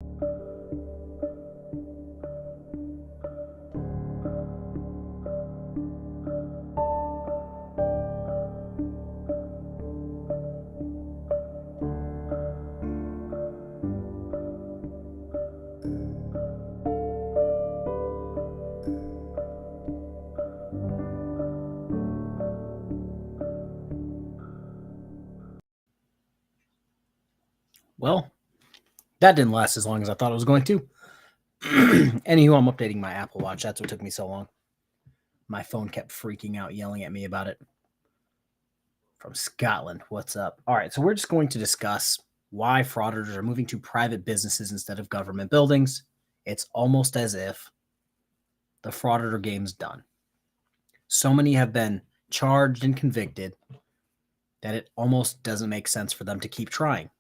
Well, that didn't last as long as I thought it was going to. Anywho, I'm updating my Apple Watch. That's what took me so long. My phone kept freaking out, yelling at me about it. From Scotland, what's up? All right, so we're just going to discuss why frauditors are moving to private businesses instead of government buildings. It's almost as if the frauditor game's done. So many have been charged and convicted that it almost doesn't make sense for them to keep trying.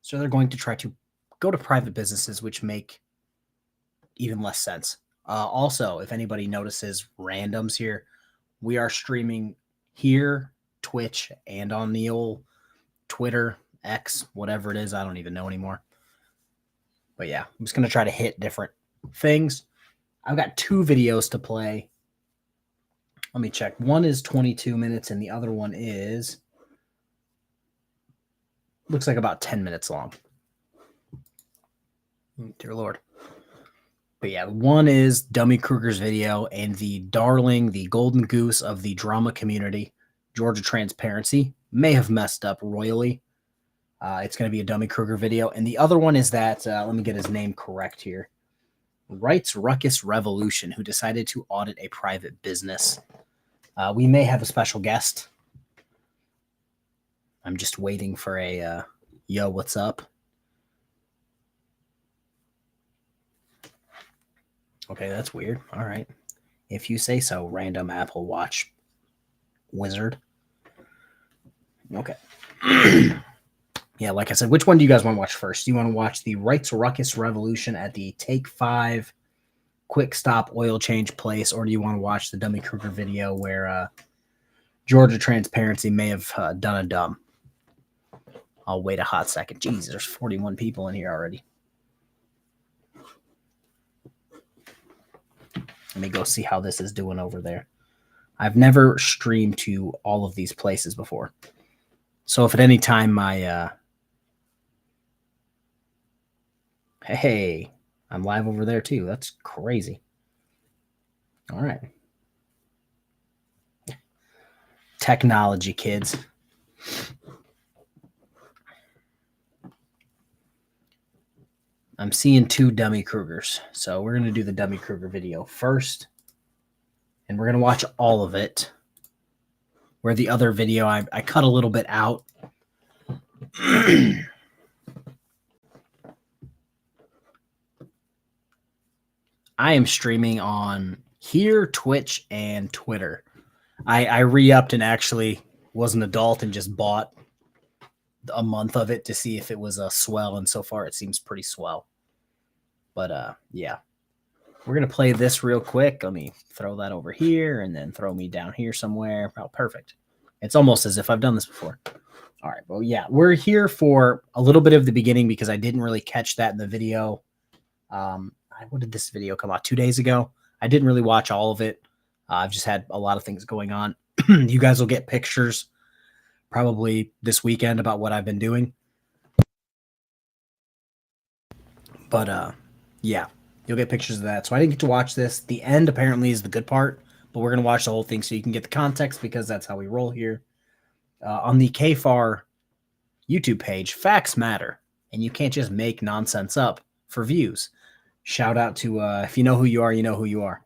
So they're going to try to go to private businesses, which make even less sense. Also, if anybody notices randoms here, we are streaming here, Twitch, and on the old Twitter, X, whatever it is. I don't even know anymore. But yeah, I'm just going to try to hit different things. I've got 2 videos to play. Let me check. One is 22 minutes and the other one is, looks like about 10 minutes long. Dear Lord. But yeah, one is Dummy Kruger's video, and the darling, the golden goose of the drama community, Georgia Transparency, may have messed up royally. It's going to be a Dummy Kruger video. And the other one is that, let me get his name correct here, Rights Ruckus Revolution, who decided to audit a private business. We may have a special guest. I'm just waiting for a, yo, what's up? Okay, that's weird. All right. If you say so, random Apple Watch wizard. Okay. Yeah, like I said, which one do you guys want to watch first? Do you want to watch the Rights Ruckus Revolution at the Take 5 quick stop oil change place, or do you want to watch the Dummy Kruger video where Georgia Transparency may have done a dumb? I'll wait a hot second. Jeez, there's 41 people in here already. Let me go see how this is doing over there. I've never streamed to all of these places before. So if at any time my... Hey, I'm live over there too. That's crazy. All right. Technology, kids. I'm seeing 2 Dummy Krugers. So we're going to do the Dummy Kruger video first. And we're going to watch all of it. Where the other video, I cut a little bit out. I am streaming on here, Twitch, and Twitter. I re-upped and actually was an adult and just bought a month of it to see if it was a swell, and so far it seems pretty swell. But yeah, we're gonna play this real quick. Let me throw that over here and then throw me down here somewhere. Oh, perfect. It's almost as if I've done this before. All right, well, yeah, we're here for a little bit of the beginning because I didn't really catch that in the video. What did this video come out 2 days ago? I didn't really watch all of it. I've just had a lot of things going on. You guys will get pictures probably this weekend about what I've been doing. But yeah, you'll get pictures of that. So I didn't get to watch this. The end apparently is the good part, but we're going to watch the whole thing so you can get the context because that's how we roll here. On the KFAR YouTube page, facts matter, and you can't just make nonsense up for views. Shout out to, if you know who you are, you know who you are.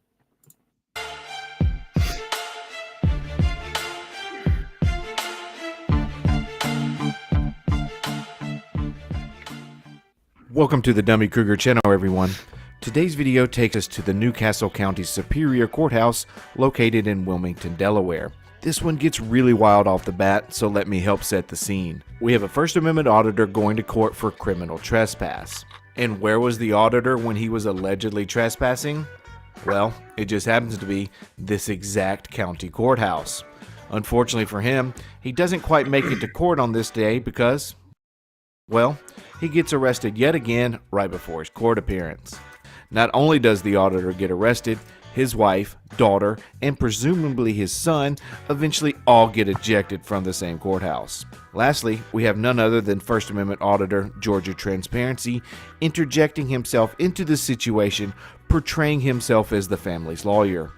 Welcome to the Dummy Kruger channel, everyone. Today's video takes us to the Newcastle County Superior Courthouse located in Wilmington, Delaware. This one gets really wild off the bat, so let me help set the scene. We have a First Amendment auditor going to court for criminal trespass. And where was the auditor when he was allegedly trespassing? Well, it just happens to be this exact county courthouse. Unfortunately for him, he doesn't quite make it to court on this day because, well, he gets arrested yet again right before his court appearance. Not only does the auditor get arrested, his wife, daughter, and presumably his son eventually all get ejected from the same courthouse. Lastly, we have none other than First Amendment Auditor Georgia Transparency interjecting himself into the situation, portraying himself as the family's lawyer.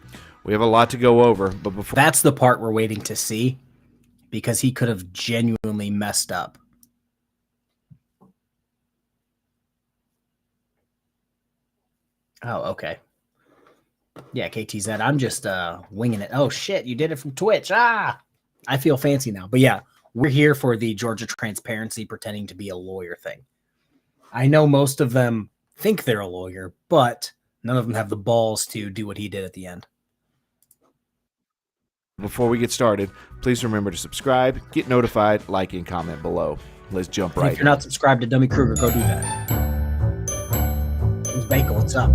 We have a lot to go over, but before... That's the part we're waiting to see, because he could have genuinely messed up. Oh, okay. Yeah, KTZ, I'm just winging it. Oh, shit, you did it from Twitch. Ah, I feel fancy now. But yeah, we're here for the Georgia Transparency pretending to be a lawyer thing. I know most of them think they're a lawyer, but none of them have the balls to do what he did at the end. Before we get started, please remember to subscribe, get notified, like, and comment below. Let's jump right in. If you're not subscribed to Dummy Kruger, go do that. Bagel, what's up?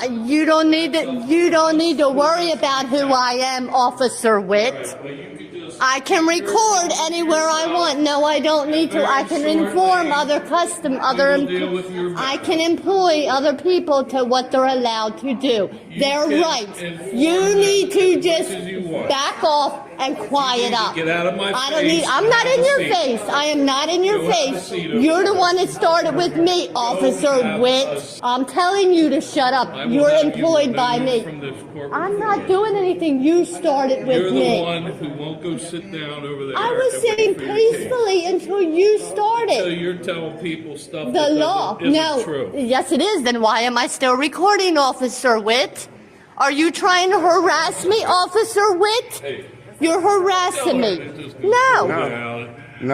You don't need to worry about who I am, Officer Witt. I can record anywhere I want. No, I don't need to. I can inform I can employ other people to what they're allowed to do. Their rights. You need to just back off and quiet up. Get out of my face. I'm not in your face. I am not in your face. You're the one that started with me, Officer Witt. I'm telling you to shut up. You're employed by me. I'm not doing anything. You started with me. You're the one who won't go sit down over there. I was sitting peacefully until you started. So you're telling people stuff The that law. isn't true. Yes, it is. Then why am I still recording, Officer Witt? Are you trying to harass me, Officer Witt? Hey. You're harassing me. No.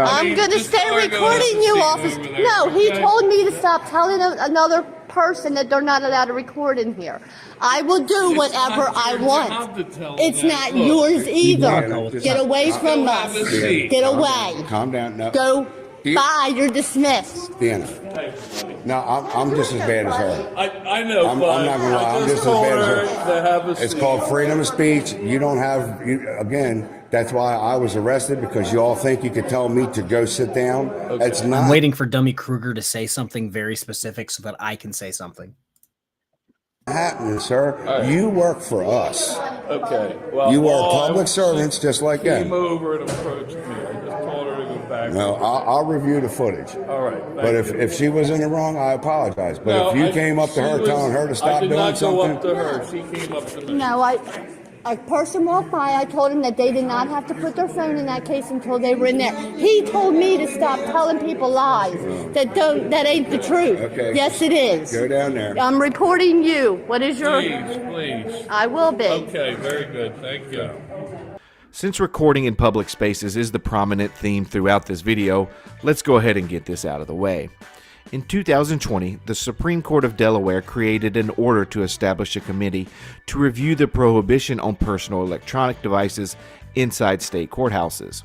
I'm going to stay recording you, Officer. No, he told me to stop telling another person that they're not allowed to record in here. I will do whatever I want. It's not yours either. Get away from us. Get away. Calm down. No. Go. Bye. You're dismissed. Deanna. No, I'm just as bad as her. I know, I'm not gonna lie. I'm just as bad as her. It's It's called freedom of speech. You don't have. Again, that's why I was arrested, because you all think you could tell me to go sit down. That's not. I'm waiting for Dummy Kruger to say something very specific so that I can say something. Happening, sir. Right. You work for us. Okay. Well, you are public servants, just like them. Came over and approached me. I just told her to go back. No, I'll review the footage. All right. But if she was in the wrong, I apologize. But if you came up to her telling her to stop doing something, I did not go up to her. She came up to me. No, a person walked by. I told him that they did not have to put their phone in that case until they were in there. He told me to stop telling people lies that ain't the truth. Okay. Yes, it is. Go down there. I'm reporting you. What is your? Please. I will be. Okay, very good. Thank you. Since recording in public spaces is the prominent theme throughout this video, let's go ahead and get this out of the way. In 2020, the Supreme Court of Delaware created an order to establish a committee to review the prohibition on personal electronic devices inside state courthouses.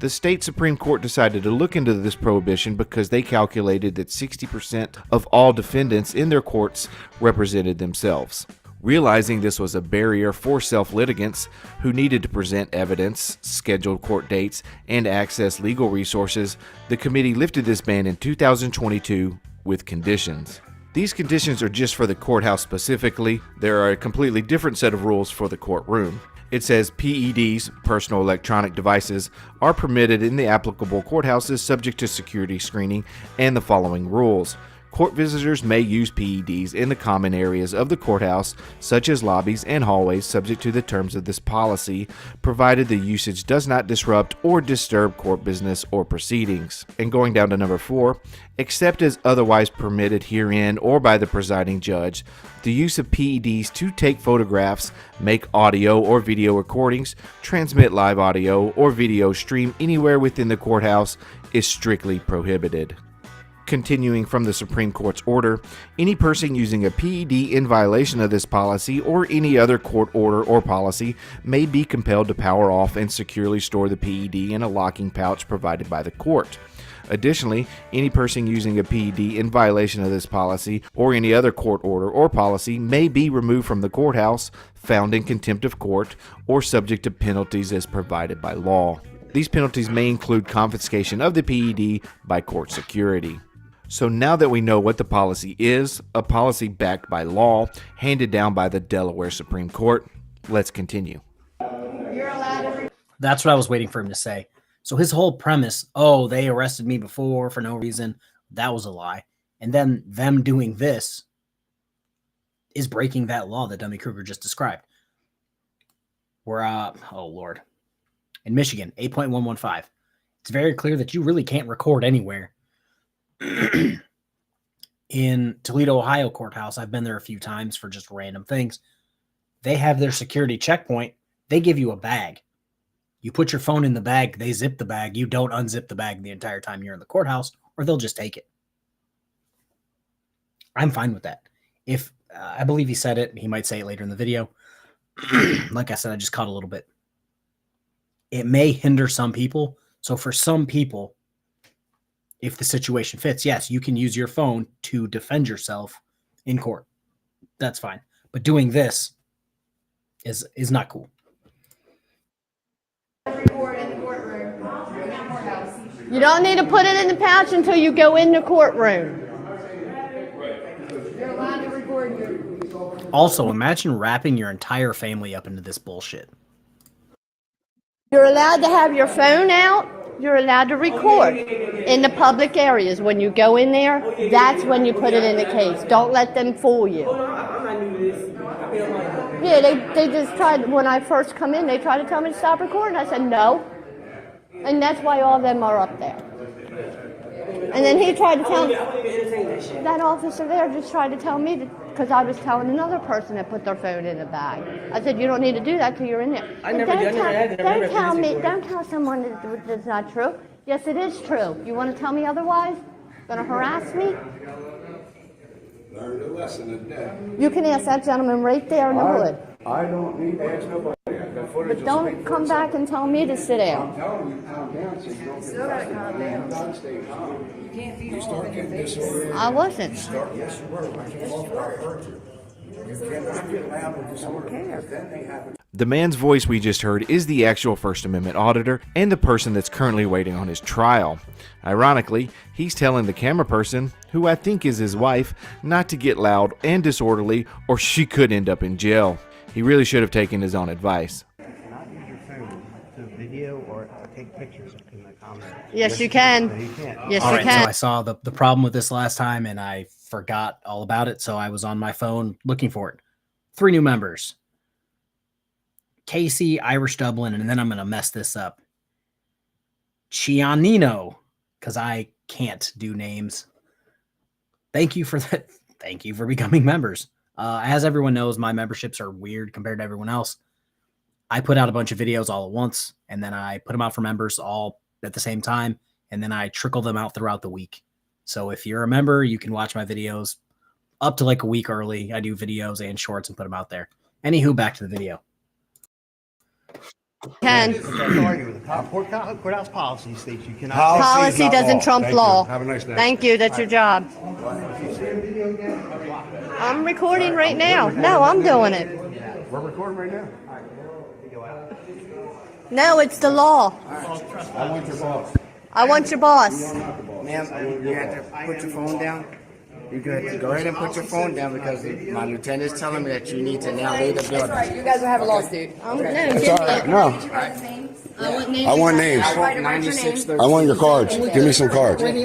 The state Supreme Court decided to look into this prohibition because they calculated that 60% of all defendants in their courts represented themselves. Realizing this was a barrier for self-litigants who needed to present evidence, schedule court dates, and access legal resources, the committee lifted this ban in 2022 with conditions. These conditions are just for the courthouse specifically. There are a completely different set of rules for the courtroom. It says PEDs, personal electronic devices, are permitted in the applicable courthouses subject to security screening and the following rules. Court visitors may use PEDs in the common areas of the courthouse, such as lobbies and hallways, subject to the terms of this policy, provided the usage does not disrupt or disturb court business or proceedings. And going down to number 4, except as otherwise permitted herein or by the presiding judge, the use of PEDs to take photographs, make audio or video recordings, transmit live audio or video stream anywhere within the courthouse is strictly prohibited. Continuing from the Supreme Court's order, any person using a PED in violation of this policy or any other court order or policy may be compelled to power off and securely store the PED in a locking pouch provided by the court. Additionally, any person using a PED in violation of this policy or any other court order or policy may be removed from the courthouse, found in contempt of court, or subject to penalties as provided by law. These penalties may include confiscation of the PED by court security. So now that we know what the policy is, a policy backed by law, handed down by the Delaware Supreme Court, let's continue. That's what I was waiting for him to say. So his whole premise, oh, they arrested me before for no reason, that was a lie. And then them doing this is breaking that law that Dummy Kruger just described. We're, oh Lord. In Michigan, 8.115. It's very clear that you really can't record anywhere. In Toledo, Ohio courthouse, I've been there a few times for just random things. They have their security checkpoint. They give you a bag. You put your phone in the bag. They zip the bag. You don't unzip the bag the entire time you're in the courthouse, or they'll just take it. I'm fine with that. If I believe he said it, he might say it later in the video. Like I said, I just caught a little bit. It may hinder some people. So for some people, if the situation fits, yes, you can use your phone to defend yourself in court. That's fine. But doing this is not cool. You don't need to put it in the pouch until you go in the courtroom. You're allowed to record your... Also, imagine wrapping your entire family up into this bullshit. You're allowed to have your phone out. You're allowed to record in the public areas. When you go in there, that's when you put it in the case. Don't let them fool you. Yeah, they just tried, when I first come in, they tried to tell me to stop recording. I said no. And that's why all of them are up there. And then he tried to tell me, that officer there just tried to tell me, because I was telling another person to put their phone in the bag. I said, you don't need to do that till you're in there. Don't tell someone that's not true. Yes, it is true. You want to tell me otherwise? Going to harass me? Learn the lesson today. You can ask that gentleman right there in the hood. I don't need to ask nobody. But don't come back and tell me to sit down. I'm telling you, calm down. So you don't still gotta calm down. You can't be. You start getting disorderly. I wasn't. Yes, you were. You cannot get loud with disorder. Then they have. The man's voice we just heard is the actual First Amendment auditor and the person that's currently waiting on his trial. Ironically, he's telling the camera person, who I think is his wife, not to get loud and disorderly or she could end up in jail. He really should have taken his own advice. You cannot use your phone to video or take pictures in the comments. Yes, you can. No, you can't. Yes, All you right, can. so I saw the problem with this last time and I forgot all about it. So I was on my phone looking for it. 3 new members. Casey, Irish Dublin, and then I'm going to mess this up. Cianino, because I can't do names. Thank you for that. Thank you for becoming members. As everyone knows, my memberships are weird compared to everyone else. I put out a bunch of videos all at once, and then I put them out for members all at the same time, and then I trickle them out throughout the week. So if you're a member, you can watch my videos up to like a week early. I do videos and shorts and put them out there. Anywho, back to the video. Can. Courthouse policy states you cannot. Policy doesn't trump law. Have a nice day. Thank you. That's your job. I'm recording right now. No, I'm doing it. We're recording right now. No, it's the law. I want your boss. I want your boss. Ma'am, you have to put your phone down. You go ahead and put your phone down because my lieutenant is telling me that you need to now leave the building. You guys will have a lawsuit. It's all right. No. I want names. I want 9613. I want your cards. Give me some cards. Card. Can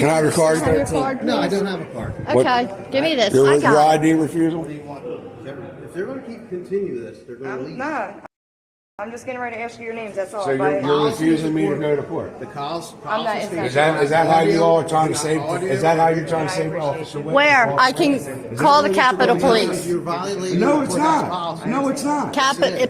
I have your card? Your card, No, I please? don't have a card. Okay, give me this. Your, I your got it. ID refusal? If they're going to continue this, they're going to leave. No. I'm just getting ready to ask you your names, that's all. So you're refusing me to go to court? The calls. I'm not Is that how you all are trying to save? Is that how you're trying to save Officer Webb? Where? I can call the Capitol Police. You're violating. No, it's courthouse not. policy. No, it's not.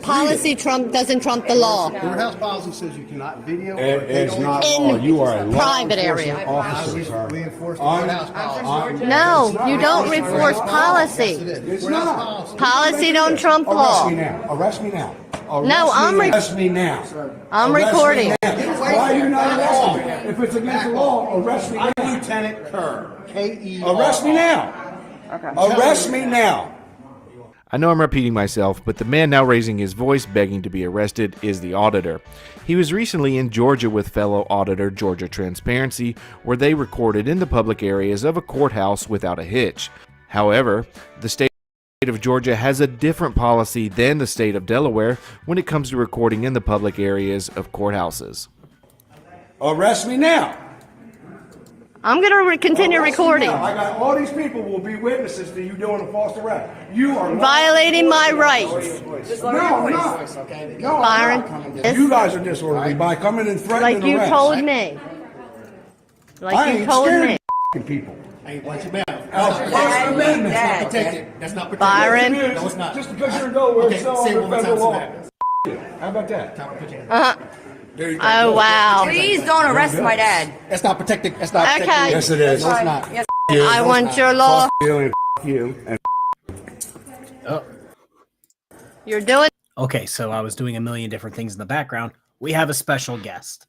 Policy doesn't trump the law. Courthouse policy says you cannot video. It's not In law. You are a law private enforcement area. officer, sir. We enforce the courthouse policy. No, you don't enforce policy. It's not. Policy don't trump Arrest law. me now. Arrest me now. No, Arrest me now. I'm Arrest me recording. now. Why are you not arresting me? If it's against the law, arrest me now. Lieutenant Kerr. K-E-R. Arrest me now. Arrest me now. I know I'm repeating myself, but the man now raising his voice begging to be arrested is the auditor. He was recently in Georgia with fellow auditor Georgia Transparency, where they recorded in the public areas of a courthouse without a hitch. However, the state of Georgia has a different policy than the state of Delaware when it comes to recording in the public areas of courthouses. Arrest me now. I'm going to continue Arrest me recording. now. I got all these people will be witnesses to you doing a false arrest. You are Violating my rights. No, I'm not. No, Byron, I'm not. You guys are disorderly by coming and threatening like you arrest. told me. I Like you ain't told scared me. of f***ing people. Hey, what's your bad? First Amendment. Dad. Protected. That's not protected. Byron. No, it's not. Just because you're in Delaware, Okay, it's not say it under one more federal time, law. How about that? Put your hand. There you go. Oh, wow. Please don't arrest my dad. That's not protected. That's not Okay. protected. Yes, it is. No, it's not. Yes. I want your law. You and you. And Oh. You're doing. Okay, so I was doing a million different things in the background. We have a special guest.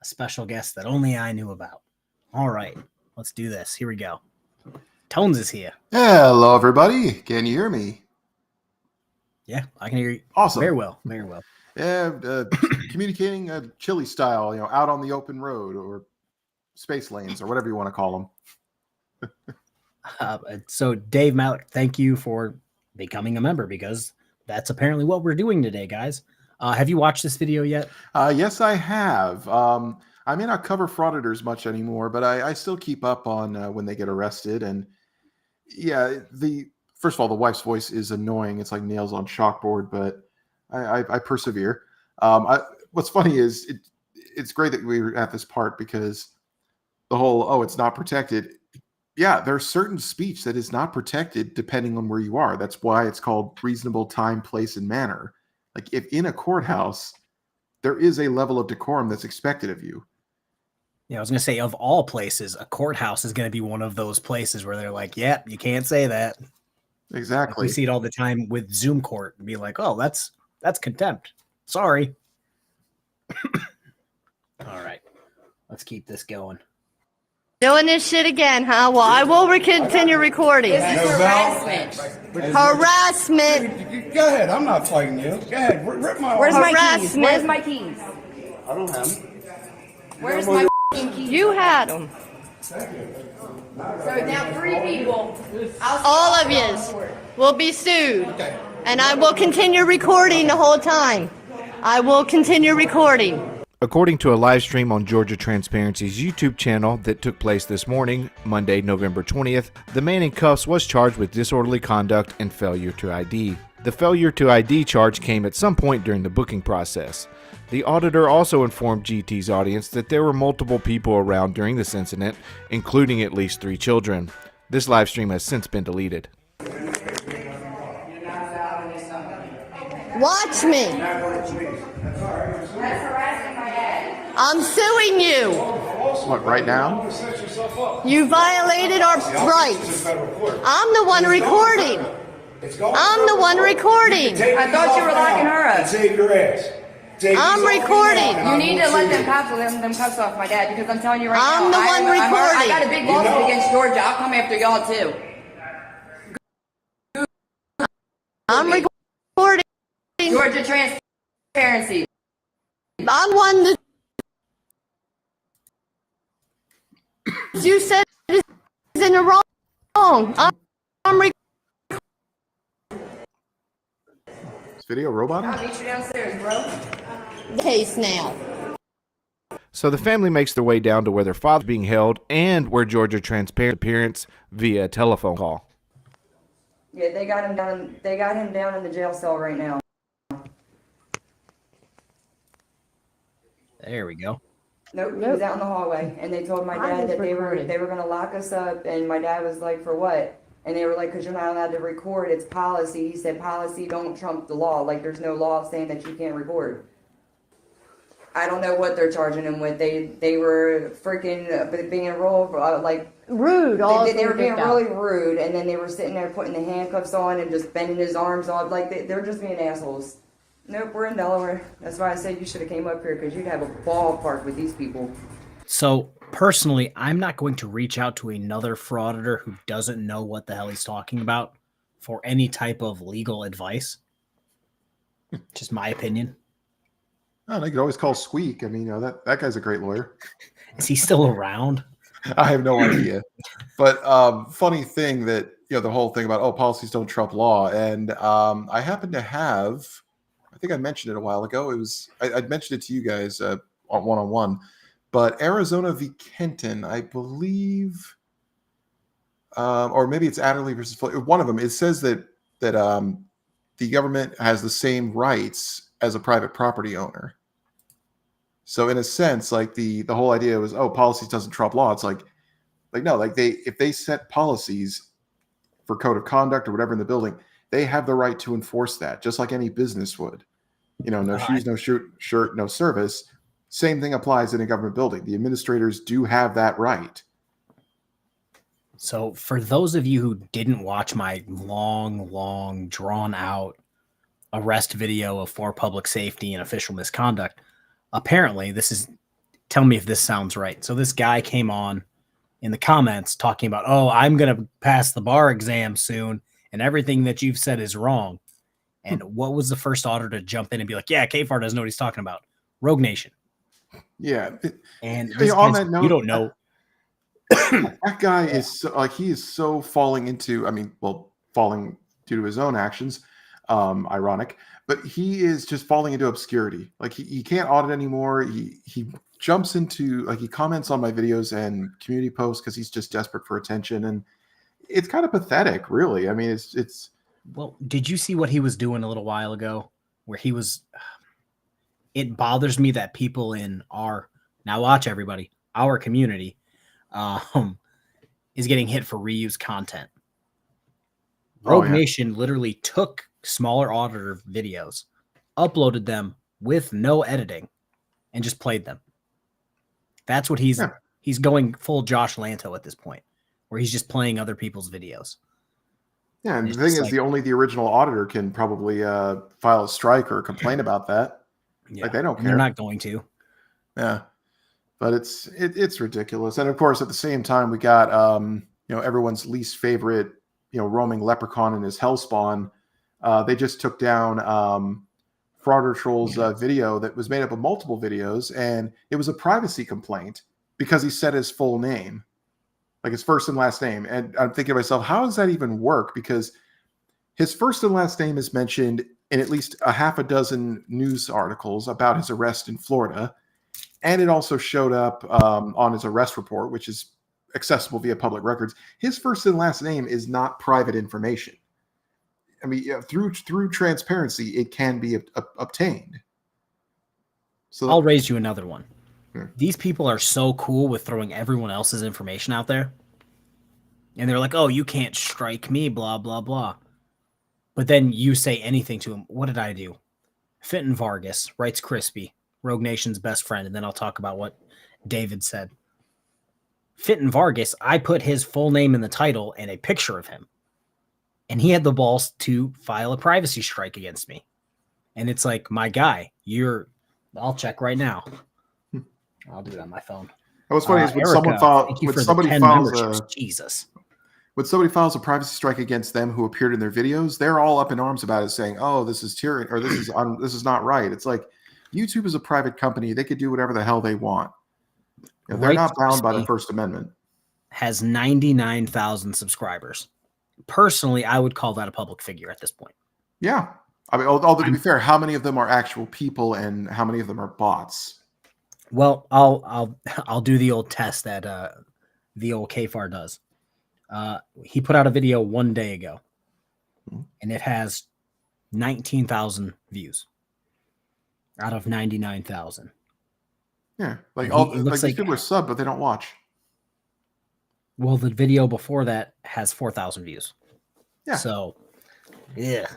A special guest that only I knew about. All right, let's do this. Here we go. Tones is here. Hello, everybody. Can you hear me? Yeah, I can hear you. Awesome. Very well. Very well. Yeah, communicating Chile style, out on the open road or space lanes or whatever you want to call them. So, Dave Malik, thank you for becoming a member because that's apparently what we're doing today, guys. Have you watched this video yet? Yes, I have. I may not cover frauditors much anymore, but I still keep up on when they get arrested. And yeah, first of all, the wife's voice is annoying. It's like nails on chalkboard, but I persevere. What's funny is it's great that we're at this part because the whole, it's not protected. Yeah, there's certain speech that is not protected depending on where you are. That's why it's called reasonable time, place, and manner. Like if in a courthouse, there is a level of decorum that's expected of you. Yeah, I was going to say, of all places, a courthouse is going to be one of those places where they're like, yep, you can't say that. Exactly. We see it all the time with Zoom court and be like, oh, that's contempt. Sorry. All right, let's keep this going. Doing this shit again, huh? Well, I will continue recording. This is harassment. Harassment. Go ahead. I'm not fighting you. Go ahead. Rip my Where's my keys? Harassment. Where's my keys? I don't have them. Where's my keys? You had them. So now 3 people. All of yous will be sued. And I will continue recording the whole time. I will continue recording. According to a live stream on Georgia Transparency's YouTube channel that took place this morning, Monday, November 20th, the man in cuffs was charged with disorderly conduct and failure to ID. The failure to ID charge came at some point during the booking process. The auditor also informed GT's audience that there were multiple people around during this incident, including at least 3 children. This live stream has since been deleted. Watch me. I'm suing you. What, right now? You violated our rights. I'm the one recording. I'm the one recording. I thought you were locking her up. Save your ass. I'm recording. You need to let them cuffs off my dad because I'm telling you right I'm now. the one I recording. got a big lawsuit against Georgia. I'll come after y'all too. I'm recording. Georgia Transparency. I'm one that you said is in the wrong. I'm Is video roboting? I'll meet you downstairs, bro. case now. So the family makes their way down to where their father's being held and where Georgia Transparency appearance via telephone call. Yeah, they got him down. They got him down in the jail cell right now. There we go. Nope, he was out in the hallway, and they told my dad that they were going to lock us up, and my dad was like, "For what?" And they were like, "Because you're not allowed to record. It's policy." He said, "Policy don't trump the law. Like there's no law saying that you can't record." I don't know what they're charging him with. They were freaking being real like Rude. they were being really rude, and then they were sitting there putting the handcuffs on and just bending his arms off. Like they're just being assholes. Nope, we're in Delaware. That's why I said you should have came up here because you'd have a ballpark with these people. So personally, I'm not going to reach out to another frauditor who doesn't know what the hell he's talking about for any type of legal advice. Just my opinion. Oh, they could always call Squeak. I mean, that guy's a great lawyer. Is he still around? I have no idea. But funny thing that, the whole thing about, policies don't trump law. And I happen to have, I think I mentioned it a while ago. I'd mentioned it to you guys on one-on-one, but Arizona v. Kenton, I believe, or maybe it's Adderley versus one of them. It says that the government has the same rights as a private property owner. So in a sense, like the whole idea was, policies doesn't trump law. It's like no, like if they set policies for code of conduct or whatever in the building, they have the right to enforce that, just like any business would. No shoes, no shirt, no service. Same thing applies in a government building. The administrators do have that right. So for those of you who didn't watch my long, drawn out arrest video for public safety and official misconduct, apparently tell me if this sounds right. So this guy came on in the comments talking about, I'm going to pass the bar exam soon and everything that you've said is wrong. And what was the first auditor to jump in and be like, yeah, KFAR doesn't know what he's talking about? Rogue Nation. Yeah. And on that note, you don't know. That guy is he is so falling into, falling due to his own actions. Ironic, but he is just falling into obscurity. Like he can't audit anymore. He jumps into, he comments on my videos and community posts because he's just desperate for attention, and it's kind of pathetic, really. I mean, it's. Well, did you see what he was doing a little while ago? Where he was. It bothers me that people in our community, is getting hit for reuse content. Rogue Nation literally took smaller auditor videos, uploaded them with no editing, and just played them. That's what he's going full Josh Lanto at this point, where he's just playing other people's videos. Yeah, and the thing is, the original auditor can probably file a strike or complain about that. Yeah, like they don't care. They're not going to. Yeah, but it's ridiculous. And of course, at the same time, we got everyone's least favorite roaming leprechaun and his hellspawn. They just took down Frauditors' video that was made up of multiple videos, and it was a privacy complaint because he said his full name, like his first and last name. And I'm thinking to myself, how does that even work? Because his first and last name is mentioned in at least a half a dozen news articles about his arrest in Florida, and it also showed up on his arrest report, which is accessible via public records. His first and last name is not private information. I mean, through transparency, it can be obtained. So I'll raise you another one. These people are so cool with throwing everyone else's information out there. And they're like, you can't strike me, blah, blah, blah. But then you say anything to him. What did I do? Fenton Vargas writes Crispy, Rogue Nation's best friend. And then I'll talk about what David said. Fenton Vargas, I put his full name in the title and a picture of him. And he had the balls to file a privacy strike against me. And it's like, my guy, I'll check right now. I'll do it on my phone. What's funny is when Erica, somebody files Jesus. When somebody files a privacy strike against them who appeared in their videos, they're all up in arms about it, saying, this is tyranny, or this is not right. It's like, YouTube is a private company. They could do whatever the hell they want. They're not bound by the First Amendment. Has 99,000 subscribers. Personally, I would call that a public figure at this point. Yeah. I mean, although to be fair, how many of them are actual people and how many of them are bots? Well, I'll do the old test that the old KFAR does. He put out a video 1 day ago, and it has 19,000 views out of 99,000. Yeah, these people are sub, but they don't watch. Well, the video before that has 4,000 views. Yeah. So, yeah.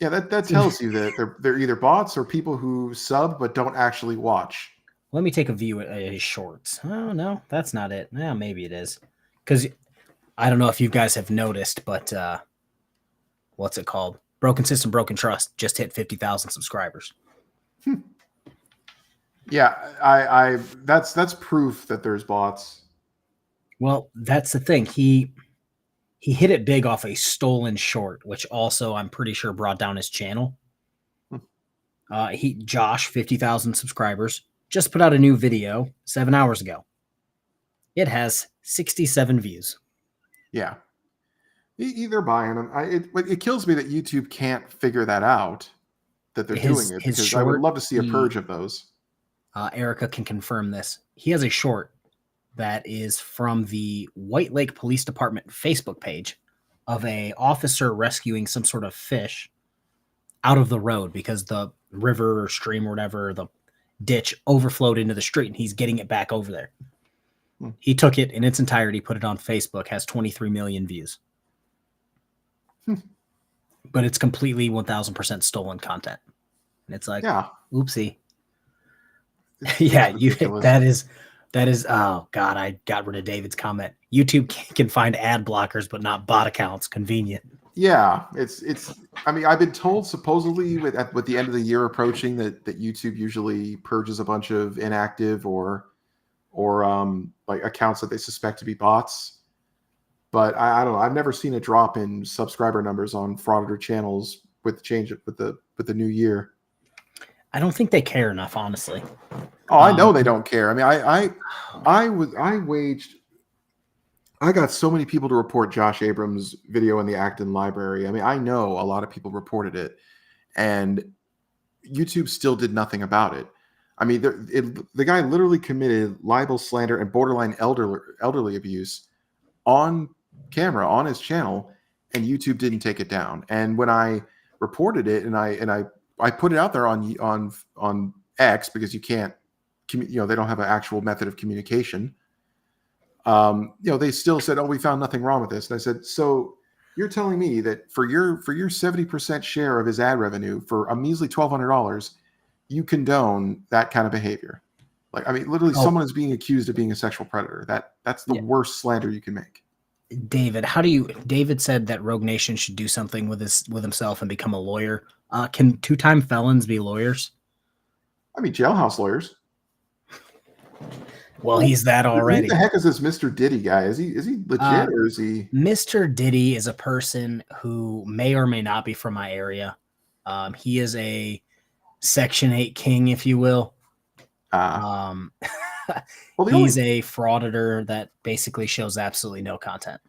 Yeah, that tells you that they're either bots or people who sub but don't actually watch. Let me take a view at his shorts. Oh, no, that's not it. Yeah, maybe it is. Because I don't know if you guys have noticed, but what's it called? Broken System, Broken Trust just hit 50,000 subscribers. Yeah, that's proof that there's bots. Well, that's the thing. He hit it big off a stolen short, which also I'm pretty sure brought down his channel. Josh, 50,000 subscribers, just put out a new video 7 hours ago. It has 67 views. Yeah. They're buying them. It kills me that YouTube can't figure that out, that they're doing it, because I would love to see a purge of those. Erica can confirm this. He has a short that is from the White Lake Police Department Facebook page of a officer rescuing some sort of fish out of the road because the river or stream or whatever, the ditch overflowed into the street, and he's getting it back over there. He took it in its entirety, put it on Facebook, has 23 million views. But it's completely 1000% stolen content. And it's like, oopsie. Yeah, that is oh god, I got rid of David's comment. YouTube can find ad blockers but not bot accounts. Convenient. Yeah, it's I mean, I've been told supposedly with the end of the year approaching that YouTube usually purges a bunch of inactive or like accounts that they suspect to be bots. But I don't know. I've never seen a drop in subscriber numbers on Frauditor channels with the change with the new year. I don't think they care enough, honestly. Oh, I know they don't care. I mean, I got so many people to report Josh Abrams' video in the Acton library. I mean, I know a lot of people reported it, and YouTube still did nothing about it. I mean, the guy literally committed libel, slander, and borderline elderly abuse on camera on his channel, and YouTube didn't take it down. And when I reported it, and I put it out there on X, because you can't, they don't have an actual method of communication. They still said, "Oh, we found nothing wrong with this." And I said, "So you're telling me that for your 70% share of his ad revenue for a measly $1,200, you condone that kind of behavior?" Like, I mean, literally, someone is being accused of being a sexual predator. That's the worst slander you can make. David, David said that Rogue Nation should do something with himself and become a lawyer. Can 2-time felons be lawyers? I mean, jailhouse lawyers. Well, he's that already. Who the heck is this Mr. Diddy guy? Is he legit, or is he? Mr. Diddy is a person who may or may not be from my area. He is a Section 8 king, if you will. He's a frauditor that basically shows absolutely no content.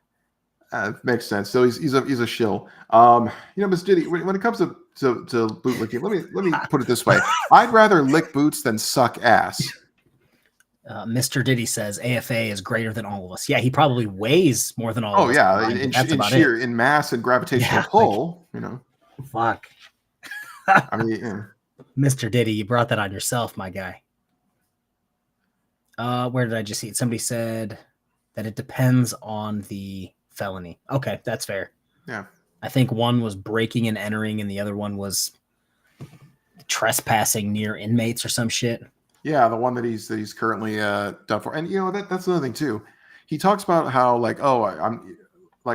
Makes sense. So he's a shill. Mr. Diddy, when it comes to bootlicking, let me put it this way: I'd rather lick boots than suck ass. Mr. Diddy says AFA is greater than all of us. Yeah, he probably weighs more than all of us. Oh yeah, in mass and gravitational pull. Fuck. I mean, Mr. Diddy, you brought that on yourself, my guy. Where did I just see it? Somebody said that it depends on the felony. Okay, that's fair. Yeah. I think one was breaking and entering, and the other one was trespassing near inmates or some shit. Yeah, the one that he's currently done for. And that's another thing too. He talks about how I'm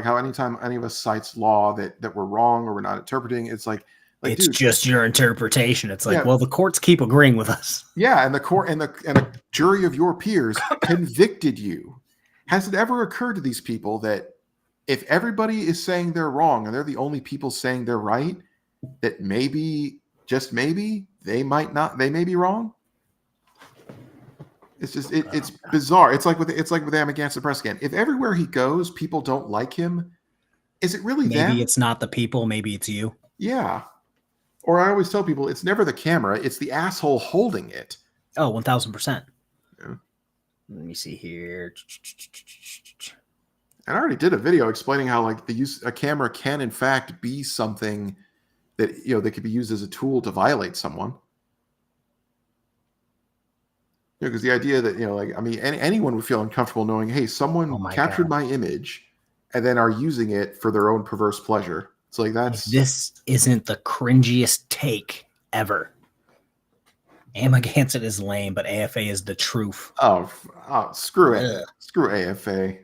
how anytime any of us cites law that we're wrong or we're not interpreting, it's like it's just your interpretation. It's like, well, the courts keep agreeing with us. Yeah, and the court and the jury of your peers convicted you. Has it ever occurred to these people that if everybody is saying they're wrong and they're the only people saying they're right, that maybe, just maybe, they may be wrong? It's just it's bizarre. It's like with Amagansett Prescott. If everywhere he goes, people don't like him, is it really them? Maybe it's not the people. Maybe it's you. Yeah. Or I always tell people, it's never the camera. It's the asshole holding it. Oh, 1000%. Yeah. Let me see here. And I already did a video explaining how a camera can in fact be something that that could be used as a tool to violate someone. Because the idea that anyone would feel uncomfortable knowing, hey, someone captured my image and then are using it for their own perverse pleasure. It's like this isn't the cringiest take ever. Amagansett is lame, but AFA is the truth. Oh, screw it. Screw AFA.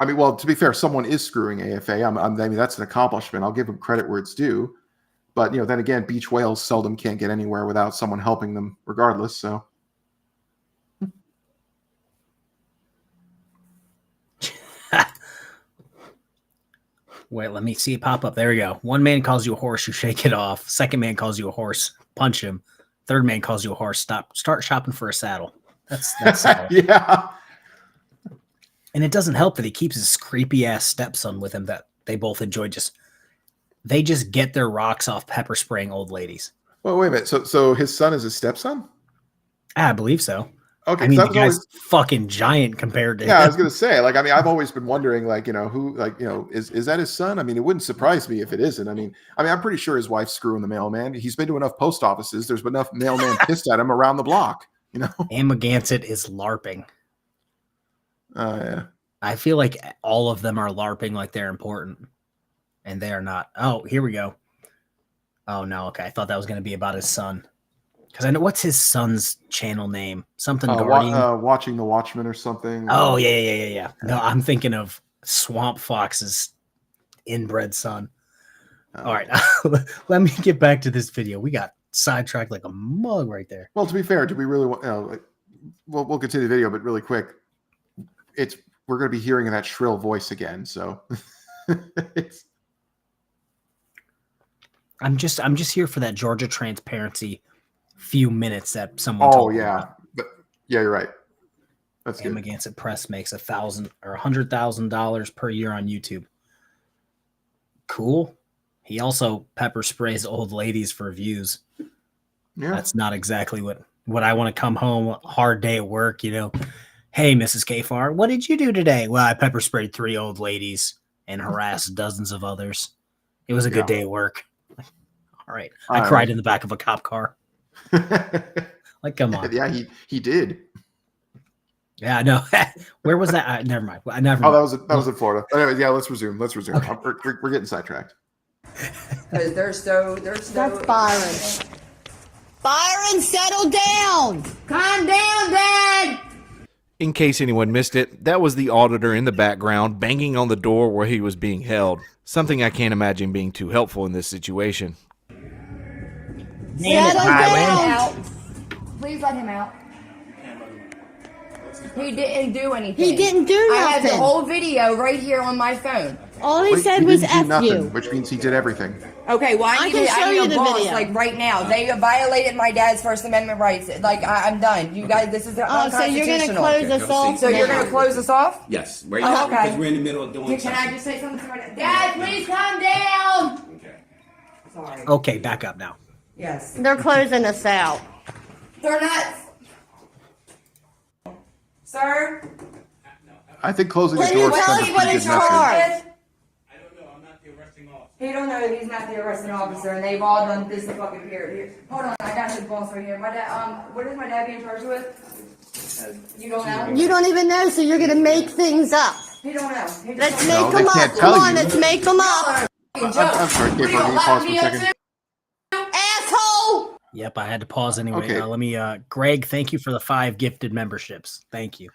I mean, well, to be fair, someone is screwing AFA. I mean, that's an accomplishment. I'll give them credit where it's due. But then again, beach whales seldom can't get anywhere without someone helping them, regardless. So. Wait, let me see it pop up. There we go. One man calls you a horse, you shake it off. Second man calls you a horse, punch him. Third man calls you a horse, start shopping for a saddle. That's saddle. Yeah. And it doesn't help that he keeps his creepy ass stepson with him that they both enjoy. They just get their rocks off pepper spraying old ladies. Well, wait a minute. So his son is his stepson? I believe so. Okay, I mean, that the was guy's always, fucking giant compared to yeah, him. I was gonna say, like, I mean, I've always been wondering, like, who, like, is that his son? I mean, it wouldn't surprise me if it isn't. I mean, I'm pretty sure his wife's screwing the mailman. He's been to enough post offices. There's been enough mailman pissed at him around the block. And McGansett is LARPing. Yeah. I feel like all of them are LARPing like they're important, and they are not. Oh, here we go. Oh no, okay. I thought that was going to be about his son, because I know what's his son's channel name. Something Guardian. Watching the Watchmen or something. Oh yeah. No, I'm thinking of Swamp Fox's inbred son. All right, let me get back to this video. We got sidetracked like a mug right there. Well, to be fair, do we really want? We'll continue the video, but really quick, we're going to be hearing that shrill voice again. So I'm just here for that Georgia transparency few minutes that someone. Oh yeah, but yeah, you're right. That's good. Amagansett Press makes $1,000 or $100,000 per year on YouTube. Cool. He also pepper sprays old ladies for views. Yeah, that's not exactly what I want to come home, hard day at work, Hey, Mrs. Kfar, what did you do today? Well, I pepper sprayed 3 old ladies and harassed dozens of others. It was a good day at work. All right. I cried in the back of a cop car. Like, come on. Yeah, he did. Yeah, no. Where was that? Never mind. Never mind. Oh, that was in Florida. Anyway, yeah, let's resume. Okay. We're getting sidetracked. Because they're so. That's Byron. Byron, settle down. Calm down, Dad. In case anyone missed it, that was the auditor in the background banging on the door where he was being held. Something I can't imagine being too helpful in this situation. Settle down. Please let him out. He didn't do anything. He didn't do nothing. I have the whole video right here on my phone. All he said was F you. Which means he did everything. Okay, well, I can show you the boss, video. like, right now. They violated my dad's First Amendment rights. Like, I'm done. You guys, this is unconstitutional. So you're going to close us off? So you're going to close us off? Yes, right now, okay. because we're in the middle of doing Can something. I just say something to my dad? Dad, please calm down! Okay. Sorry. Okay, back up now. Yes. They're closing us out. They're not. Sir? I think closing the Can door you tell us what it's is nothing. for? I don't know. I'm not the arresting officer. He don't know that he's not the arresting officer, and they've all done this fucking period. Here, hold on, I got his boss right here. My dad, what is my dad being charged with? You don't know? You don't even know, so you're going to make things up. He don't know. Let's No, make they them up. can't tell Come on, you. let's make them up. I'm sorry, Kate, can you pause for a second? Asshole! Yep, I had to pause anyway. Okay. Let me, Greg, thank you for the 5 gifted memberships. Thank you.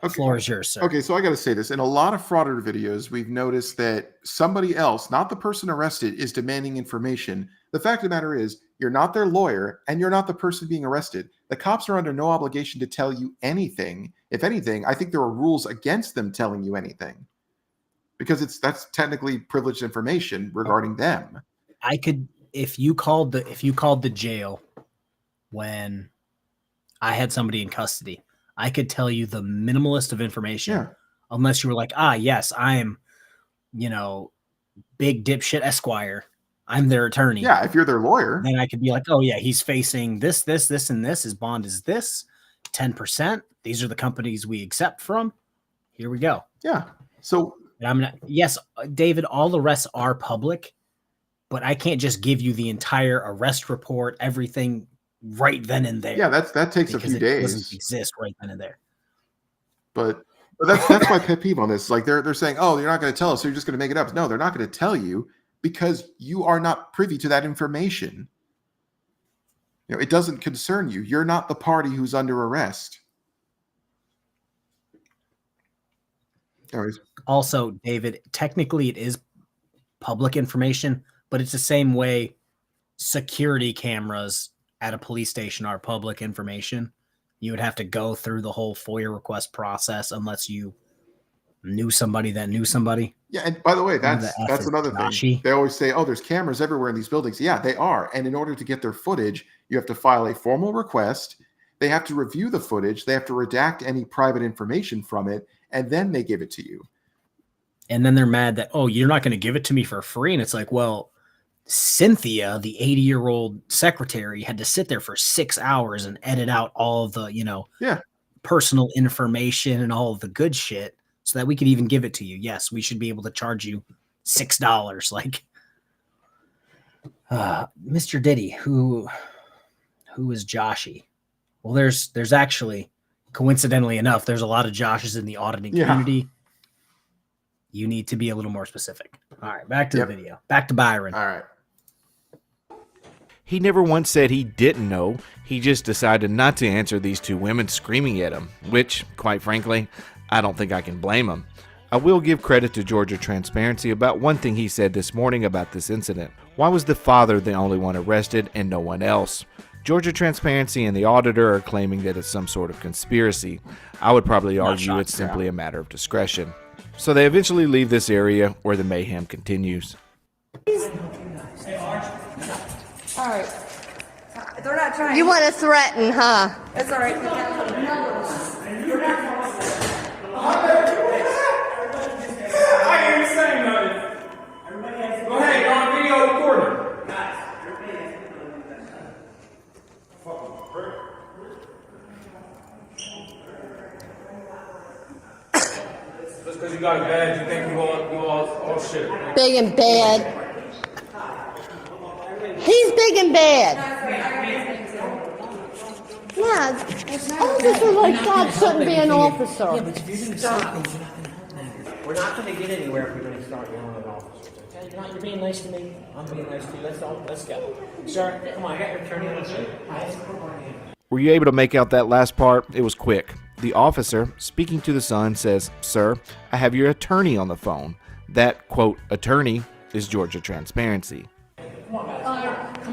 Okay. Floor is yours, sir. Okay, so I got to say this. In a lot of frauditor videos, we've noticed that somebody else, not the person arrested, is demanding information. The fact of the matter is, you're not their lawyer, and you're not the person being arrested. The cops are under no obligation to tell you anything. If anything, I think there are rules against them telling you anything, because that's technically privileged information regarding them. I could, if you called the jail when I had somebody in custody, I could tell you the minimalist of information, unless you were like, yes, I am, big dipshit Esquire. I'm their attorney. Yeah, if you're their lawyer. Then I could be like, oh yeah, he's facing this, and this. His bond is this, 10%. These are the companies we accept from. Here we go. Yeah. So yes, David, all the rest are public, but I can't just give you the entire arrest report, everything right then and there. Yeah, that takes a few days. It doesn't exist right then and there. But that's my pet peeve on this. Like they're saying, oh, you're not going to tell us, so you're just going to make it up. No, they're not going to tell you because you are not privy to that information. It doesn't concern you. You're not the party who's under arrest. Anyways. Also, David, technically it is public information, but it's the same way security cameras at a police station are public information. You would have to go through the whole FOIA request process unless you knew somebody that knew somebody. Yeah, and by the way, Who the that's F is another thing. Joshy? They always say, "Oh, there's cameras everywhere in these buildings." Yeah, they are. And in order to get their footage, you have to file a formal request. They have to review the footage. They have to redact any private information from it, and then they give it to you. And then they're mad that, oh, you're not going to give it to me for free. And it's like, well, Cynthia, the 80-year-old secretary, had to sit there for 6 hours and edit out all of the, personal information and all of the good shit so that we could even give it to you. Yes, we should be able to charge you $6. Like, Mr. Diddy, who is Joshy? Well, there's actually, coincidentally enough, there's a lot of Joshes in the auditing community. You need to be a little more specific. All right, back to the video. Back to Byron. All right. He never once said he didn't know. He just decided not to answer these two women screaming at him, which, quite frankly, I don't think I can blame him. I will give credit to Georgia Transparency about one thing he said this morning about this incident. Why was the father the only one arrested and no one else? Georgia Transparency and the auditor are claiming that it's some sort of conspiracy. I would probably argue it's simply a matter of discretion. So they eventually leave this area where the mayhem continues. All right. They're not trying. You want to threaten, huh? It's all right. I ain't saying nothing. Go ahead, you're on video recording. Just because you got a badge, you think you all shit. Big and bad. He's big and bad. Yeah, officer like that shouldn't be an officer. Yeah, but if you're going to stop things, we're not going to get anywhere if we're going to start yelling at officers. Okay? You're being nice to me. I'm being nice to you. Let's go. Sir, come on, I got your attorney on the Were you able to make out that last part? It was quick. The officer, speaking to the son, says, "Sir, I have your attorney on the phone." That, quote, attorney is Georgia Transparency. Come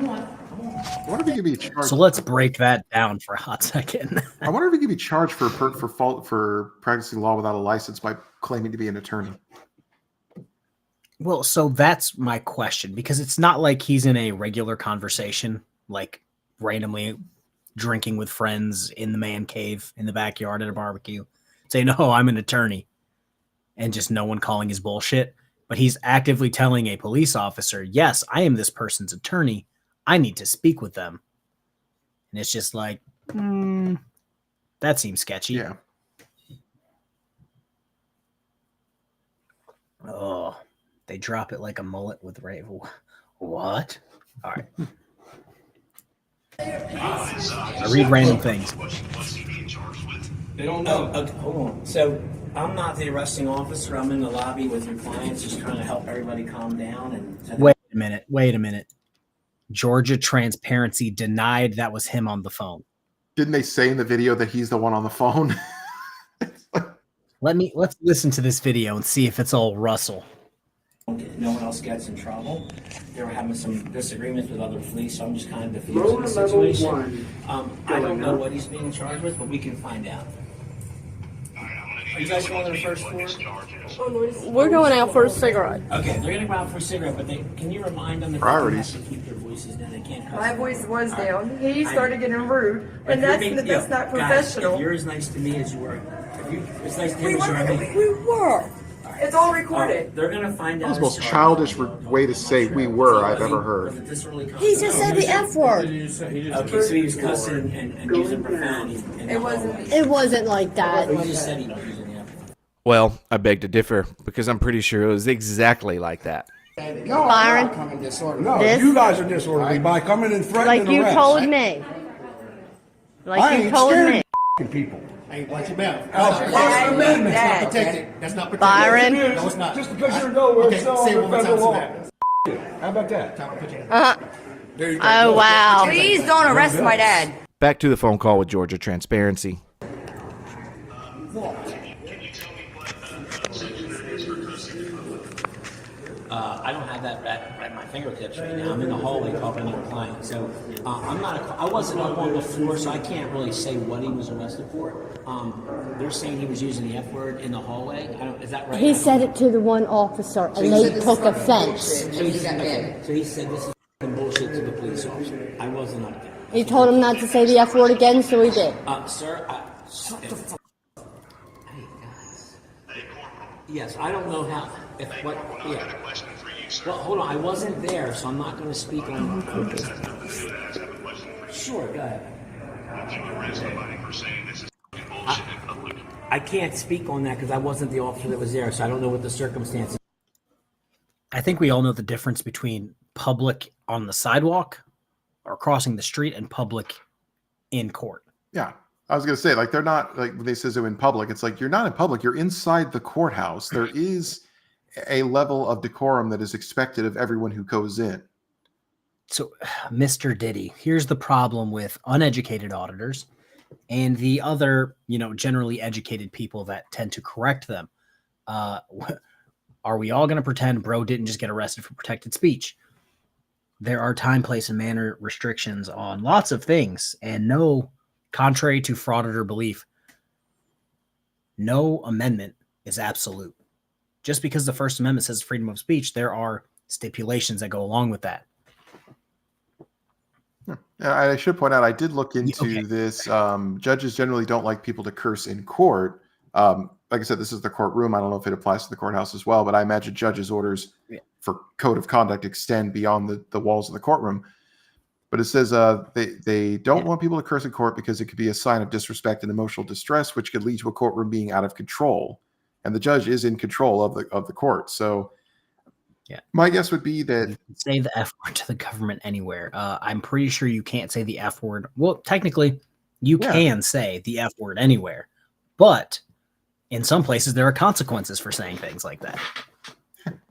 on. I wonder if he could be charged. So let's break that down for a hot second. I wonder if he could be charged for practicing law without a license by claiming to be an attorney. Well, so that's my question, because it's not like he's in a regular conversation, like randomly drinking with friends in the man cave in the backyard at a barbecue, saying, "Oh, I'm an attorney," and just no one calling his bullshit. But he's actively telling a police officer, "Yes, I am this person's attorney. I need to speak with them." And it's just like, that seems sketchy. Yeah. Oh, they drop it like a mullet with Ray. What? All right. I read random things. They don't know. Okay, hold on. So I'm not the arresting officer. I'm in the lobby with your clients, just trying to help everybody calm down. And Wait a minute. Georgia Transparency denied that was him on the phone. Didn't they say in the video that he's the one on the phone? Let's listen to this video and see if it's all Russell. no one else gets in trouble. They were having some disagreements with other police, so I'm just kind of diffusing the situation. I don't know what he's being charged with, but we can find out. Are you guys going to the first floor? We're going out for a cigarette. Okay, they're going to go out for a cigarette, but can you remind them that Priorities. they have to keep their voices down? They can't cuss. My voice was down. He started getting rude, But and you're that's being- not guys, professional. if you're as nice to me as you were, it's nice to We him as you are to me. were. It's all recorded. They're going to find out. That was the most childish way to say "we were" I've ever heard. He just said the F word. Okay, so he was cussing and using profanity. It wasn't like that. He just said he was using the F word. Well, I beg to differ, because I'm pretty sure it was exactly like that. No, Byron, I'm coming disorderly. No, This- you guys are disorderly by coming and threatening like you arrest. told me. I Like you ain't told scared me. of people. Hey, watch your mouth. First Amendment. Dad. Protected. That's not protected. Byron. No, it's not. Just because you're in Delaware, Okay, it's not say it under one more federal law. time. So that. How about that? Time to put your hand. There you go. Oh, wow. Please don't arrest my dad. Back to the phone call with Georgia Transparency. I don't have that at my fingertips right now. I'm in the hallway talking to a client, so I wasn't up on the floor, so I can't really say what he was arrested for. They're saying he was using the F word in the hallway. Is that right? He said it to the one officer, and they took offense. So he said this is bullshit to the police officer. I wasn't up there. He told him not to say the F word again, so he did. Sir, shut the fuck. Hey guys. Yes, I don't know how. Yeah. Well, hold on. I wasn't there, so I'm not going to speak on. Sure, go ahead. I can't speak on that because I wasn't the officer that was there, so I don't know what the circumstances. I think we all know the difference between public on the sidewalk or crossing the street and public in court. Yeah. I was going to say, like, they're not, like, when they says they're in public, it's like, you're not in public, you're inside the courthouse. There is a level of decorum that is expected of everyone who goes in. So, Mr. Diddy, here's the problem with uneducated auditors and the other, generally educated people that tend to correct them. Are we all going to pretend bro didn't just get arrested for protected speech? There are time, place, and manner restrictions on lots of things, and no, contrary to frauditor belief, no amendment is absolute. Just because the First Amendment says freedom of speech, there are stipulations that go along with that. I should point out, I did look into this. Judges generally don't like people to curse in court. Like I said, this is the courtroom. I don't know if it applies to the courthouse as well, but I imagine judges' orders for code of conduct extend beyond the walls of the courtroom. But it says they don't want people to curse in court because it could be a sign of disrespect and emotional distress, which could lead to a courtroom being out of control. And the judge is in control of the court. So my guess would be that say the F word to the government anywhere. I'm pretty sure you can't say the F word. Well, technically, you can say the F word anywhere, but in some places there are consequences for saying things like that.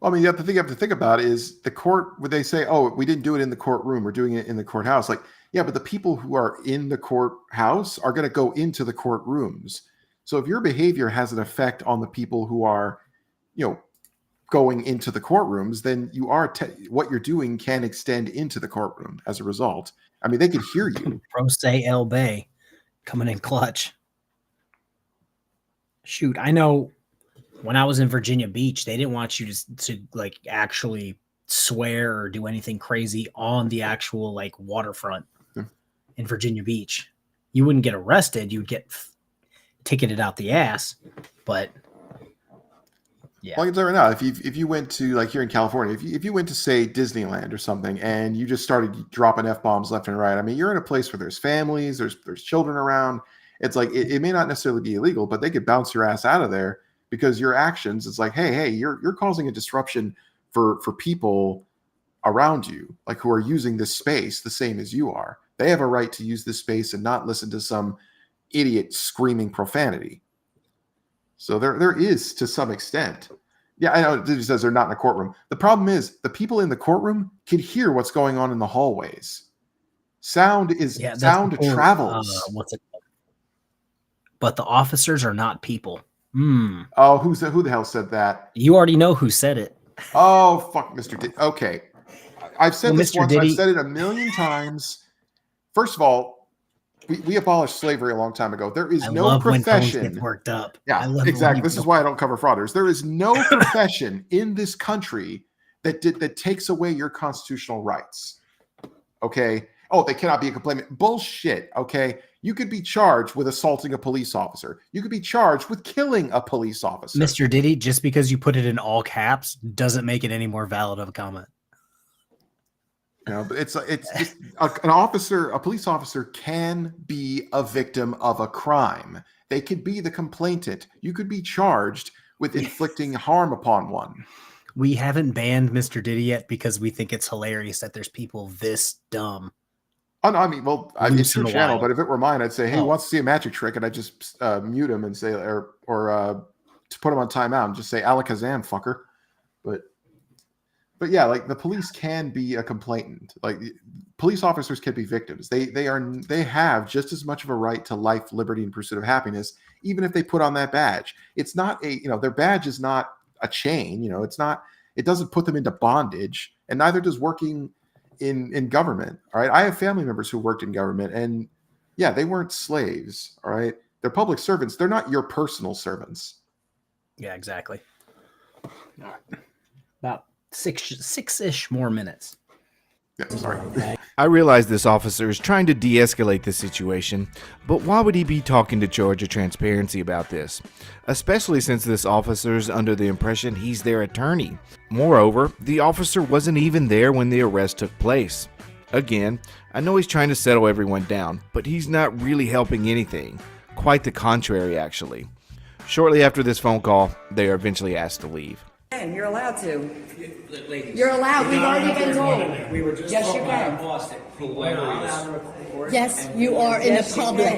Well, I mean, the thing you have to think about is the court. Would they say, "Oh, we didn't do it in the courtroom; we're doing it in the courthouse"? Like, yeah, but the people who are in the courthouse are going to go into the courtrooms. So if your behavior has an effect on the people who are, going into the courtrooms, then you are what you're doing can extend into the courtroom as a result. I mean, they could hear you. Pro se El Bay coming in clutch. Shoot, I know when I was in Virginia Beach, they didn't want you to like actually swear or do anything crazy on the actual like waterfront in Virginia Beach. You wouldn't get arrested. You'd get ticketed out the ass, but yeah. Well, I can tell you right now, if you went to, like, here in California, if you went to, say, Disneyland or something, and you just started dropping F-bombs left and right, I mean, you're in a place where there's families, there's children around. It's like, it may not necessarily be illegal, but they could bounce your ass out of there because your actions, it's like, hey, you're causing a disruption for people around you, like, who are using this space the same as you are. They have a right to use this space and not listen to some idiot screaming profanity. So there is, to some extent. Yeah, I know it says they're not in a courtroom. The problem is the people in the courtroom can hear what's going on in the hallways. Sound travels. What's it called? But the officers are not people. Oh, who the hell said that? You already know who said it. Oh, fuck, Mr. Diddy. Okay. I've said this Mr. once. Diddy. I've said it a million times. First of all, we abolished slavery a long time ago. There is no profession. When get worked up. Yeah, exactly. This is why I don't cover frauders. There is no profession in this country that takes away your constitutional rights. Okay. Oh, they cannot be a complainant. Bullshit. Okay. You could be charged with assaulting a police officer. You could be charged with killing a police officer. Mr. Diddy, just because you put it in all caps doesn't make it any more valid of a comment. But it's just a police officer can be a victim of a crime. They could be the complainant. You could be charged with inflicting harm upon one. We haven't banned Mr. Diddy yet because we think it's hilarious that there's people this dumb. Oh, no, I mean, well, it's your channel, but if it were mine, I'd say, hey, who wants to see a magic trick? And I'd just mute him and say, or to put him on timeout and just say, Alakazam, fucker. But yeah, like, the police can be a complainant. Like, police officers can be victims. They have just as much of a right to life, liberty, and pursuit of happiness, even if they put on that badge. It's not their badge is not a chain. It's It doesn't put them into bondage, and neither does working in government. All right. I have family members who worked in government, and yeah, they weren't slaves. All right. They're public servants. They're not your personal servants. Yeah, exactly. All right. About six-ish more minutes. Yeah, sorry. I realize this officer is trying to de-escalate the situation, but why would he be talking to Georgia Transparency about this? Especially since this officer is under the impression he's their attorney. Moreover, the officer wasn't even there when the arrest took place. Again, I know he's trying to settle everyone down, but he's not really helping anything. Quite the contrary, actually. Shortly after this phone call, they are eventually asked to leave. And you're allowed to. Ladies. You're allowed. We've already been told. We were just Yes, you talking about can. Boston. Hilarious. Yes, you are in the Yes, you public.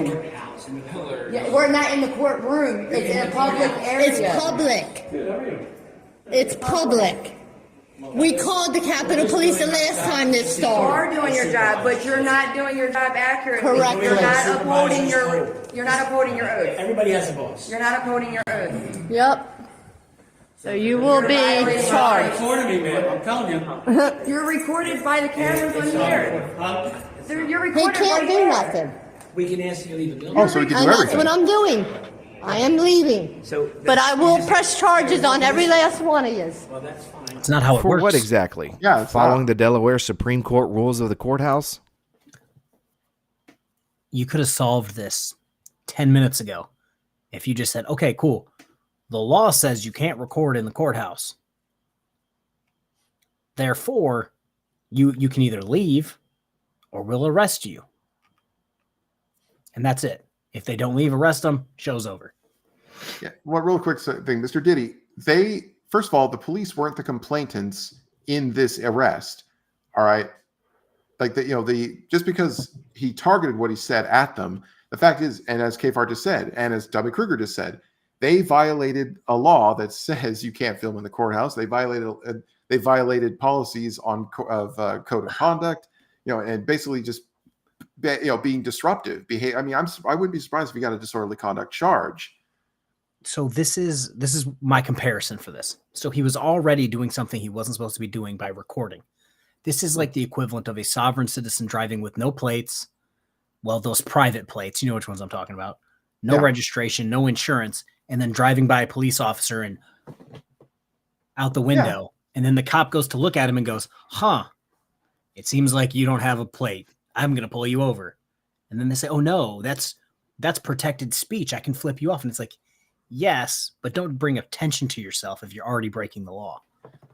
Hilarious. Yeah, we're not in the courtroom. It's in a public area. It's public. It's public. We called the Capitol Police the last time this You are started. doing your job, but you're not doing your job accurately. Correctly. You're not upholding your oath. Everybody has a boss. You're not upholding your oath. Yep. So you will be charged. Recording me, man. I'm telling you. You're recorded by the cameras on here. You're He recorded can't right do here. nothing. We can ask you to leave the building. Oh, so we can And do that's everything. what I'm doing. I am leaving. So, But I will press charges on every last one of you. well, that's fine. It's not how it For works. what exactly? Yeah, it's Following not. the Delaware Supreme Court rules of the courthouse? You could have solved this 10 minutes ago if you just said, okay, cool. The law says you can't record in the courthouse. Therefore, you can either leave or we'll arrest you. And that's it. If they don't leave, arrest them, show's over. Yeah. Well, real quick thing, Mr. Diddy, first of all, the police weren't the complainants in this arrest. All right. Like just because he targeted what he said at them, the fact is, and as Kfar just said, and as Dummy Kruger just said, they violated a law that says you can't film in the courthouse. They violated policies code of conduct, and basically just being disruptive. I mean, I wouldn't be surprised if he got a disorderly conduct charge. So this is my comparison for this. So he was already doing something he wasn't supposed to be doing by recording. This is like the equivalent of a sovereign citizen driving with no plates. Well, those private plates, you know which ones I'm talking about. No registration, no insurance, and then driving by a police officer and out the window. Yeah. And then the cop goes to look at him and goes, huh, it seems like you don't have a plate. I'm going to pull you over. And then they say, oh no, that's protected speech. I can flip you off. And it's like, yes, but don't bring attention to yourself if you're already breaking the law.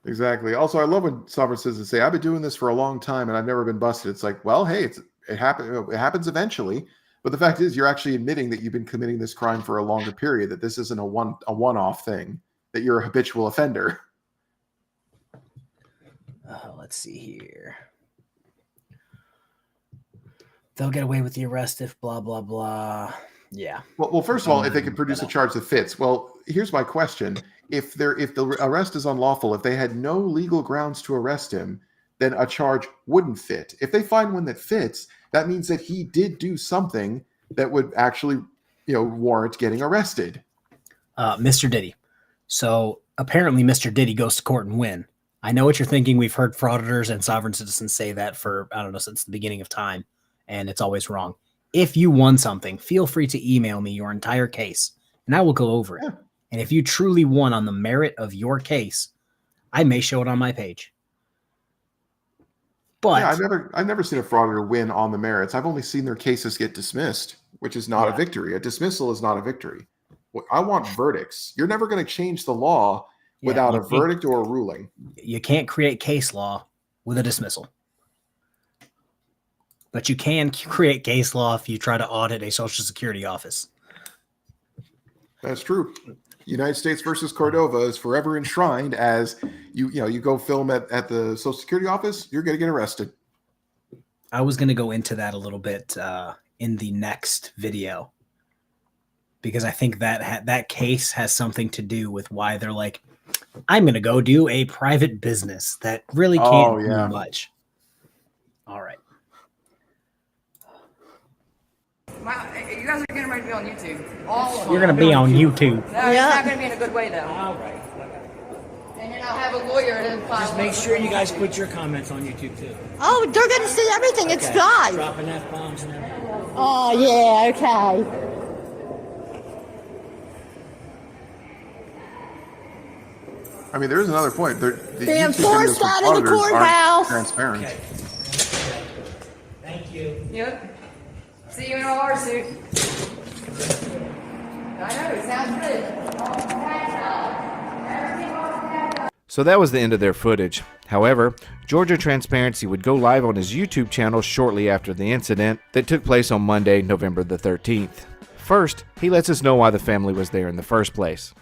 Exactly. Also, I love when sovereign citizens say, I've been doing this for a long time and I've never been busted. It's like, well, hey, it happens eventually. But the fact is, you're actually admitting that you've been committing this crime for a longer period, that this isn't a one-off thing, that you're a habitual offender. Let's see here. They'll get away with the arrest if blah, blah, blah. Yeah. Well, first of all, if they could produce a charge that fits. Well, here's my question. If the arrest is unlawful, if they had no legal grounds to arrest him, then a charge wouldn't fit. If they find one that fits, that means that he did do something that would actually, warrant getting arrested. Mr. Diddy. So apparently Mr. Diddy goes to court and win. I know what you're thinking. We've heard frauditors and sovereign citizens say that for, I don't know, since the beginning of time, and it's always wrong. If you won something, feel free to email me your entire case, and I will go over it. Yeah. And if you truly won on the merit of your case, I may show it on my page. But I've never seen a frauditor win on the merits. I've only seen their cases get dismissed, which is not a victory. A dismissal is not a victory. I want verdicts. You're never going to change the law without a verdict or a ruling. You can't create case law with a dismissal. But you can create case law if you try to audit a Social Security office. That's true. United States versus Cordova is forever enshrined as you go film at the Social Security office, you're going to get arrested. I was going to go into that a little bit in the next video, because I think that case has something to do with why they're like, I'm going to go do a private business that really can't do much. All right. You guys are getting ready to be on YouTube. All of You're going to be on YouTube. No, it's not going to be in a good way, though. All right. And then I'll have a lawyer to file. Just make sure you guys put your comments on YouTube too. Oh, they're going to see everything. It's Okay. live. Dropping F-bombs and everything. Oh, yeah, okay. I mean, there is another point. The They YouTube enforced videos that from in the Frauditors aren't courthouse. transparent. Okay. Thank you. Yep. See you in a lawsuit. I know, it sounds good. So that was the end of their footage. However, Georgia Transparency would go live on his YouTube channel shortly after the incident that took place on Monday, November the 13th. First, he lets us know why the family was there in the first place.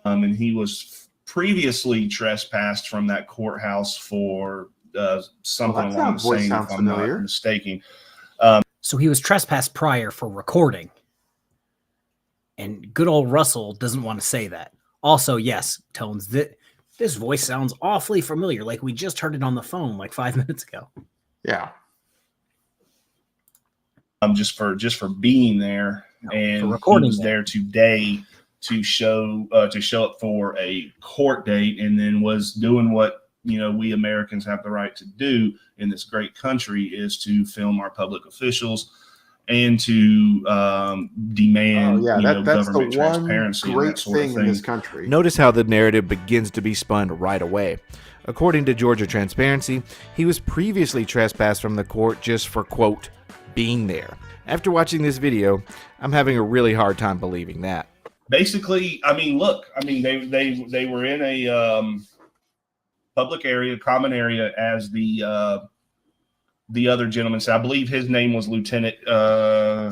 And he was previously trespassed from that courthouse for something along the same, if I'm not mistaken. So he was trespassed prior for recording. And good old Russell doesn't want to say that. Also, yes, Tones, this voice sounds awfully familiar. Like we just heard it on the phone like 5 minutes ago. Yeah. Just for being there, and recording he was there today to show up for a court date, and then was doing what we Americans have the right to do in this great country, is to film our public officials and to demand that's government the one transparency. great and that sort of thing in this country. Notice how the narrative begins to be spun right away. According to Georgia Transparency, he was previously trespassed from the court just for, quote, being there. After watching this video, I'm having a really hard time believing that. Basically, I mean, look, I mean, they were in a public area, common area, as the other gentleman said. I believe his name was Lieutenant.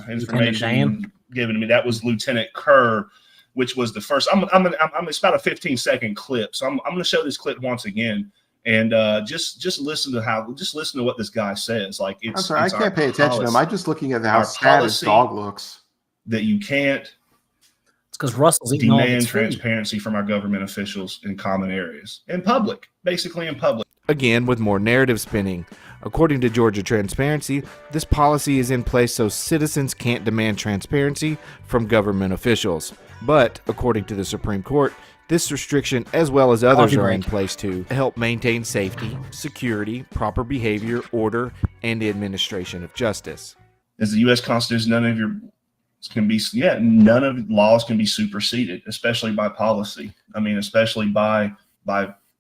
Information given to me, that was Lieutenant Kerr, which was the first. It's about a 15-second clip, so I'm going to show this clip once again, and just listen to what this guy says. Like, I'm sorry, I can't pay attention to him. I'm just looking at how sad his dog looks. That you can't. It's because Russell's eating all of demand its food. transparency from our government officials in common areas, in public, basically in public. Again, with more narrative spinning. According to Georgia Transparency, this policy is in place so citizens can't demand transparency from government officials. But, according to the Supreme Court, this restriction, as well as others, are in place to help maintain safety, security, proper behavior, order, and the administration of justice. As the U.S. Constitution, none of laws can be superseded, especially by policy. I mean, especially by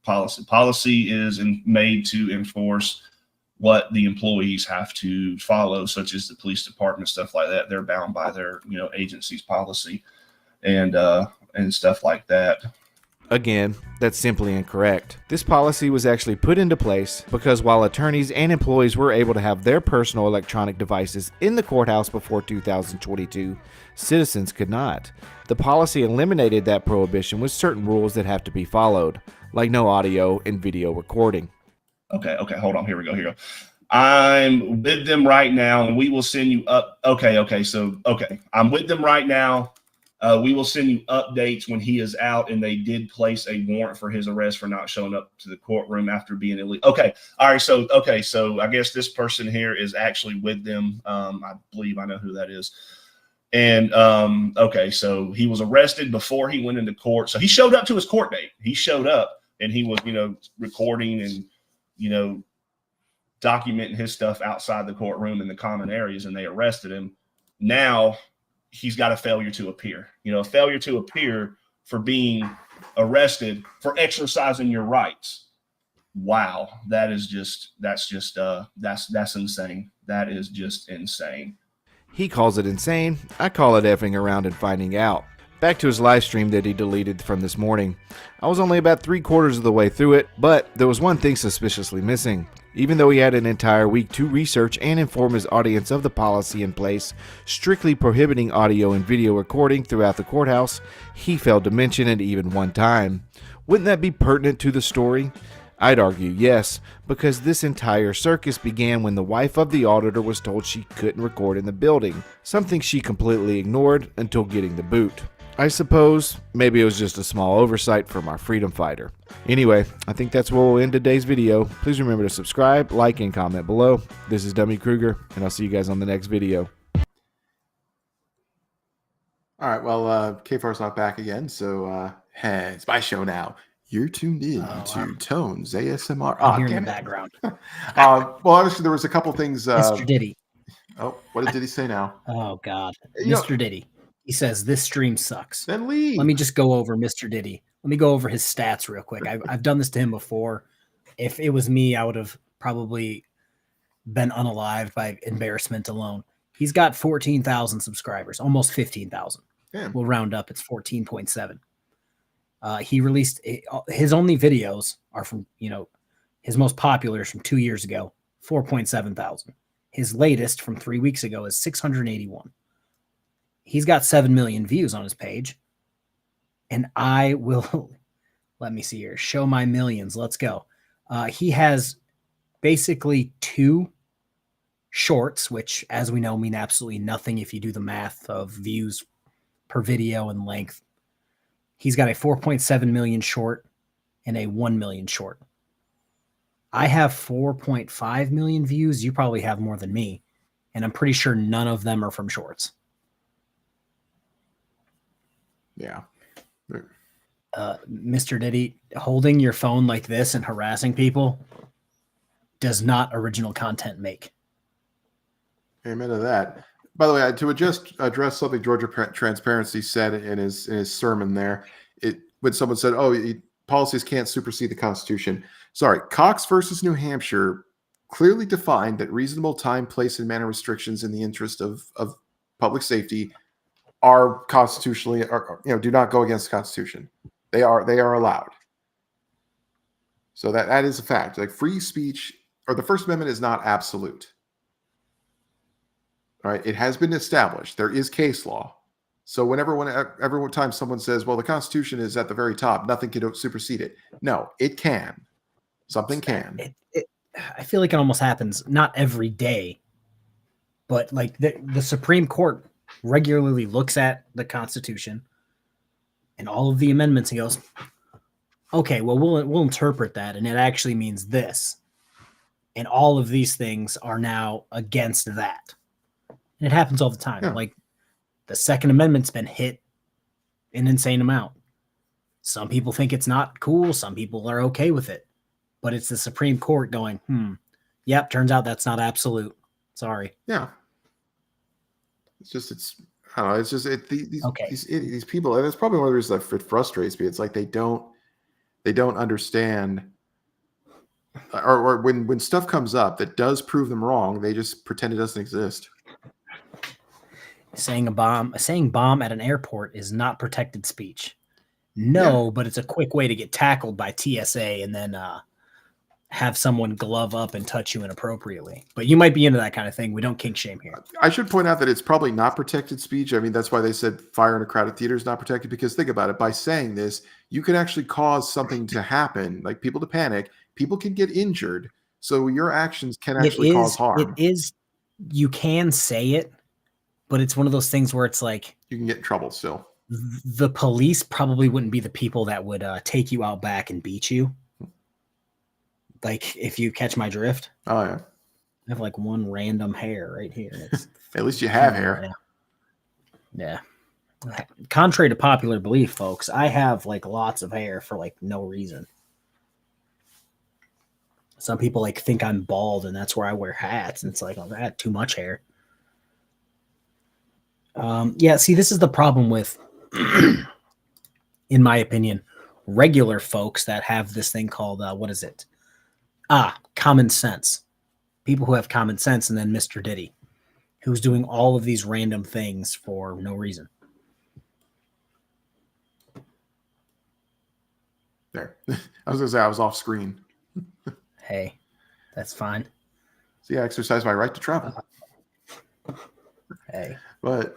policy. Policy is made to enforce what the employees have to follow, such as the police department, stuff like that. They're bound by their agency's policy and stuff like that. Again, that's simply incorrect. This policy was actually put into place because while attorneys and employees were able to have their personal electronic devices in the courthouse before 2022, citizens could not. The policy eliminated that prohibition with certain rules that have to be followed, like no audio and video recording. Okay, hold on. Here we go. I'm with them right now, and we will send you up. Okay. I'm with them right now. We will send you updates when he is out, and they did place a warrant for his arrest for not showing up to the courtroom after being illegal. Okay, all right. So I guess this person here is actually with them. I believe I know who that is. And so he was arrested before he went into court. So he showed up to his court date. He showed up, and he was recording and documenting his stuff outside the courtroom in the common areas, and they arrested him. Now he's got a failure to appear, a failure to appear for being arrested for exercising your rights. Wow. That's insane. That is just insane. He calls it insane. I call it effing around and finding out. Back to his live stream that he deleted from this morning. I was only about 3/4 of the way through it, but there was one thing suspiciously missing. Even though he had an entire week to research and inform his audience of the policy in place, strictly prohibiting audio and video recording throughout the courthouse, he failed to mention it even one time. Wouldn't that be pertinent to the story? I'd argue yes, because this entire circus began when the wife of the auditor was told she couldn't record in the building, something she completely ignored until getting the boot. I suppose maybe it was just a small oversight from our freedom fighter. Anyway, I think that's where we'll end today's video. Please remember to subscribe, like, and comment below. This is Dummy Kruger, and I'll see you guys on the next video. All right, well, KFAR's not back again, so hey, it's my show now. You're tuned in to Tones ASMR. I'm here in the Damn it. background. Well, obviously there was a couple things. Mr. Diddy. Oh, what did Diddy say now? Oh God, You know- Mr. Diddy. He says this stream sucks. Then leave. Let me just go over Mr. Diddy. Let me go over his stats real quick. I've done this to him before. If it was me, I would have probably been unalived by embarrassment alone. He's got 14,000 subscribers, almost 15,000. We'll round up. It's 14.7. He released his only videos are from, his most popular is from 2 years ago, 4.7 thousand. His latest from 3 weeks ago is 681. He's got 7 million views on his page. And I will, let me see here, show my millions. Let's go. He has basically 2 shorts, which, as we know, mean absolutely nothing if you do the math of views per video and length. He's got a 4.7 million short and a 1 million short. I have 4.5 million views. You probably have more than me. And I'm pretty sure none of them are from shorts. Yeah. Mr. Diddy, holding your phone like this and harassing people does not original content make. Amen to that. By the way, to address something Georgia Transparency said in his sermon there, when someone said, policies can't supersede the Constitution. Sorry, Cox versus New Hampshire clearly defined that reasonable time, place, and manner restrictions in the interest of public safety are constitutionally, do not go against the Constitution. They are allowed. So that is a fact. Like free speech or the First Amendment is not absolute. All right, it has been established. There is case law. So every time someone says, well, the Constitution is at the very top, nothing can supersede it. No, it can. Something can. I feel like it almost happens, not every day, but like the Supreme Court regularly looks at the Constitution and all of the amendments and goes, okay, well, we'll interpret that, and it actually means this. And all of these things are now against that. And it happens all the time. Yeah. Like the Second Amendment's been hit an insane amount. Some people think it's not cool. Some people are okay with it. But it's the Supreme Court going, yep, turns out that's not absolute. Sorry. Yeah. I don't know. It's just these people, and it's probably one of the reasons that it frustrates me. It's like they don't understand, or when stuff comes up that does prove them wrong, they just pretend it doesn't exist. Saying bomb at an airport is not protected speech. No, but it's a quick way to get tackled by TSA and then have someone glove up and touch you inappropriately. But you might be into that kind of thing. We don't kink shame here. I should point out that it's probably not protected speech. I mean, that's why they said fire in a crowded theater is not protected, because think about it. By saying this, you could actually cause something to happen, like people to panic. People can get injured. So your actions can actually cause harm. You can say it, but it's one of those things where it's like you can get in trouble still. The police probably wouldn't be the people that would take you out back and beat you. Like, if you catch my drift. Oh, yeah. I have like one random hair right here. At least you have hair. Yeah. Contrary to popular belief, folks, I have like lots of hair for like no reason. Some people like think I'm bald and that's where I wear hats. And it's like, I had too much hair. See, this is the problem with, in my opinion, regular folks that have this thing called, what is it? Common sense. People who have common sense, and then Mr. Diddy, who's doing all of these random things for no reason. There. I was going to say I was off screen. Hey, that's fine. See, I exercise my right to travel. Hey. But,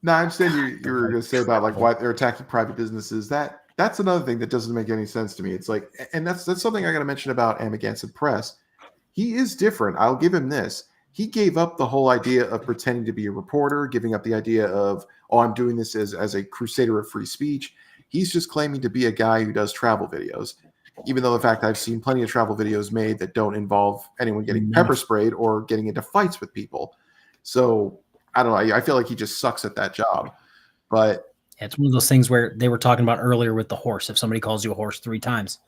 no, I understand you were going to say about like why they're attacking private businesses. That's another thing that doesn't make any sense to me. It's like, and that's something I got to mention about Amagansett Press. He is different. I'll give him this. He gave up the whole idea of pretending to be a reporter, giving up the idea of, I'm doing this as a crusader of free speech. He's just claiming to be a guy who does travel videos, even though the fact I've seen plenty of travel videos made that don't involve anyone getting pepper sprayed or getting into fights with people. So I don't know. I feel like he just sucks at that job. But It's one of those things where they were talking about earlier with the horse. If somebody calls you a horse 3 times,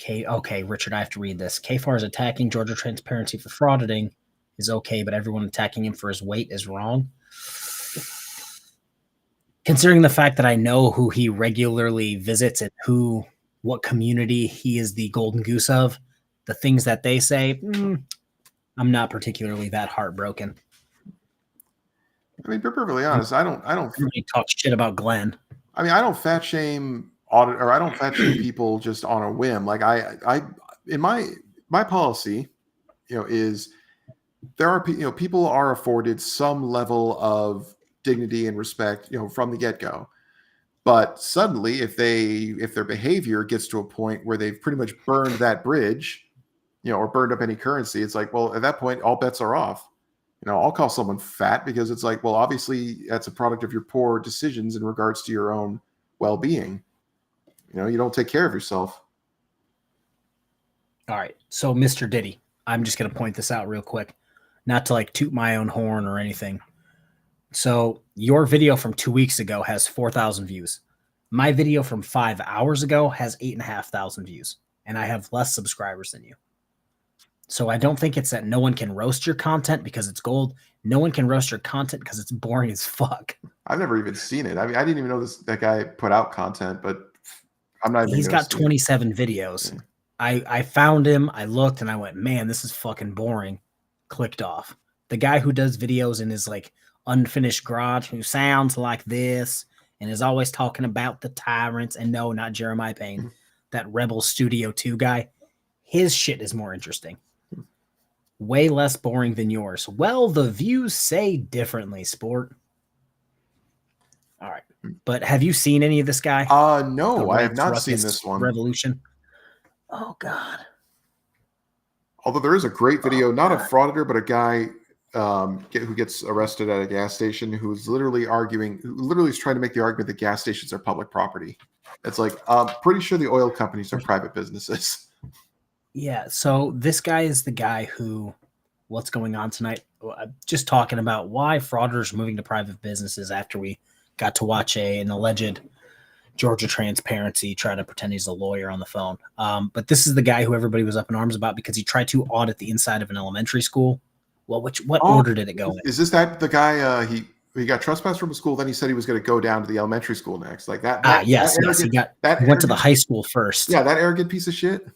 okay, Richard, I have to read this. KFAR is attacking Georgia Transparency for frauditing is okay, but everyone attacking him for his weight is wrong. Considering the fact that I know who he regularly visits and what community he is the golden goose of, the things that they say, I'm not particularly that heartbroken. I mean, to be perfectly honest, I don't really talk shit about Glenn. I mean, I don't fat shame I don't fat shame people just on a whim. Like I in my policy, is there are people are afforded some level of dignity and respect, from the get-go. But suddenly, if their behavior gets to a point where they've pretty much burned that bridge, or burned up any currency, it's like, well, at that point, all bets are off. I'll call someone fat because it's like, well, obviously that's a product of your poor decisions in regards to your own well-being. You don't take care of yourself. All right. So, Mr. Diddy, I'm just going to point this out real quick, not to like toot my own horn or anything. So, your video from 2 weeks ago has 4,000 views. My video from 5 hours ago has 8,500 views, and I have less subscribers than you. So I don't think it's that no one can roast your content because it's gold. No one can roast your content because it's boring as fuck. I've never even seen it. I mean, I didn't even know that guy put out content, but I'm not even. He's got 27 videos. Yeah. I found him. I looked and I went, man, this is fucking boring. Clicked off. The guy who does videos in his like unfinished garage, who sounds like this and is always talking about the tyrants. And no, not Jeremiah Payne, that Rebel Studio 2 guy. His shit is more interesting. Way less boring than yours. Well, the views say differently, sport. All right. But have you seen any of this guy? No, I have not seen this one. Revolution. Oh, God. Although there is a great video, not a frauditor, but a guy who gets arrested at a gas station who's literally is trying to make the argument that gas stations are public property. It's like, I'm pretty sure the oil companies are private businesses. Yeah, so this guy is the guy who, what's going on tonight? Just talking about why frauditors are moving to private businesses after we got to watch an alleged Georgia Transparency try to pretend he's a lawyer on the phone. But this is the guy who everybody was up in arms about because he tried to audit the inside of an elementary school. Well, what order did it go in? Is this the guy he got trespassed from a school, then he said he was going to go down to the elementary school next? Like that? Yes. He went to the high school first. Yeah, that arrogant piece of shit.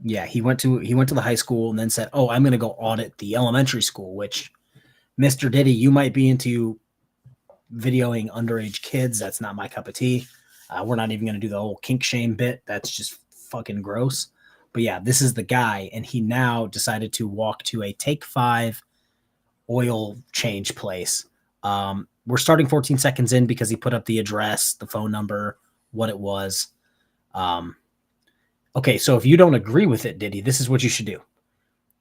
Yeah, he went to the high school and then said, "Oh, I'm going to go audit the elementary school." Which, Mr. Diddy, you might be into videoing underage kids. That's not my cup of tea. We're not even going to do the whole kink shame bit. That's just fucking gross. But yeah, this is the guy, and he now decided to walk to a Take 5 oil change place. We're starting 14 seconds in because he put up the address, the phone number, what it was. Okay, so if you don't agree with it, Diddy, this is what you should do.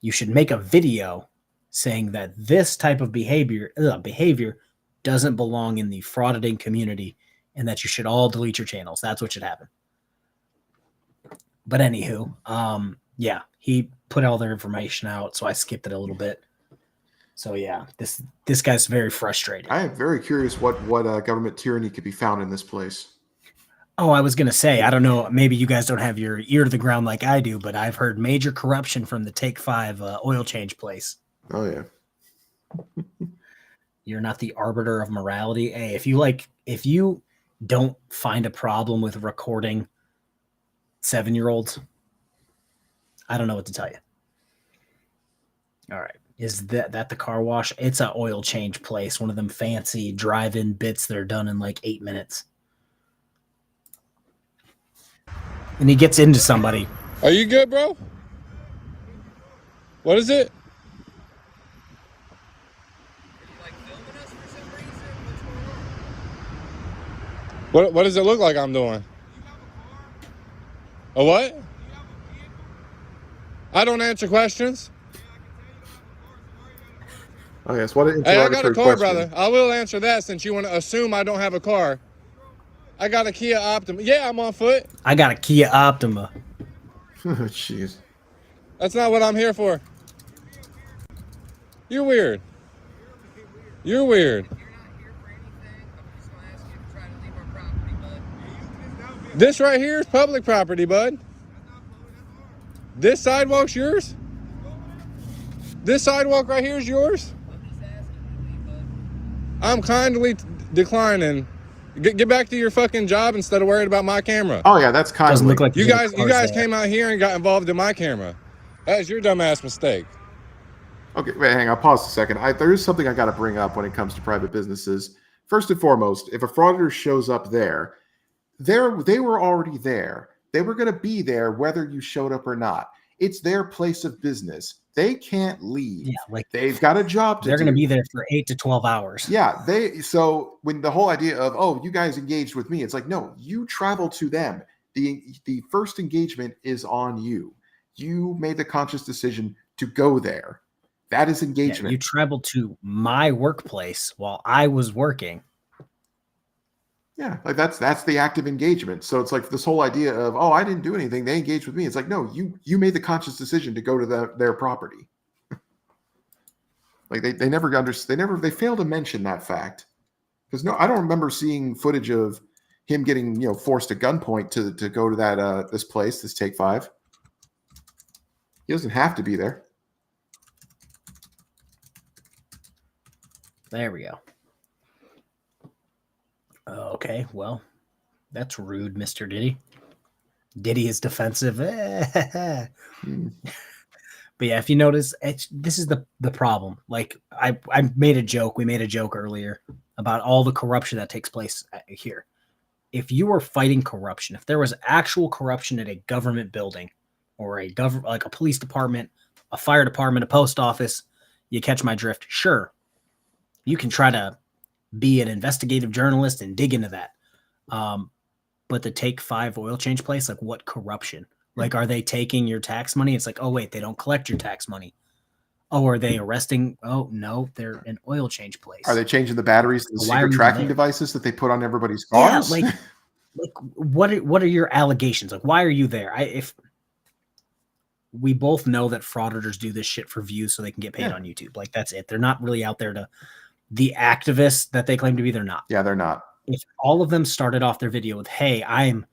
You should make a video saying that this type of behavior doesn't belong in the frauditing community and that you should all delete your channels. That's what should happen. But anywho, yeah, he put all their information out, so I skipped it a little bit. So yeah, this guy's very frustrated. I am very curious what government tyranny could be found in this place. Oh, I was going to say, I don't know, maybe you guys don't have your ear to the ground like I do, but I've heard major corruption from the Take 5 oil change place. Oh, yeah. You're not the arbiter of morality. Hey, if you don't find a problem with recording 7-year-olds, I don't know what to tell you. All right. Is that the car wash? It's an oil change place, one of them fancy drive-in bits that are done in like 8 minutes. And he gets into somebody. Are you good, bro? What is it? What does it look like I'm doing? A what? I don't answer questions. Okay, so what an Hey, I got a car, question. brother. I will answer that since you want to assume I don't have a car. I got a Kia Optima. Yeah, I'm on foot. I got a Kia Optima. Jeez. That's not what I'm here for. You're weird. You're weird. This right here is public property, bud. This sidewalk's yours? This sidewalk right here is yours? I'm kindly declining. Get back to your fucking job instead of worried about my camera. Oh yeah, that's kind Doesn't of look like You there's guys any cars there. came out here and got involved in my camera. That is your dumbass mistake. Okay, wait, hang on. Pause a second. There is something I got to bring up when it comes to private businesses. First and foremost, if a frauditor shows up there, they were already there. They were going to be there whether you showed up or not. It's their place of business. They can't leave. Yeah, like they've got a job to do. They're going to be there for 8 to 12 hours. Yeah, so when the whole idea of, oh, you guys engaged with me, it's like, no, you travel to them. The first engagement is on you. You made the conscious decision to go there. That is engagement. Yeah, you traveled to my workplace while I was working. Yeah, like that's the active engagement. So it's like this whole idea of, oh, I didn't do anything. They engaged with me. It's like, no, you made the conscious decision to go to their property. Like they never understand. They fail to mention that fact. Because I don't remember seeing footage of him getting forced at gunpoint to go to that this place, this Take 5. He doesn't have to be there. There we go. Okay, well, that's rude, Mr. Diddy. Diddy is defensive. But yeah, if you notice, this is the problem. Like I made a joke. We made a joke earlier about all the corruption that takes place here. If you were fighting corruption, if there was actual corruption at a government building or like a police department, a fire department, a post office, you catch my drift. Sure, you can try to be an investigative journalist and dig into that. But the Take 5 oil change place, like what corruption? Like, are they taking your tax money? It's like, oh, wait, they don't collect your tax money. Oh, are they arresting? Oh, no, they're an oil change place. Are they changing the batteries to the secret tracking devices that they put on everybody's cars? Yeah, like what are your allegations? Like, why are you there? If we both know that frauditors do this shit for views so they can get paid on YouTube. Like, that's it. They're not really out there to the activists that they claim to be. They're not. Yeah, they're not. If all of them started off their video with, hey, I'm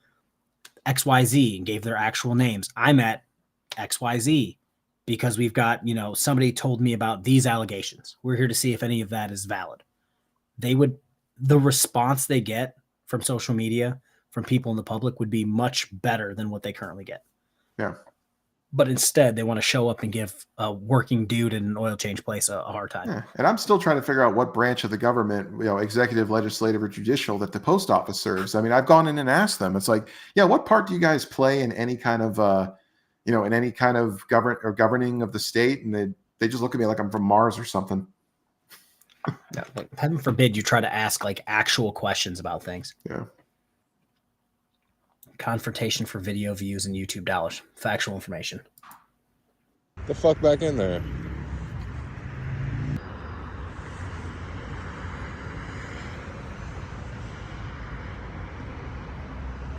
XYZ and gave their actual names. I'm at XYZ because we've got, somebody told me about these allegations. We're here to see if any of that is valid. The response they get from social media, from people in the public would be much better than what they currently get. Yeah. But instead, they want to show up and give a working dude in an oil change place a hard time. Yeah. And I'm still trying to figure out what branch of the government, executive, legislative, or judicial, that the post office serves. I mean, I've gone in and asked them. It's like, yeah, what part do you guys play in any kind of, in any kind of governing of the state? And they just look at me like I'm from Mars or something. Yeah, but heaven forbid you try to ask like actual questions about things. Yeah. Confrontation for video views and YouTube dollars. Factual information. The fuck back in there.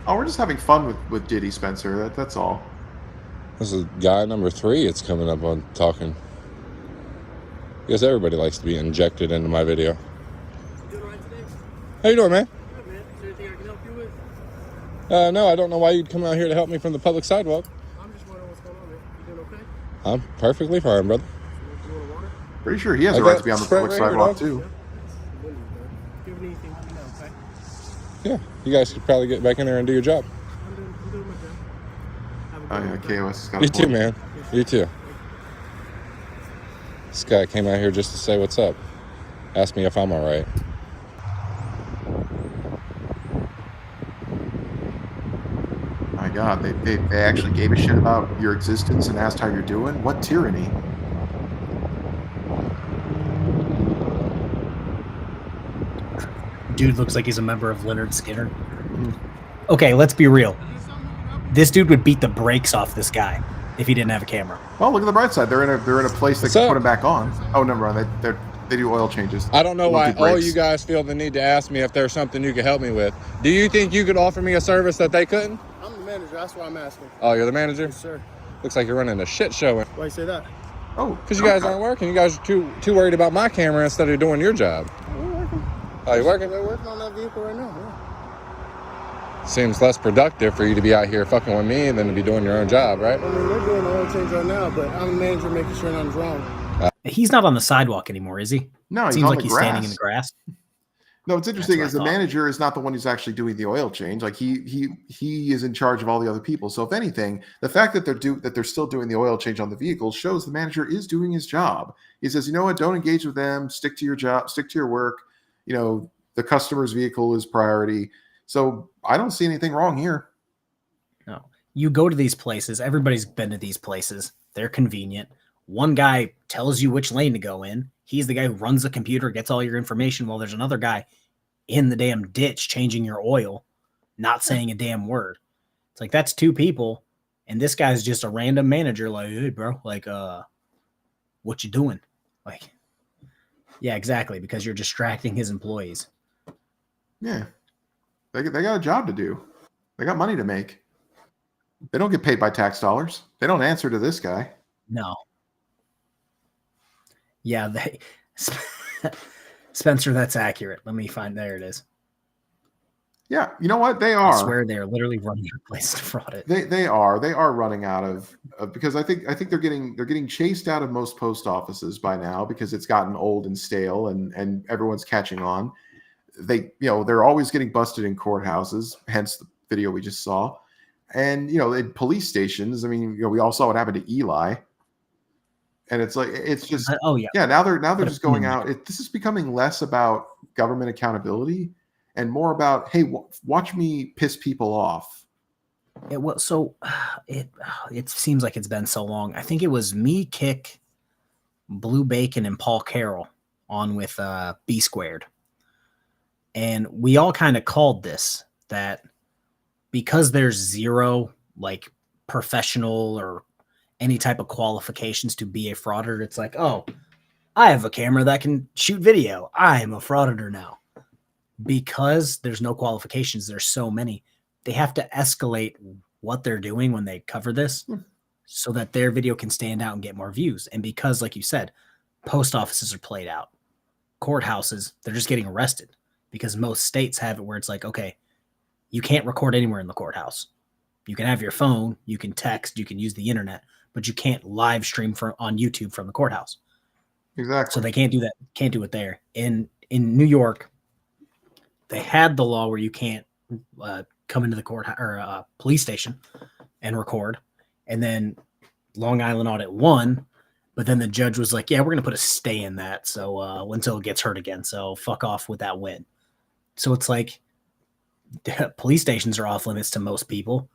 Oh, we're just having fun with Diddy, Spencer. That's all. This is guy number 3. It's coming up on talking. Because everybody likes to be injected into my video. How you doing, man? Good, man. Is there anything I can help you with? No, I don't know why you'd come out here to help me from the public sidewalk. I'm just wondering what's going on, man. You doing okay? I'm perfectly fine, brother. You want water? Pretty sure he has a right to be on the public sidewalk, too. If you have anything, let me know, okay? Yeah, you guys could probably get back in there and do your job. I'm doing my job. Have a Oh, good yeah, one. KOS has got You a too, point. man. You too. This guy came out here just to say what's up. Ask me if I'm all right. My God, they actually gave a shit about your existence and asked how you're doing? What tyranny? Dude looks like he's a member of Leonard Skinner. Okay, let's be real. This dude would beat the brakes off this guy if he didn't have a camera. Well, look at the bright side. They're in a place that What's can up? put him back on. Oh, never mind. They do oil changes. I don't know They why do all brakes. you guys feel the need to ask me if there's something you could help me with. Do you think you could offer me a service that they couldn't? I'm the manager. That's why I'm asking. Oh, you're the manager? Yes, sir. Looks like you're running a shit show. Why you say that? Oh, Because you guys aren't working. You guys are too worried about my camera instead of doing your job. We're working. Oh, you working? We're working on that vehicle right now. Yeah. Seems less productive for you to be out here fucking with me than to be doing your own job, right? I mean, they're doing the oil change right now, but I'm the manager making sure nothing's wrong. He's not on the sidewalk anymore, is he? No, he's Seems on like the he's grass. standing in the grass. No, what's interesting That's is what the I thought. manager is not the one who's actually doing the oil change. Like he is in charge of all the other people. So if anything, the fact that they're still doing the oil change on the vehicle shows the manager is doing his job. He says, you know what, don't engage with them, stick to your job, stick to your work. You know, the customer's vehicle is priority. So I don't see anything wrong here. No. You go to these places, everybody's been to these places. They're convenient. One guy tells you which lane to go in. He's the guy who runs the computer, gets all your information, while there's another guy in the damn ditch changing your oil, not saying a damn word. It's like, that's two people, and this guy's just a random manager, like, hey bro, like, what you doing? Like, yeah, exactly, because you're distracting his employees. Yeah. They got a job to do. They got money to make. They don't get paid by tax dollars. They don't answer to this guy. No. Yeah, Spencer, that's accurate. Let me find, there it is. Yeah, you know what? They are. I swear they are literally running out of place to fraud it. They are running out of because I think they're getting chased out of most post offices by now because it's gotten old and stale and everyone's catching on. They're always getting busted in courthouses, hence the video we just saw. And in police stations, I mean, we all saw what happened to Eli. And it's like it's just now they're just going out. This is becoming less about government accountability and more about, hey, watch me piss people off. It seems like it's been so long. I think it was me, Kick, Blue Bacon, and Paul Carroll on with B Squared. And we all kind of called this, that because there's zero like professional or any type of qualifications to be a frauditor, it's like, oh, I have a camera that can shoot video, I am a frauditor now. Because there's no qualifications, there's so many, they have to escalate what they're doing when they cover this so that their video can stand out and get more views. And because, like you said, post offices are played out, courthouses, they're just getting arrested because most states have it where it's like, okay, you can't record anywhere in the courthouse. You can have your phone, you can text, you can use the internet, but you can't live stream on YouTube from the courthouse. Exactly. So they can't do that. Can't do it there. In New York, they had the law where you can't come into the court or police station and record. And then Long Island Audit won, but then the judge was like, yeah, we're going to put a stay in that. So until it gets heard again. So fuck off with that win. So it's like police stations are off limits to most people.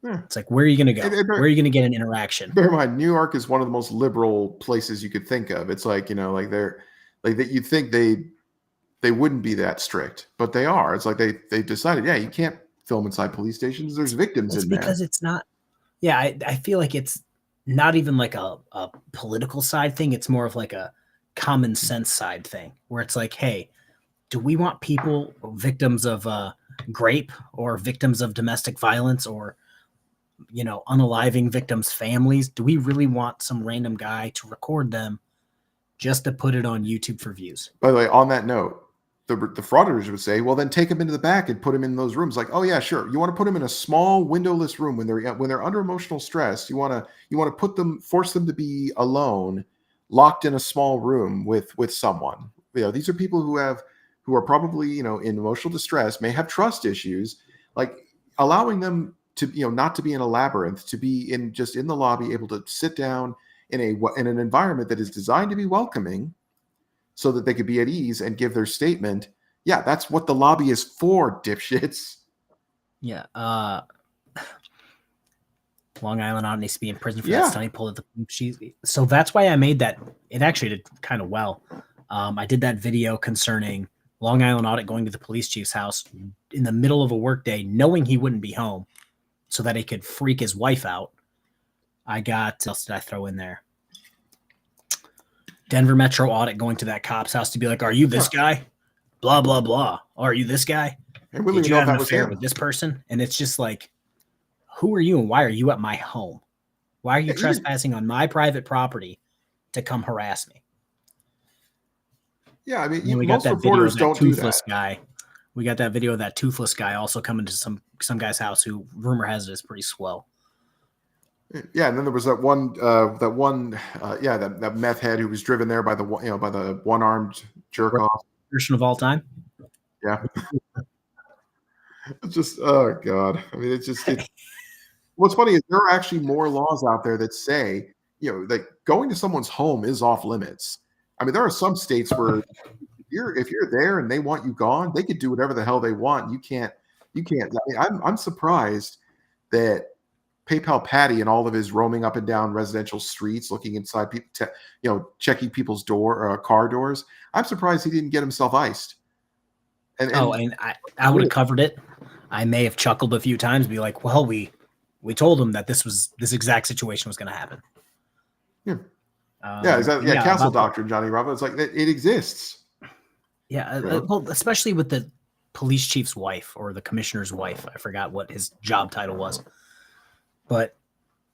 Yeah. It's like, where are you going to go? Where are you going to get an interaction? Bear in mind, New York is one of the most liberal places you could think of. It's like, like they're like that. You'd think they wouldn't be that strict, but they are. It's like they decided, yeah, you can't film inside police stations. There's victims in there. Because it's not. Yeah, I feel like it's not even like a political side thing. It's more of like a common sense side thing where it's like, hey, do we want people victims of grape or victims of domestic violence or unaliving victims' families? Do we really want some random guy to record them just to put it on YouTube for views? By the way, on that note, the frauditors would say, well, then take them into the back and put them in those rooms. Like, oh yeah, sure. You want to put them in a small windowless room when they're under emotional stress. You want to force them to be alone, locked in a small room with someone. These are people who are probably, in emotional distress, may have trust issues. Like allowing them to, not to be in a labyrinth, to be in the lobby, able to sit down in an environment that is designed to be welcoming, so that they could be at ease and give their statement. Yeah, that's what the lobby is for, dipshits. Yeah. Long Island Audit needs to be in prison for that study. So that's why I made that. It actually did kind of well. I did that video concerning Long Island Audit going to the police chief's house in the middle of a workday, knowing he wouldn't be home, so that he could freak his wife out. What else did I throw in there? Denver Metro Audit going to that cop's house to be like, are you this guy? Blah, blah, blah. Are you this guy? Did you have an affair with this person? And it's just like, who are you and why are you at my home? Why are you trespassing on my private property to come harass me. Yeah, I mean, And we got most that video reporters of that don't do that. toothless guy. We got that video of that toothless guy also coming to some guy's house who rumor has it is pretty swell. Yeah, and then there was that that meth head who was driven there by the one-armed jerk off. Person of all time. Yeah. It's just, oh God. I mean, what's funny is there are actually more laws out there that say, like going to someone's home is off limits. I mean, there are some states where if you're there and they want you gone, they could do whatever the hell they want. You can't. I mean, I'm surprised that PayPal Patty and all of his roaming up and down residential streets, looking inside people, checking people's car doors. I'm surprised he didn't get himself iced. And I would have covered it. I may have chuckled a few times, be like, "Well, we told him that this exact situation was going to happen." Yeah, exactly. Yeah, castle doctrine, Johnny Bravo. It's like it exists. Yeah, well, especially with the police chief's wife or the commissioner's wife. I forgot what his job title was. But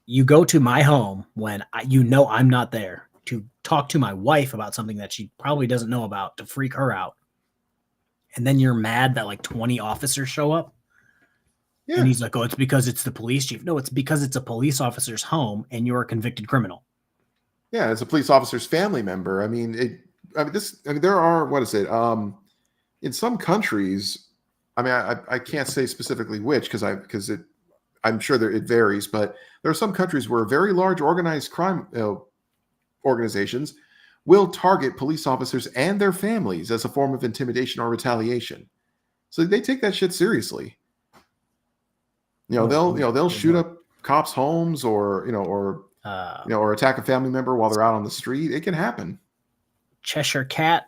you go to my home when I'm not there to talk to my wife about something that she probably doesn't know about to freak her out. And then you're mad that like 20 officers show up. Yeah. And he's like, "Oh, it's because it's the police chief." No, it's because it's a police officer's home and you're a convicted criminal. Yeah, it's a police officer's family member. I mean, there are, what is it? In some countries, I mean, I can't say specifically which I'm sure it varies, but there are some countries where very large organized crime organizations will target police officers and their families as a form of intimidation or retaliation. So they take that shit seriously. They'll shoot up cops' homes or attack a family member while they're out on the street. It can happen. Cheshire Cat,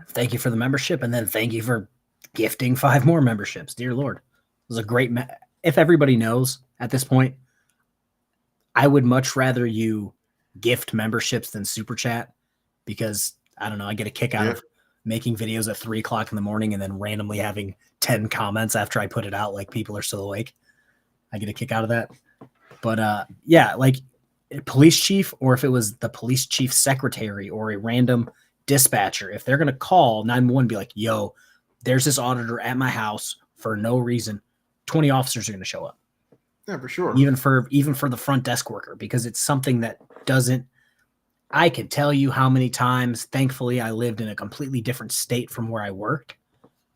thank you for the membership, and then thank you for gifting 5 more memberships. Dear Lord, it was a great. If everybody knows at this point, I would much rather you gift memberships than super chat, because I don't know, I get a kick out of making videos at 3:00 in the morning and then randomly having 10 comments after I put it out, like people are still awake. I get a kick out of that. But like a police chief, or if it was the police chief secretary or a random dispatcher, if they're going to call 911, be like, "Yo, there's this auditor at my house for no reason," 20 officers are going to show up. Yeah, for sure. Even for the front desk worker, because it's something that doesn't. I could tell you how many times, thankfully, I lived in a completely different state from where I worked.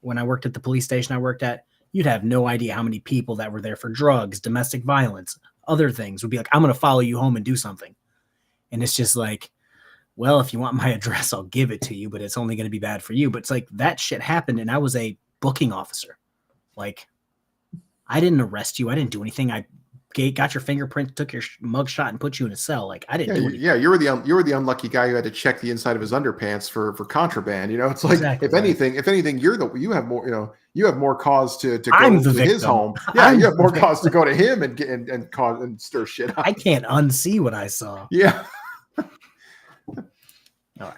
When I worked at the police station I worked at, you'd have no idea how many people that were there for drugs, domestic violence, other things would be like, "I'm going to follow you home and do something." And it's just like, well, if you want my address, I'll give it to you, but it's only going to be bad for you. But it's like that shit happened, and I was a booking officer. Like, I didn't arrest you. I didn't do anything. I got your fingerprint, took your mugshot, and put you in a cell. Like, I didn't do anything. Yeah, you were the unlucky guy who had to check the inside of his underpants for contraband. It's like, exactly, if anything, you have more cause to go to his home. Yeah, you have more cause to go to him and cause and stir shit up. I can't unsee what I saw. Yeah. All right.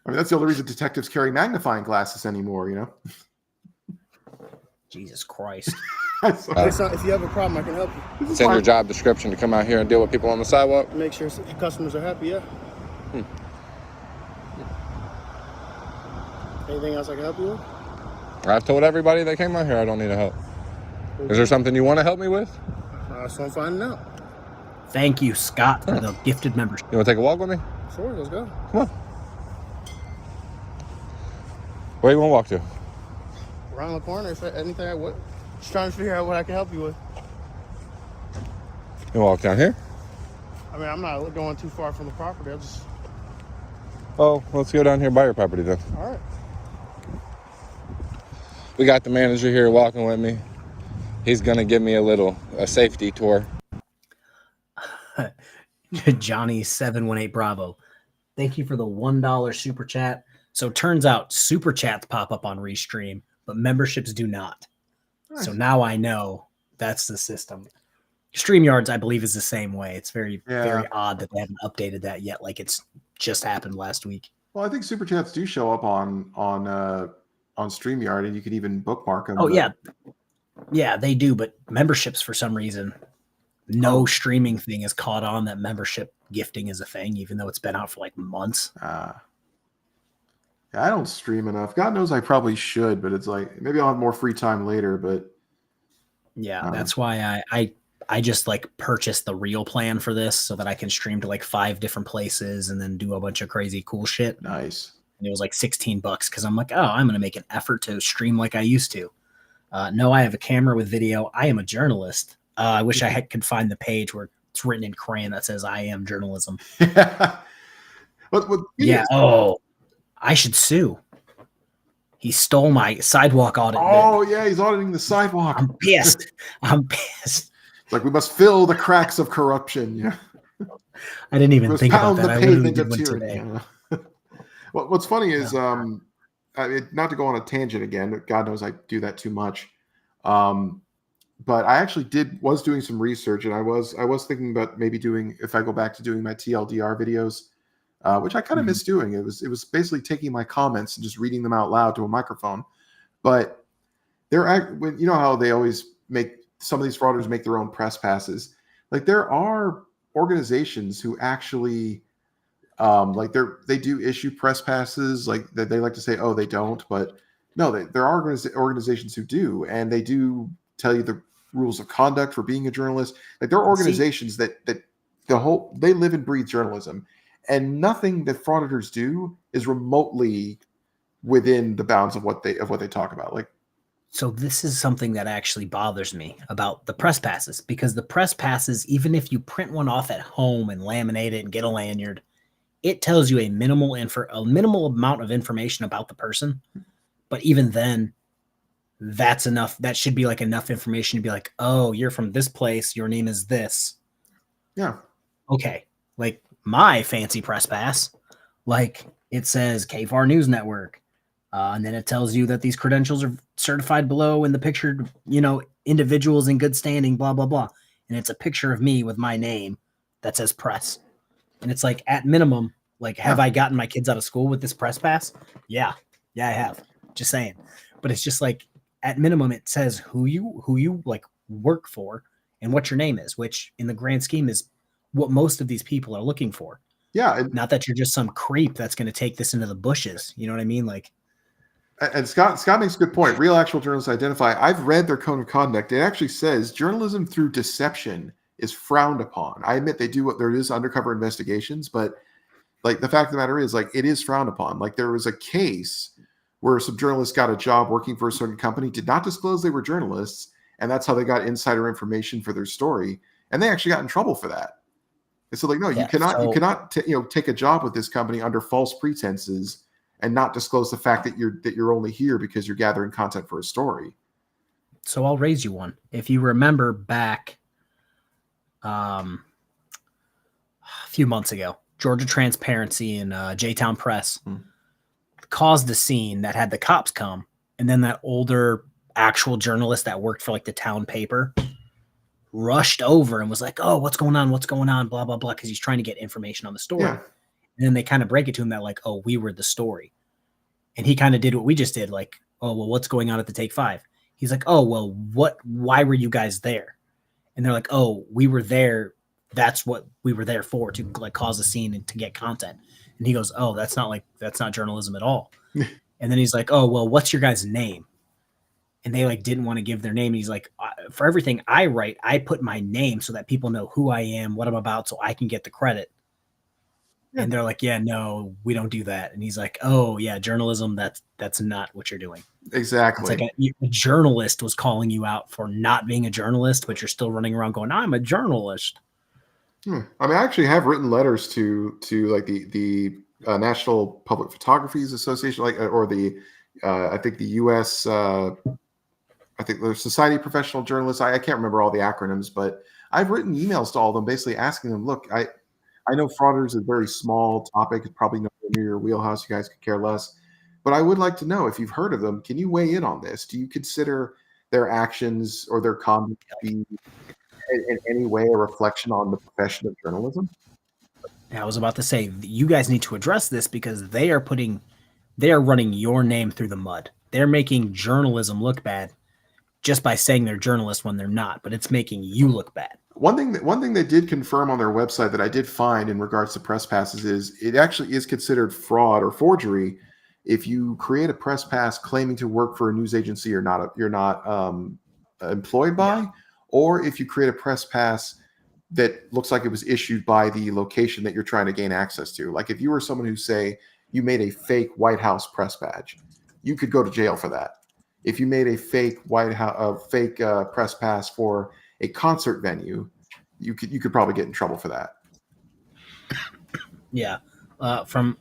I mean, that's the only reason detectives carry magnifying glasses anymore. Jesus Christ. If you have a problem, I can help you. Send your job description to come out here and deal with people on the sidewalk. Make sure customers are happy, yeah. Anything else I can help you with? I've told everybody that came out here I don't need help. Is there something you want to help me with? So I'm finding out. Thank you, Scott, for the gifted membership. You want to take a walk with me? Sure, let's go. Come on. Where you want to walk to? Around the corner. If anything, just trying to figure out what I can help you with. You walk down here? I mean, I'm not going too far from the property. Oh, let's go down here by your property then. All right. We got the manager here walking with me. He's going to give me a safety tour. Johnny 718 Bravo. Thank you for the $1 super chat. So it turns out super chats pop up on Restream, but memberships do not. Nice. So now I know that's the system. StreamYards, I believe, is the same way. It's very odd that they haven't updated that yet. Like it's just happened last week. Well, I think super chats do show up on StreamYard, and you can even bookmark them. Oh yeah, they do. But memberships, for some reason, no streaming thing has caught on that membership gifting is a thing, even though it's been out for like months. Yeah, I don't stream enough. God knows I probably should, but it's like maybe I'll have more free time later. But yeah, that's why I just like purchased the real plan for this so that I can stream to like 5 different places and then do a bunch of crazy cool shit. Nice. And it was like $16 because I'm like, oh, I'm going to make an effort to stream like I used to. No, I have a camera with video. I am a journalist. I wish I could find the page where it's written in crayon that says I am journalism. Yeah. Oh, I should sue. He stole my sidewalk audit. Oh, yeah, he's auditing the sidewalk. I'm pissed. I'm pissed. It's like we must fill the cracks of corruption. Yeah. I didn't even think about that. I literally did one tyranny. today. What's funny is, not to go on a tangent again, God knows I do that too much. But I actually was doing some research, and I was thinking about maybe if I go back to doing my TLDR videos, which I kind of miss doing. It was basically taking my comments and just reading them out loud to a microphone. But you know how they always some of these fraudsters make their own press passes. Like there are organizations who actually they do issue press passes. Like they like to say, oh, they don't, but no, there are organizations who do, and they do tell you the rules of conduct for being a journalist. Like there are organizations that they live and breathe journalism, and nothing that frauditors do is remotely within the bounds of what they talk about. Like, so this is something that actually bothers me about the press passes, because the press passes, even if you print one off at home and laminate it and get a lanyard, it tells you a minimal amount of information about the person. But even then, that's enough. That should be like enough information to be like, oh, you're from this place. Your name is this. Yeah. Okay. Like my fancy press pass, like it says KFAR News Network. And then it tells you that these credentials are certified below in the pictured, individuals in good standing, blah, blah, blah. And it's a picture of me with my name that says press. And it's like, at minimum, like, have I gotten my kids out of school with this press pass? Yeah. Yeah, I have. Just saying. But it's just like, at minimum, it says who you like work for and what your name is, which in the grand scheme is what most of these people are looking for. Yeah. Not that you're just some creep that's going to take this into the bushes. You know what I mean? Like, and Scott makes a good point. Real actual journalists identify. I've read their code of conduct. It actually says journalism through deception is frowned upon. I admit there is undercover investigations, but like the fact of the matter is, like, it is frowned upon. Like there was a case where some journalists got a job working for a certain company, did not disclose they were journalists, and that's how they got insider information for their story, and they actually got in trouble for that. And so, like, no, you cannot take a job with this company under false pretenses and not disclose the fact that you're only here because you're gathering content for a story. So I'll raise you one. If you remember back a few months ago, Georgia Transparency and J-Town Press caused a scene that had the cops come, and then that older actual journalist that worked for like the town paper rushed over and was like, oh, what's going on, blah, blah, blah, because he's trying to get information on the story. Yeah. And then they kind of break it to him that like, oh, we were the story. And he kind of did what we just did, like, oh, well, what's going on at the Take 5? He's like, oh, well, why were you guys there? And they're like, oh, we were there. That's what we were there for, to like cause a scene and to get content. And he goes, oh, that's not journalism at all. And then he's like, oh, well, what's your guys' name? And they like didn't want to give their name. And he's like, for everything I write, I put my name so that people know who I am, what I'm about, so I can get the credit. Yeah. And they're like, yeah, no, we don't do that. And he's like, oh yeah, journalism, that's not what you're doing. Exactly. It's like a journalist was calling you out for not being a journalist, but you're still running around going, I'm a journalist. I mean, I actually have written letters to like the National Public Photography Association, like, or the I think the U.S. I think the Society of Professional Journalists. I can't remember all the acronyms, but I've written emails to all of them, basically asking them, look, I know frauditors is a very small topic. It's probably nowhere near your wheelhouse. You guys could care less, but I would like to know if you've heard of them. Can you weigh in on this? Do you consider their actions or their conduct to be in any way a reflection on the profession of journalism? I was about to say, you guys need to address this because they are running your name through the mud. They're making journalism look bad just by saying they're journalists when they're not, but it's making you look bad. one thing they did confirm on their website that I did find in regards to press passes is it actually is considered fraud or forgery if you create a press pass claiming to work for a news agency you're not employed by, or if you create a press pass that looks like it was issued by the location that you're trying to gain access to. Like if you were someone who, say, you made a fake White House press badge, you could go to jail for that. If you made a fake press pass for a concert venue, you could probably get in trouble for that. Yeah. From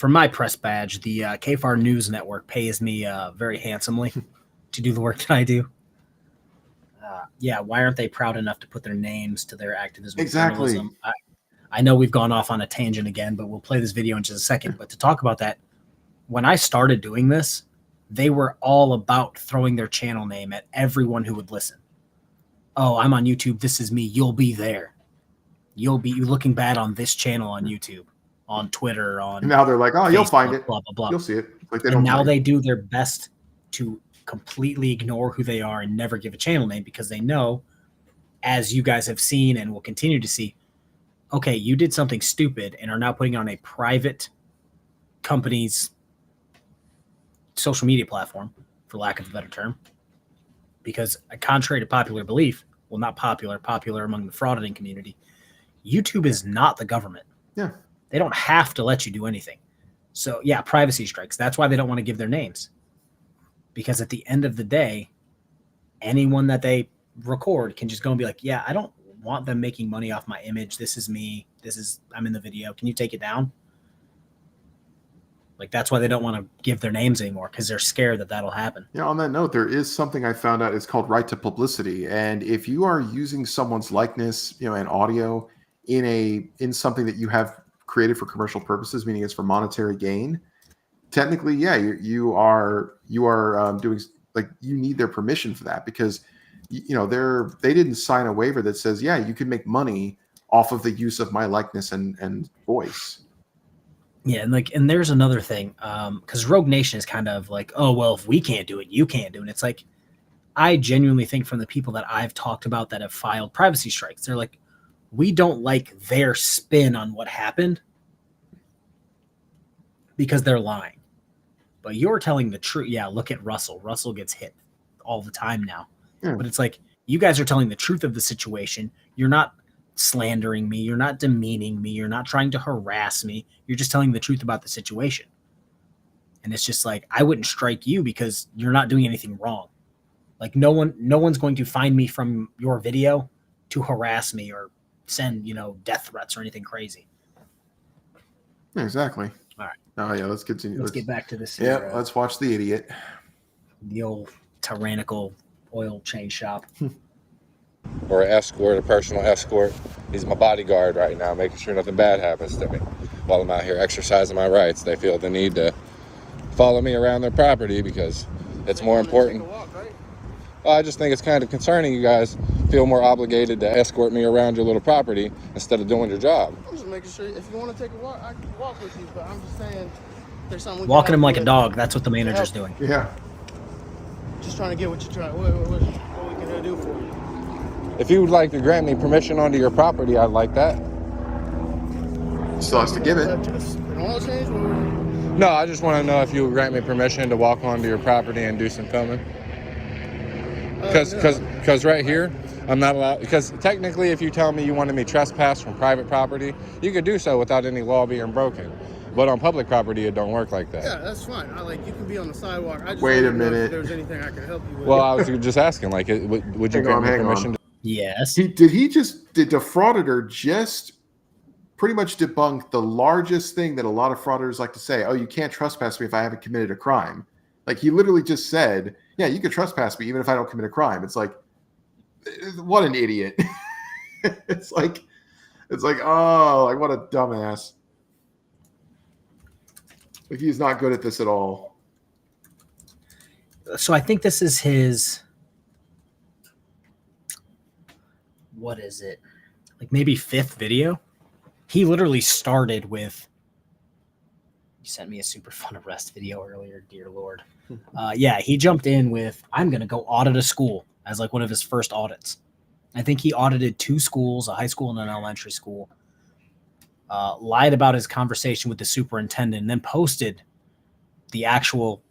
my press badge, the KFAR News Network pays me very handsomely to do the work that I do. Yeah, why aren't they proud enough to put their names to their activism? Exactly. Journalism? I know we've gone off on a tangent again, but we'll play this video in just a second. But to talk about that, when I started doing this, they were all about throwing their channel name at everyone who would listen. Oh, I'm on YouTube. This is me. You'll be there. You'll be looking bad on this channel on YouTube, on Twitter, on. And now they're like, oh, Facebook, you'll find it. Blah blah blah. You'll see it. Like and now they do their best to completely ignore who they are and never give a channel name because they know, as you guys have seen and will continue to see, okay, you did something stupid and are now putting it on a private company's social media platform, for lack of a better term, because contrary to popular belief, well, not popular among the frauditing community, YouTube is not the government. Yeah. They don't have to let you do anything. So yeah, privacy strikes. That's why they don't want to give their names. Because at the end of the day, anyone that they record can just go and be like, yeah, I don't want them making money off my image. This is me. I'm in the video. Can you take it down? Like, that's why they don't want to give their names anymore, because they're scared that that'll happen. Yeah, on that note, there is something I found out. It's called right to publicity. And if you are using someone's likeness, and audio in something that you have created for commercial purposes, meaning it's for monetary gain, technically, yeah, you are doing, like, you need their permission for that, because they didn't sign a waiver that says, yeah, you can make money off of the use of my likeness and voice. Yeah, and there's another thing, because Rogue Nation is kind of like, oh, well, if we can't do it, you can't do it. And it's like, I genuinely think from the people that I've talked about that have filed privacy strikes, they're like, we don't like their spin on what happened because they're lying. But you're telling the truth. Yeah, look at Russell. Russell gets hit all the time now. Yeah. But it's like, you guys are telling the truth of the situation. You're not slandering me. You're not demeaning me. You're not trying to harass me. You're just telling the truth about the situation. And it's just like, I wouldn't strike you because you're not doing anything wrong. Like, no one's going to find me from your video to harass me or send, death threats or anything crazy. Yeah, exactly. All right. Oh yeah, let's continue. Let's get back to this. Yeah, let's watch the idiot. The old tyrannical oil change shop. Or an escort, a personal escort. He's my bodyguard right now, making sure nothing bad happens to me. While I'm out here exercising my rights, they feel the need to follow me around their property because it's more important. Well, I just think it's kind of concerning you guys feel more obligated to escort me around your little property instead of doing your job. I'm just making sure if you want to take a walk, I can walk with you, but I'm just saying there's something. Walking him like a dog, that's what the manager's doing. Yeah. Just trying to get what you try. What we can do for you. If you would like to grant me permission onto your property, I'd like that. Still has to give it. An oil change? No, I just want to know if you would grant me permission to walk onto your property and do some filming. Because right here, I'm not allowed, because technically if you tell me you wanted me trespass from private property, you could do so without any law being broken. But on public property, it don't work like that. Yeah, that's fine. You can be on the sidewalk. I just Wait a wanted to know if minute. there's anything I can help you with. Well, I was just asking, like, would you grant me permission? Yes. Did the frauditor just pretty much debunk the largest thing that a lot of frauditors like to say? Oh, you can't trespass me if I haven't committed a crime. Like, he literally just said, yeah, you can trespass me even if I don't commit a crime. It's like, what an idiot. it's like, oh, like, what a dumbass. Like, he's not good at this at all. So I think this is his, what is it? Like maybe 5th video. He literally started with, he sent me a super fun arrest video earlier, dear Lord. Yeah, he jumped in with, I'm going to go audit a school as like one of his first audits. I think he audited 2 schools, a high school and an elementary school. Lied about his conversation with the superintendent, and then posted the actual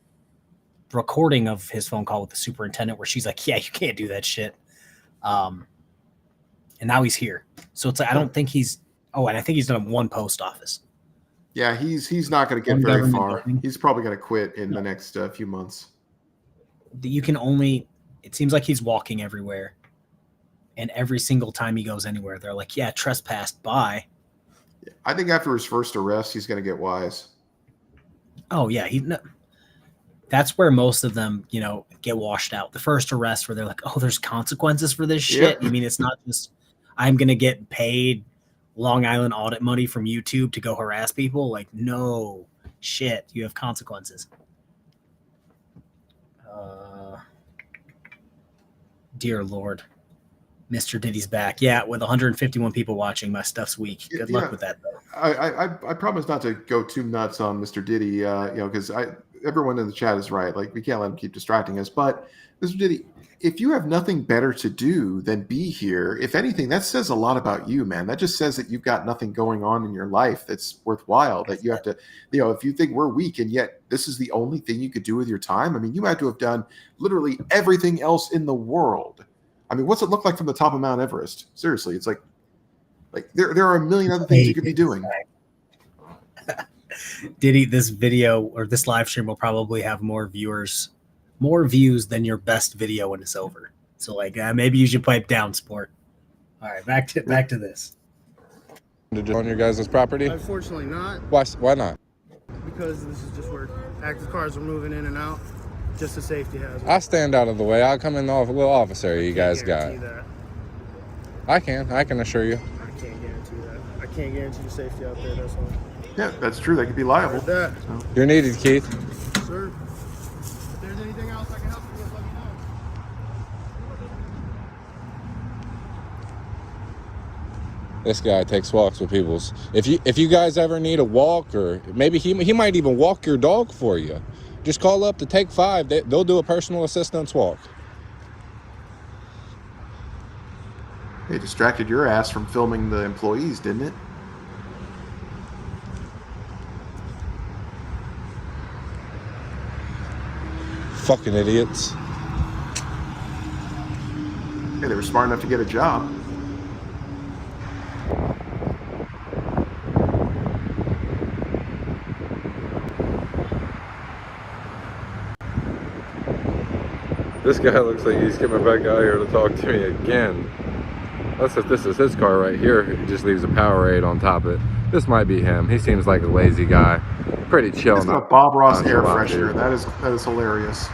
recording of his phone call with the superintendent where she's like, yeah, you can't do that shit. And now he's here. So it's like, I don't think he's, and I think he's done 1 post office. Yeah, he's not going to get One very government far. building. He's probably going to quit in the next few months. You can only, it seems like he's walking everywhere. And every single time he goes anywhere, they're like, yeah, trespassed by. I think after his first arrest, he's going to get wise. Oh, yeah. That's where most of them, get washed out. The first arrest where they're like, oh, there's consequences for this shit. Yep. You mean it's not just I'm going to get paid Long Island audit money from YouTube to go harass people? Like, no shit. You have consequences. Dear Lord. Mr. Diddy's back. Yeah, with 151 people watching, my stuff's weak. Good luck with that, though. I promise not to go too nuts on Mr. Diddy, because everyone in the chat is right. Like, we can't let him keep distracting us. But, Mr. Diddy, if you have nothing better to do than be here, if anything, that says a lot about you, man. That just says that you've got nothing going on in your life that's worthwhile, that you have to, if you think we're weak and yet this is the only thing you could do with your time, I mean, you had to have done literally everything else in the world. I mean, what's it look like from the top of Mount Everest? Seriously, it's like there are a million other things you could be doing. Diddy, this video or this live stream will probably have more views than your best video when it's over. So, maybe you should pipe down, sport. All right, back to this. Did you on your guys' property? Unfortunately not. Why not? Because this is just where active cars are moving in and out. Just a safety hazard. I stand out of the way. I'll come in the little office area you guys got. That. I can assure you. I can't guarantee that. I can't guarantee the safety out there, that's all. Yeah, that's true. They could be liable. That. So. You're needed, Keith. Sir, if there's anything else I can help you with, let me know. This guy takes walks with people's. If you guys ever need a walk, or maybe he might even walk your dog for you. Just call up to Take 5. They'll do a personal assistance walk. They distracted your ass from filming the employees, didn't it? Fucking idiots. Hey, they were smart enough to get a job. This guy looks like he's coming back out here to talk to me again. Let's if this is his car right here. He just leaves a Powerade on top of it. This might be him. He seems like a lazy guy. Pretty chill. It's a Bob Ross air freshener. That is hilarious.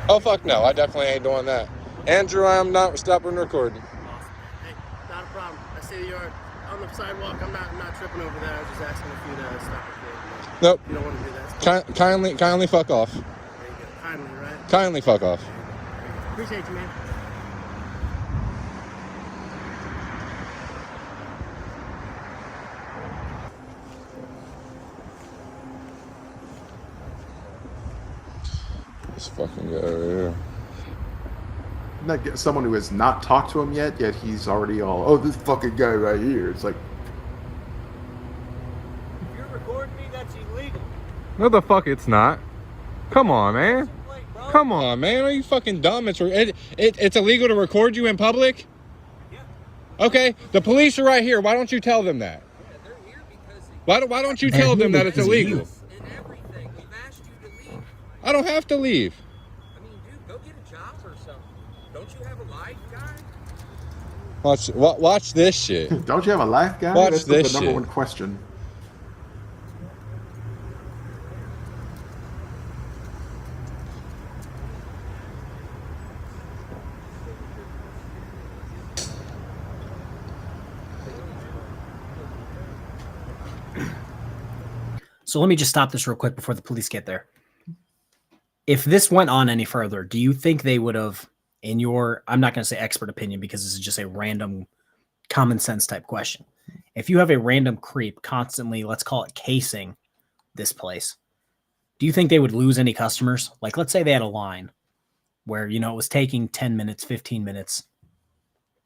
Oh fuck no! I definitely ain't doing that. Andrew, I'm not stopping recording. Hey, not a problem. I see you're on the sidewalk. I'm not tripping over that. I was just asking if you'd stop recording. Nope. You don't want to do that. Kindly fuck off. There you go. Kindly, right? Kindly fuck off. Appreciate you, man. This fucking guy right here. Not someone who has not talked to him yet he's already all, oh, this fucking guy right here. It's like, If you're recording me, that's illegal. No, the fuck it's not. Come on, man. Come on, man. Are you fucking dumb? It's illegal to record you in public? Yeah. Okay, the police are right here. Why don't you tell them that? Yeah, they're here because Why don't you tell them that it's illegal? and everything. We've asked you to leave. I don't have to leave. I mean, dude, go get a job or something. Don't you have a life, guy? Watch this shit. don't you have a life, guy? Watch That's this the number shit. one question. So let me just stop this real quick before the police get there. If this went on any further, do you think they would have, in your, I'm not going to say expert opinion because this is just a random common sense type question. If you have a random creep constantly, let's call it casing this place, do you think they would lose any customers? Like, let's say they had a line where, you know, it was taking 10 minutes, 15 minutes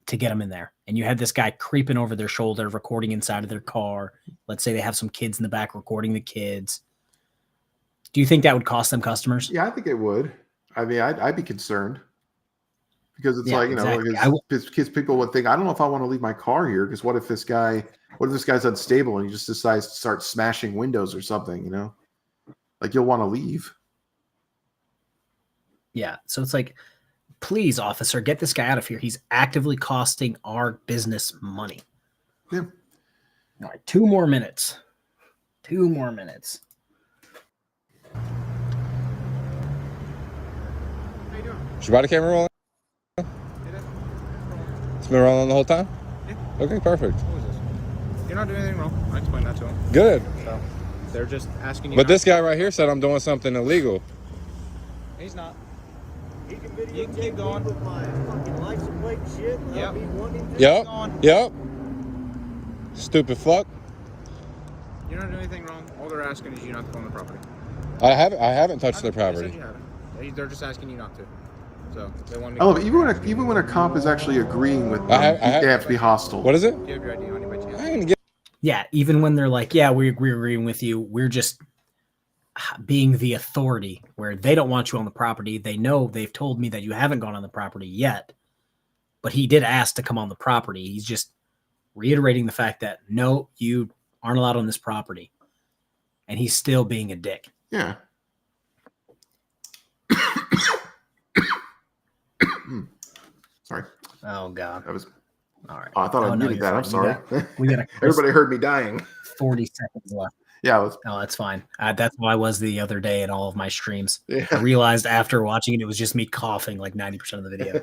to get them in there. And you had this guy creeping over their shoulder, recording inside of their car. Let's say they have some kids in the back recording the kids. Do you think that would cost them customers? Yeah, I think it would. I mean, I'd be concerned because it's Yeah, like, you know, exactly. because people would think, I don't know if I want to leave my car here because what if this guy's unstable and he just decides to start smashing windows or something, you know? Like, you'll want to leave. Yeah. So it's like, please, officer, get this guy out of here. He's actively costing our business money. Yeah. All right, 2 more minutes. 2 more minutes. Is your body camera rolling? It's been rolling the whole time? Yeah. Okay, perfect. You're not doing anything wrong. I explained that to them. Good. So they're just asking you. But this guy right here said I'm doing something illegal. He's not. You can keep going. With my fucking license plate and shit. Yep. Yep. Stupid fuck. You're not doing anything wrong. All they're asking is you not to go on the property. I haven't touched their property. They said you haven't. They're just asking you not to. So they want me. I love it. Even when a cop is actually agreeing with them, they have to be hostile. What is it? Do you have your ID on you by chance? I ain't get. Yeah, even when they're like, yeah, we're agreeing with you. We're just being the authority where they don't want you on the property. They know they've told me that you haven't gone on the property yet, but he did ask to come on the property. He's just reiterating the fact that no, you aren't allowed on this property. And he's still being a dick. Yeah. Sorry. Oh God. That was. All right. Oh, I thought I muted that. I'm sorry. We got Everybody heard me dying. 40 seconds left. Yeah. No, that's fine. That's how I was the other day in all of my streams. Yeah. I realized after watching it, it was just me coughing like 90% of the video.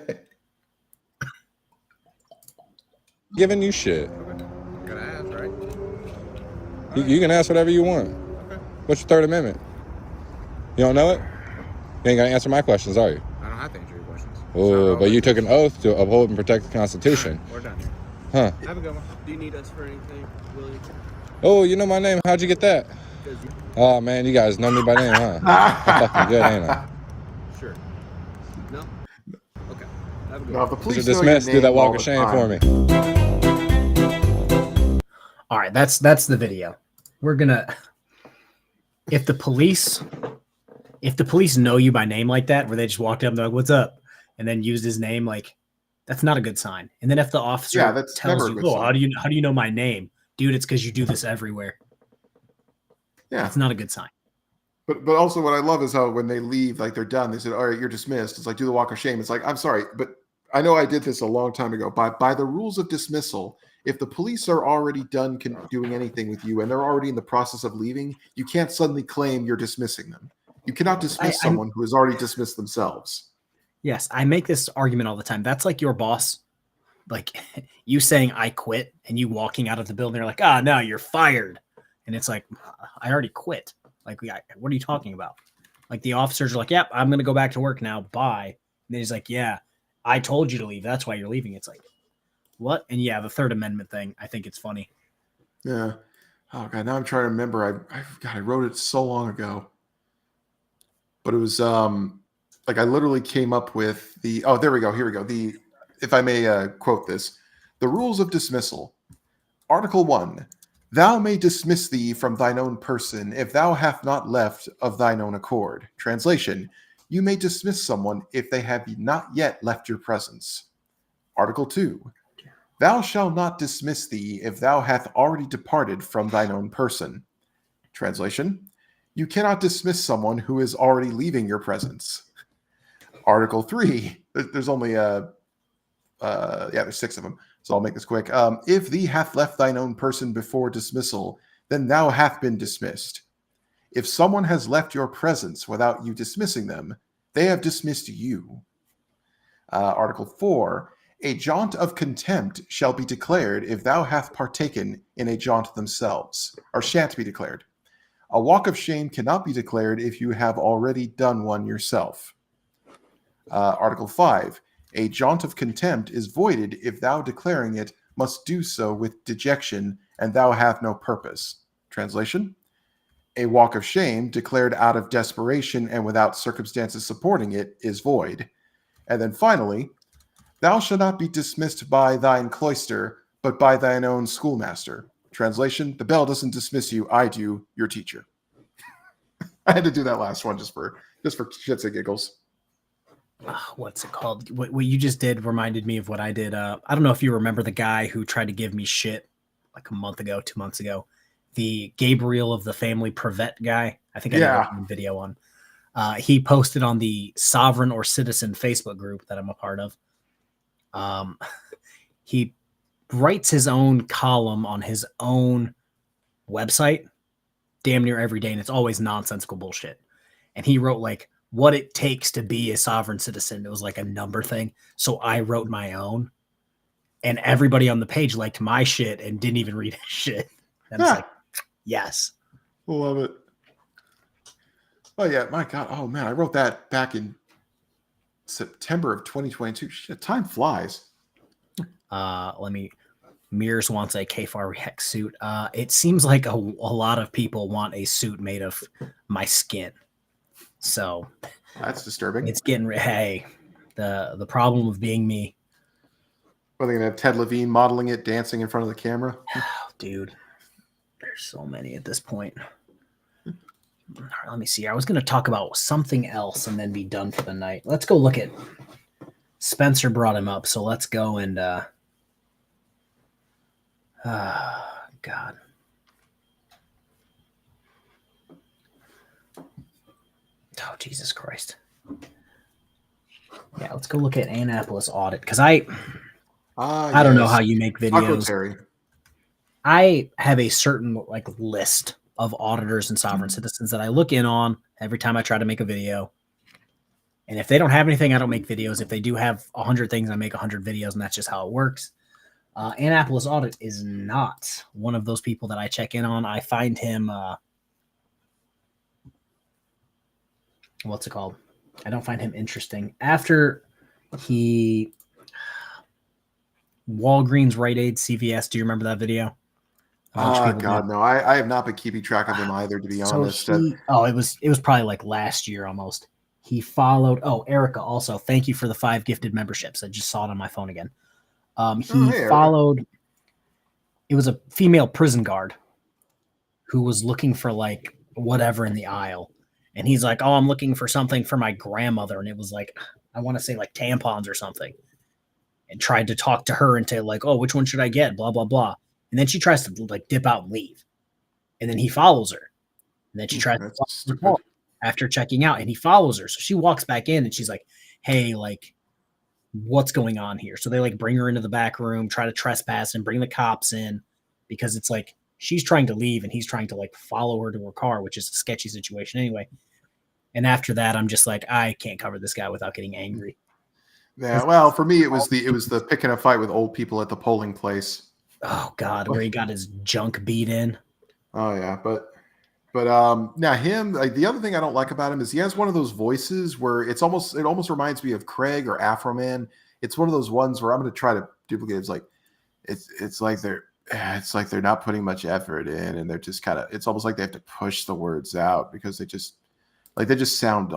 Giving you shit. Okay. I'm gonna ask, right? You can ask whatever you want. Okay. What's your Third Amendment? You don't know it? You ain't gonna answer my questions, are you? I don't have to answer your questions. Oh, but you took an oath to uphold and protect the Constitution. We're done here. Huh? Have a good one. Do you need us for anything, Willie? Oh, you know my name. How'd you get that? Oh man, you guys know me by name, huh? I'm fucking good, ain't I? Sure. No? Okay. Have a good No, if the one. police You're know your dismissed. Do name that walk all of the shame for time. me. All right, that's the video. We're gonna if the police know you by name like that, where they just walked up and they're like, "What's up?" and then used his name, like that's not a good sign. And then if the officer that's tells never a you, good "Oh, sign. how do you know my name, dude?" It's because you do this everywhere. Yeah. It's not a good sign. But also what I love is how when they leave, like they're done, they said, all right, you're dismissed. It's like, do the walk of shame. It's like, I'm sorry, but I know I did this a long time ago. By the rules of dismissal, if the police are already done doing anything with you and they're already in the process of leaving, you can't suddenly claim you're dismissing them. You cannot dismiss someone who has already dismissed themselves. Yes, I make this argument all the time. That's like your boss, like you saying I quit and you walking out of the building. You're like, no, you're fired. And it's like, I already quit. Like, what are you talking about? Like the officers are like, yep, I'm going to go back to work now. Bye. And then he's like, yeah, I told you to leave. That's why you're leaving. It's like, what? And yeah, the Third Amendment thing. I think it's funny. Yeah. Oh God, now I'm trying to remember. I wrote it so long ago. But it was like I literally came up with there we go. Here we go. If I may quote this, the rules of dismissal. Article 1. Thou may dismiss thee from thine own person if thou hast not left of thine own accord. Translation. You may dismiss someone if they have not yet left your presence. Article 2. Thou shalt not dismiss thee if thou hast already departed from thine own person. Translation. You cannot dismiss someone who is already leaving your presence. Article 3. There's only there's 6 of them. So I'll make this quick. If thee hath left thine own person before dismissal, then thou hath been dismissed. If someone has left your presence without you dismissing them, they have dismissed you. Article 4. A jaunt of contempt shall be declared if thou hast partaken in a jaunt themselves, or shan't be declared. A walk of shame cannot be declared if you have already done one yourself. Article 5. A jaunt of contempt is voided if thou declaring it must do so with dejection and thou have no purpose. Translation. A walk of shame declared out of desperation and without circumstances supporting it is void. And then finally, thou shalt not be dismissed by thine cloister, but by thine own schoolmaster. Translation, the bell doesn't dismiss you, I do, your teacher. I had to do that last one just for shits and giggles. What's it called? What you just did reminded me of what I did. I don't know if you remember the guy who tried to give me shit like a month ago, 2 months ago. The Gabriel of the Family Privet guy. I think I did a video on. He posted on the Sovereign or Citizen Facebook group that I'm a part of. He writes his own column on his own website damn near every day, and it's always nonsensical bullshit. And he wrote like what it takes to be a sovereign citizen. It was like a number thing. So I wrote my own, and everybody on the page liked my shit and didn't even read his shit. And it's like, yes. Love it. Oh yeah, my God. Oh man, I wrote that back in September of 2022. Shit, time flies. Mears wants a Kfar Hex suit. It seems like a lot of people want a suit made of my skin. So that's disturbing. It's getting hey, the problem of being me. Are they gonna have Ted Levine modeling it, dancing in front of the camera? Oh, dude, there's so many at this point. All right, let me see. I was gonna talk about something else and then be done for the night. Let's go look at. Spencer brought him up, so let's go and. God. Oh, Jesus Christ. Yeah, let's go look at Annapolis audit because I don't know how you make videos. I have a certain like list of auditors and sovereign citizens that I look in on every time I try to make a video. And if they don't have anything, I don't make videos. If they do have 100 things, I make 100 videos, and that's just how it works. Annapolis audit is not one of those people that I check in on. I find him, what's it called? I don't find him interesting. After Walgreens, Rite Aid, CVS. Do you remember that video? Oh God, no! I have not been keeping track of him either, to be honest. It was probably like last year almost. He followed. Oh, Erica, also thank you for the 5 gifted memberships. I just saw it on my phone again. He followed. It was a female prison guard who was looking for like whatever in the aisle, and he's like, "Oh, I'm looking for something for my grandmother," and it was like, I want to say like tampons or something, and tried to talk to her into like, "Oh, which one should I get?" Blah blah blah, and then she tries to like dip out and leave, and then he follows her, and then she tries to follow her after checking out, and he follows her, so she walks back in, and she's like, "Hey, like." What's going on here? So they like bring her into the back room, try to trespass and bring the cops in because it's like she's trying to leave and he's trying to like follow her to her car, which is a sketchy situation anyway. And after that, I'm just like, I can't cover this guy without getting angry. Yeah, well, for me, it was the picking a fight with old people at the polling place. Oh God, where he got his junk beat in. Oh yeah, but now him, like the other thing I don't like about him is he has one of those voices where it almost reminds me of Craig or Afro Man. It's one of those ones where I'm going to try to duplicate. It's like it's like they're not putting much effort in, and they're just kind of. It's almost like they have to push the words out because they just sound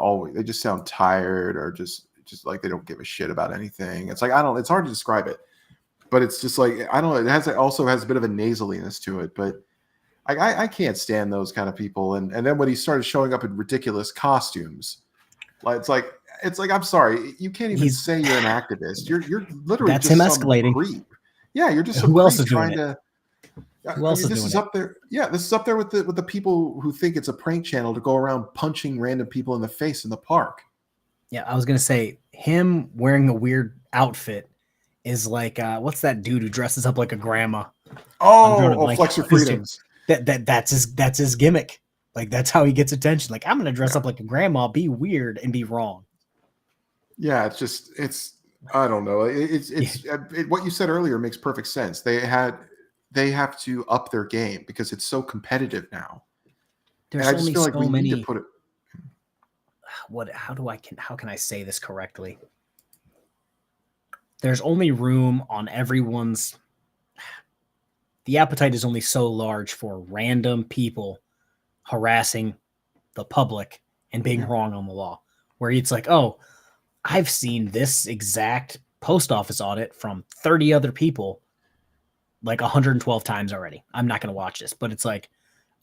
tired or just like they don't give a shit about anything. It's like it's hard to describe it, but it's just like I don't know. It also has a bit of a nasaliness to it, but. I can't stand those kind of people. And then when he started showing up in ridiculous costumes, it's like I'm sorry, you can't even say you're an activist. You're literally that's just him some escalating. Creep. Yeah, you're just some who else creep is doing trying it? to. Who else is this doing is it? up there. Yeah, this is up there with the people who think it's a prank channel to go around punching random people in the face in the park. Yeah, I was gonna say him wearing a weird outfit is like what's that dude who dresses up like a grandma? Flex Your Freedoms. That's his gimmick. Like that's how he gets attention. Like I'm gonna dress up like a grandma, be weird, and be wrong. Yeah, it's I don't know. What you said earlier makes perfect sense. They have to up their game because it's so competitive now. There's and I just feel like so we many. need to put it. How can I say this correctly? There's only room on everyone's. The appetite is only so large for random people harassing the public and being wrong on the law. Where it's like, oh, I've seen this exact post office audit from 30 other people like 112 times already. I'm not going to watch this, but it's like,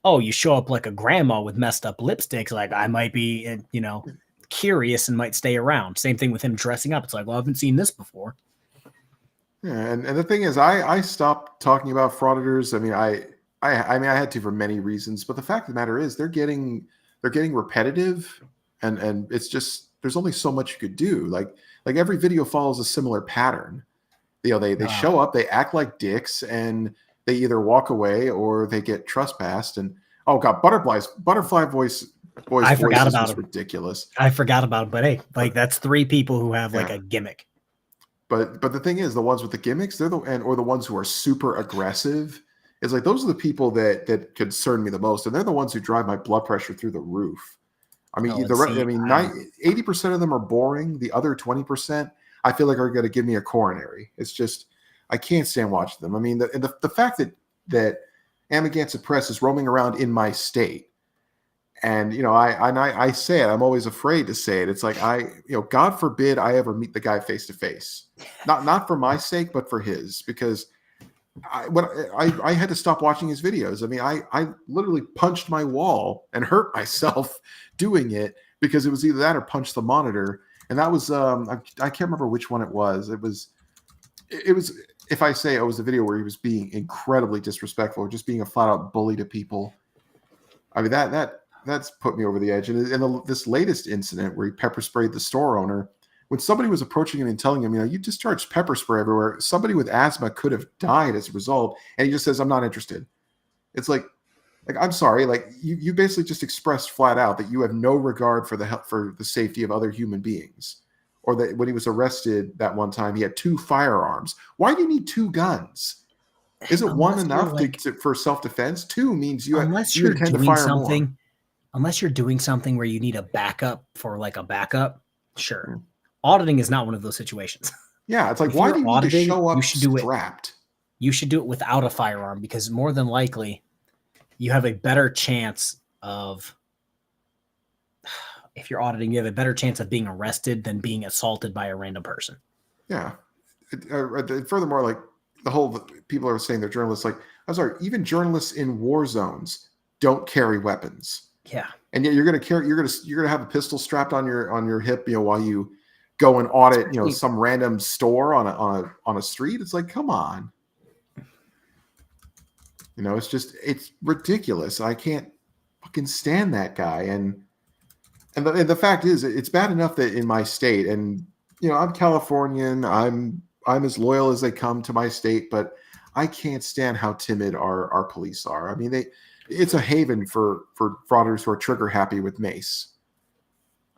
oh, you show up like a grandma with messed up lipsticks. Like I might be, curious and might stay around. Same thing with him dressing up. It's like, well, I haven't seen this before. Yeah, and the thing is, I stopped talking about frauditors. I mean, I had to for many reasons, but the fact of the matter is, they're getting repetitive, and it's just there's only so much you could do. Like every video follows a similar pattern. They show up, they act like dicks, and they either walk away or they get trespassed. And oh god, butterfly voice I forgot about is him. ridiculous. I forgot about him, but hey, like that's 3 people who have like a gimmick. But the thing is, the ones with the gimmicks, or the ones who are super aggressive, is like those are the people that concern me the most, and they're the ones who drive my blood pressure through the roof. I mean, 80% of them are boring. The other 20%, I feel like, are going to give me a coronary. It's just I can't stand watching them. I mean, the fact that Amagansett Press is roaming around in my state, and I say it, I'm always afraid to say it. It's like God forbid I ever meet the guy face to face, not for my sake, but for his, because I had to stop watching his videos. I mean, I literally punched my wall and hurt myself doing it because it was either that or punch the monitor. And that was I can't remember which one it was. It was if I say it was the video where he was being incredibly disrespectful or just being a flat out bully to people. I mean, that's put me over the edge. And this latest incident where he pepper sprayed the store owner, when somebody was approaching him and telling him, you discharged pepper spray everywhere, somebody with asthma could have died as a result. And he just says, I'm not interested. It's like I'm sorry, like you basically just expressed flat out that you have no regard for the safety of other human beings. Or that when he was arrested that one time, he had 2 firearms. Why do you need 2 guns? Isn't one enough for self-defense? 2 means you intend to fire more. Unless you're doing something where you need a backup for like a backup, sure. Auditing is not one of those situations. Yeah, it's like, why do you need to show up strapped? You should do it without a firearm, because more than likely you have a better chance of, if you're auditing, you have a better chance of being arrested than being assaulted by a random person. Yeah. Furthermore, like the whole people are saying they're journalists. Like, I'm sorry, even journalists in war zones don't carry weapons. Yeah. And yet you're going to have a pistol strapped on your hip, while you go and audit, some random store on a street. It's like, come on. It's ridiculous. I can't fucking stand that guy. And the fact is, it's bad enough that in my state, and I'm Californian, I'm as loyal as they come to my state, but I can't stand how timid our police are. I mean, it's a haven for frauditors who are trigger happy with mace.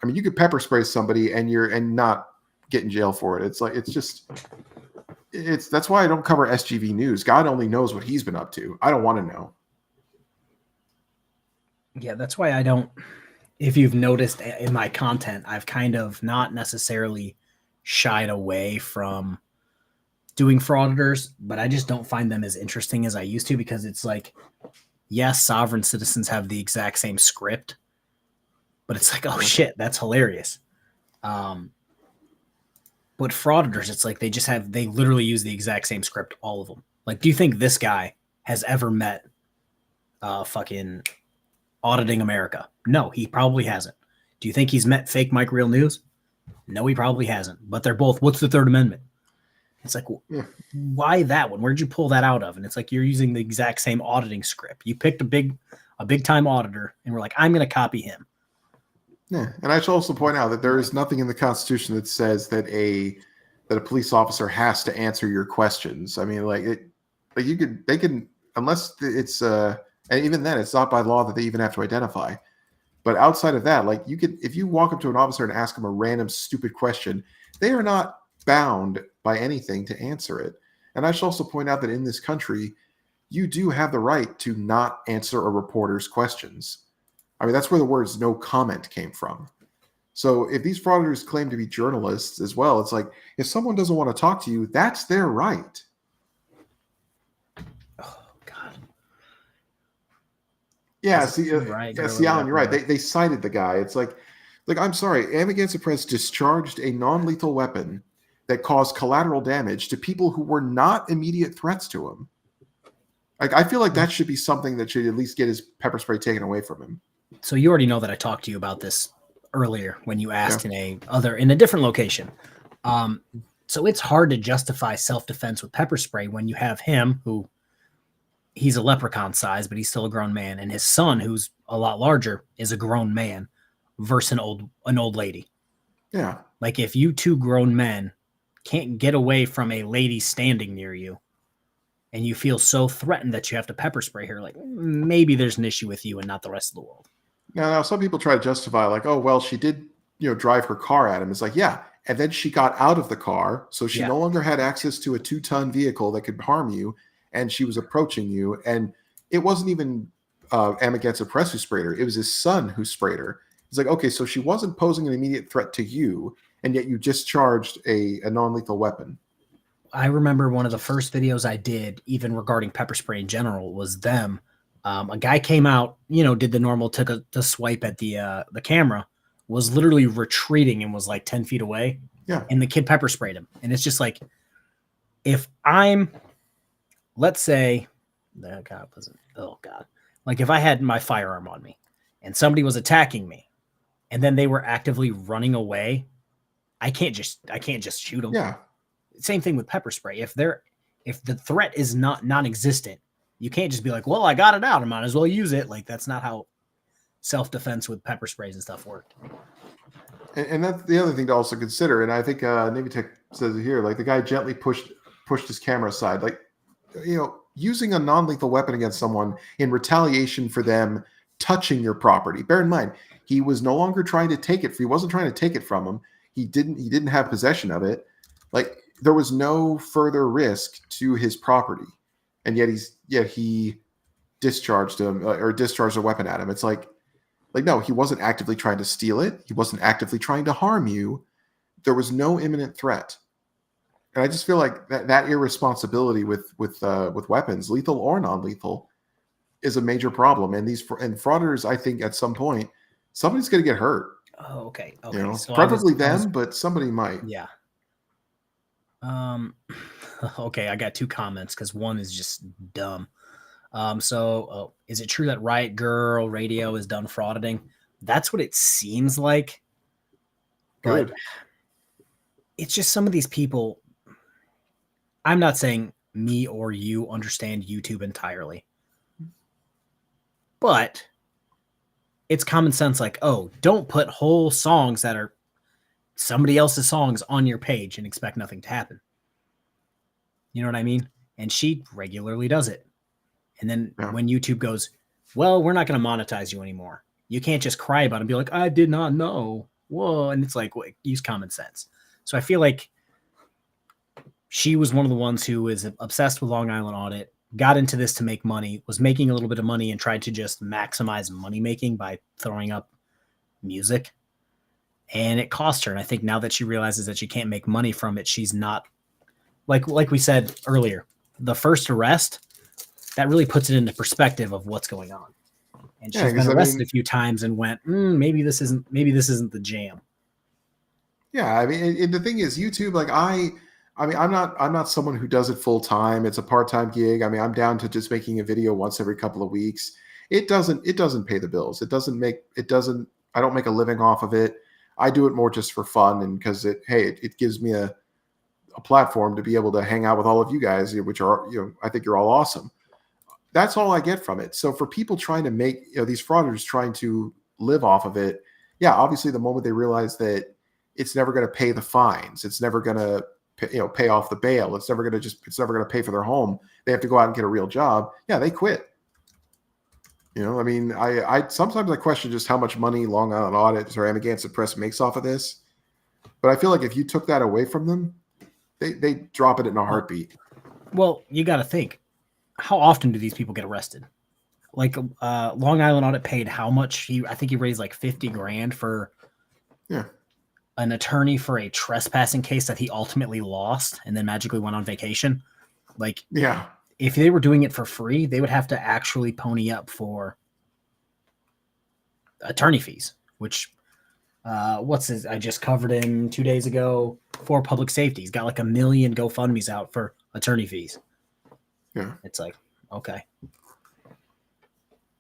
I mean, you could pepper spray somebody and not get in jail for it. That's why I don't cover SGV news. God only knows what he's been up to. I don't want to know. Yeah, that's why I don't. If you've noticed in my content, I've kind of not necessarily shied away from doing frauditors, but I just don't find them as interesting as I used to, because it's like, yes, sovereign citizens have the exact same script, but it's like, oh shit, that's hilarious. But frauditors, it's like they literally use the exact same script, all of them. Like, do you think this guy has ever met fucking Auditing America? No, he probably hasn't. Do you think he's met Fake Mike Real News? No, he probably hasn't. But they're both, what's the Third Amendment? It's like, why that one? Where'd you pull that out of? And it's like, you're using the exact same auditing script. You picked a big time auditor and we're like, I'm going to copy him. Yeah. And I should also point out that there is nothing in the Constitution that says that a police officer has to answer your questions. I mean, they can, unless it's, and even then it's not by law that they even have to identify. But outside of that, if you walk up to an officer and ask him a random stupid question, they are not bound by anything to answer it. And I should also point out that in this country, you do have the right to not answer a reporter's questions. I mean, that's where the words no comment came from. So if these frauditors claim to be journalists as well, it's like, if someone doesn't want to talk to you, that's their right. Oh, God. Yeah, see, Alan, you're right. They cited the guy. It's like, Like, I'm sorry, Amagansett discharged a non-lethal weapon that caused collateral damage to people who were not immediate threats to him. Like, I feel like that should be something that should at least get his pepper spray taken away from him. So you already know that I talked to you about this earlier when you asked in a different location. So it's hard to justify self-defense with pepper spray when you have him, who he's a leprechaun size, but he's still a grown man, and his son, who's a lot larger, is a grown man versus an old lady. Yeah. Like, if you two grown men can't get away from a lady standing near you, and you feel so threatened that you have to pepper spray her, like, maybe there's an issue with you and not the rest of the world. Now some people try to justify, like, oh, well, she did, drive her car at him. It's like, yeah. And then she got out of the car, so she no longer had access to a 2-ton vehicle that could harm you, and she was approaching you. And it wasn't even Amagansett Press who sprayed her. It was his son who sprayed her. It's like, okay, so she wasn't posing an immediate threat to you, and yet you discharged a non-lethal weapon. I remember one of the first videos I did, even regarding pepper spray in general, was them. A guy came out, did the normal, took a swipe at the camera, was literally retreating and was like 10 feet away. Yeah. And the kid pepper sprayed him. And it's just like, if I'm, let's say, like if I had my firearm on me and somebody was attacking me and then they were actively running away, I can't just shoot them. Yeah. Same thing with pepper spray. If the threat is non-existent, you can't just be like, well, I got it out, I might as well use it. Like, that's not how self-defense with pepper sprays and stuff work. And that's the other thing to also consider. And I think Navy Tech says it here, like, the guy gently pushed his camera aside. Like, using a non-lethal weapon against someone in retaliation for them touching your property. Bear in mind, he was no longer trying to take it. He wasn't trying to take it from him. He didn't have possession of it. Like, there was no further risk to his property, and yet he discharged him or discharged a weapon at him. It's like no, he wasn't actively trying to steal it. He wasn't actively trying to harm you. There was no imminent threat, and I just feel like that irresponsibility with weapons, lethal or non-lethal, is a major problem. And frauditors, I think, at some point, somebody's going to get hurt. Oh, okay. So probably them, but somebody might. Yeah. Okay, I got two comments because one is just dumb. Is it true that Riot Girl Radio is done frauditing? That's what it seems like. Good. But it's just some of these people. I'm not saying me or you understand YouTube entirely, but it's common sense. Like, oh, don't put whole songs that are somebody else's songs on your page and expect nothing to happen. You know what I mean? And she regularly does it. And then when YouTube goes, well, we're not going to monetize you anymore, you can't just cry about it and be like, I did not know. Whoa. And it's like, well, use common sense. So I feel like she was one of the ones who was obsessed with Long Island Audit, got into this to make money, was making a little bit of money, and tried to just maximize money making by throwing up music. And it cost her. And I think now that she realizes that she can't make money from it, she's not, like we said earlier, the first arrest, that really puts it into perspective of what's going on. And she's been arrested a few times and went, maybe this isn't the jam. Yeah, I mean, and the thing is, YouTube, like, I'm not someone who does it full time. It's a part-time gig. I mean, I'm down to just making a video once every couple of weeks. It doesn't pay the bills. I don't make a living off of it. I do it more just for fun, and because it gives me a platform to be able to hang out with all of you guys, which are, I think you're all awesome. That's all I get from it. So for people trying to make, these frauditors trying to live off of it, yeah, obviously the moment they realize that it's never going to pay the fines, it's never going to pay off the bail, it's never going to pay for their home, they have to go out and get a real job. Yeah, they quit. I mean, I sometimes I question just how much money Long Island Audit or Amagansett Press makes off of this. But I feel like if you took that away from them, they drop it in a heartbeat. Well, you got to think, how often do these people get arrested? Like, Long Island Audit paid how much? I think he raised like $50,000 for an attorney for a trespassing case that he ultimately lost and then magically went on vacation. Like, yeah, if they were doing it for free, they would have to actually pony up for attorney fees, which What's his? I just covered him 2 days ago for public safety. He's got like 1 million GoFundMe's out for attorney fees. Yeah, it's like okay.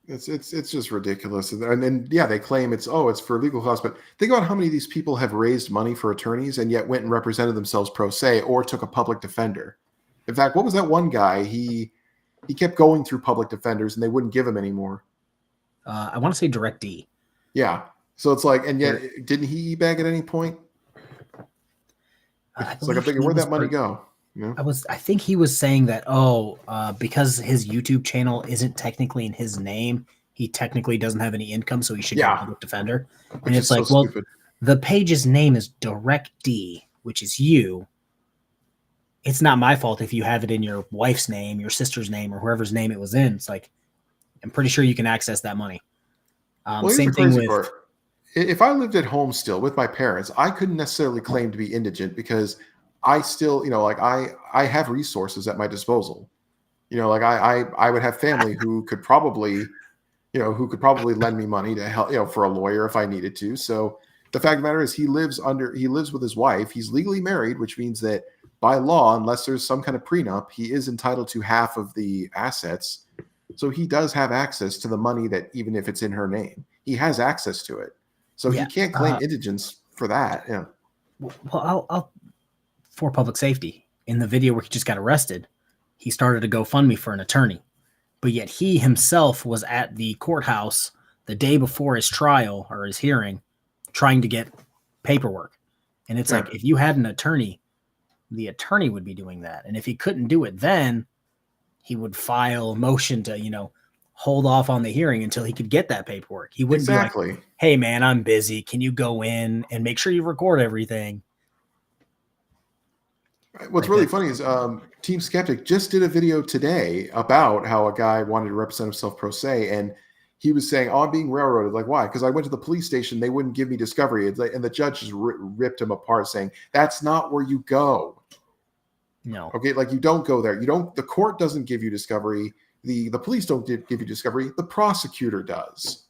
It's just ridiculous, and then yeah, they claim it's for legal costs. But think about how many of these people have raised money for attorneys and yet went and represented themselves pro se or took a public defender. In fact, what was that one guy? He kept going through public defenders and they wouldn't give him any more. I want to say Direct D. Yeah, so it's like, and yet didn't he e-bag at any point? It's like I'm thinking, where'd that money go? You know? I think he was saying that, because his YouTube channel isn't technically in his name, he technically doesn't have any income, so he should get a public defender. And it's like, well, the page's name is Direct D, which is you. It's not my fault if you have it in your wife's name, your sister's name, or whoever's name it was in. It's like, I'm pretty sure you can access that money. Same thing with. If I lived at home still with my parents, I couldn't necessarily claim to be indigent because I still, like I have resources at my disposal. Like I would have family who could probably, lend me money to help, for a lawyer if I needed to. So the fact of the matter is he lives with his wife. He's legally married, which means that by law, unless there's some kind of prenup, he is entitled to half of the assets. So he does have access to the money that even if it's in her name, he has access to it. So he can't claim indigence for that. Yeah. Well, I'll for public safety, in the video where he just got arrested, he started a GoFundMe for an attorney, but yet he himself was at the courthouse the day before his trial or his hearing trying to get paperwork. And it's like, if you had an attorney, the attorney would be doing that. And if he couldn't do it, then he would file a motion to, hold off on the hearing until he could get that paperwork. He wouldn't be like, hey man, I'm busy. Can you go in and make sure you record everything? What's really funny is Team Skeptic just did a video today about how a guy wanted to represent himself pro se, and he was saying, I'm being railroaded. Like, why? Because I went to the police station. They wouldn't give me discovery. And the judge just ripped him apart saying, that's not where you go. No. Okay, like you don't go there. The court doesn't give you discovery. The police don't give you discovery. The prosecutor does.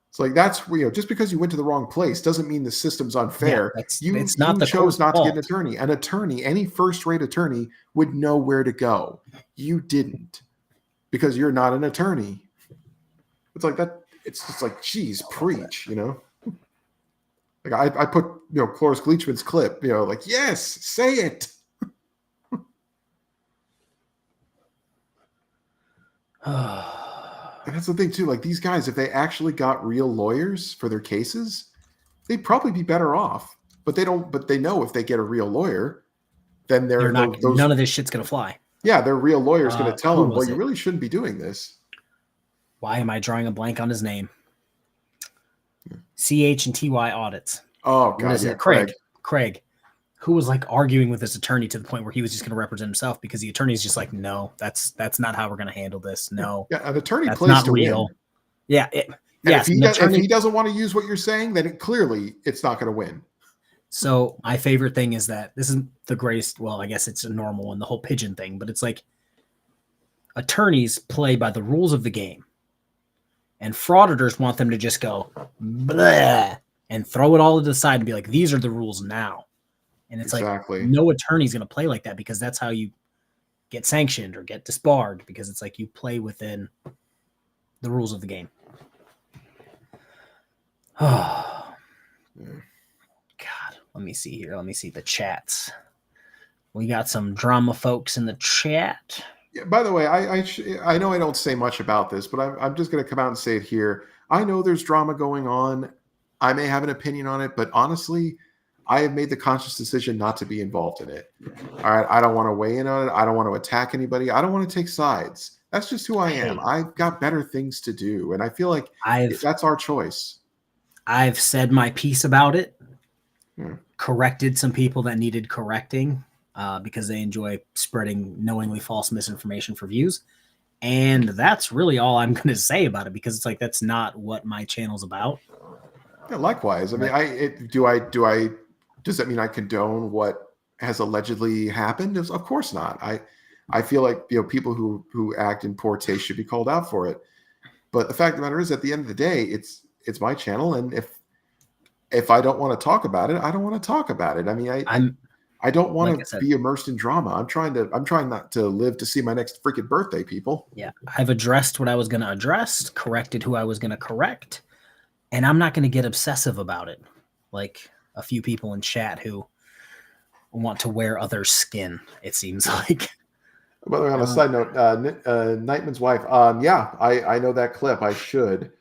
It's like that's just because you went to the wrong place doesn't mean the system's unfair. Yeah, you chose not to get an attorney. An attorney, any first-rate attorney, would know where to go. You didn't because you're not an attorney. It's like that. It's just like, geez, preach. Like I put Cloris Gleachman's clip. Like yes, say it. And that's the thing too. Like these guys, if they actually got real lawyers for their cases, they'd probably be better off. But they don't. But they know if they get a real lawyer, then they're not. None of this shit's gonna fly. Yeah, their real lawyer's going to tell them, well, you really shouldn't be doing this. Why am I drawing a blank on his name? CH&TY Audits. Oh God, yeah, Craig, who was like arguing with his attorney to the point where he was just going to represent himself because the attorney's just like, no, that's not how we're going to handle this. No, yeah, an attorney that's plays not to real. win. Yeah, if he doesn't want to use what you're saying, then clearly it's not going to win. So my favorite thing is that this isn't the greatest. Well, I guess it's a normal one, the whole pigeon thing, but it's like attorneys play by the rules of the game, and frauditors want them to just go blah and throw it all to the side and be like, these are the rules now. And it's like, no attorney's going to play like that because that's how you get sanctioned or get disbarred, because it's like you play within the rules of the game. Oh, God. Let me see here. Let me see the chats. We got some drama folks in the chat. Yeah, by the way, I know I don't say much about this, but I'm just going to come out and say it here. I know there's drama going on. I may have an opinion on it, but honestly, I have made the conscious decision not to be involved in it. All right. I don't want to weigh in on it. I don't want to attack anybody. I don't want to take sides. That's just who I am. I've got better things to do. And I feel like that's our choice. I've said my piece about it. Corrected some people that needed correcting because they enjoy spreading knowingly false misinformation for views. And that's really all I'm going to say about it, because it's like, that's not what my channel's about. Yeah, likewise. I mean, does that mean I condone what has allegedly happened? Of course not. I feel like people who act in poor taste should be called out for it. But the fact of the matter is, at the end of the day, it's my channel, and if if I don't want to talk about it, I don't want to talk about it. I mean, I don't want like I to said, be immersed in drama. I'm trying not to live to see my next freaking birthday, people. yeah, I've addressed what I was going to address, corrected who I was going to correct, and I'm not going to get obsessive about it. Like a few people in chat who want to wear other skin, it seems like. By the way, on a side note, Nightman's wife. Yeah, I know that clip. I should.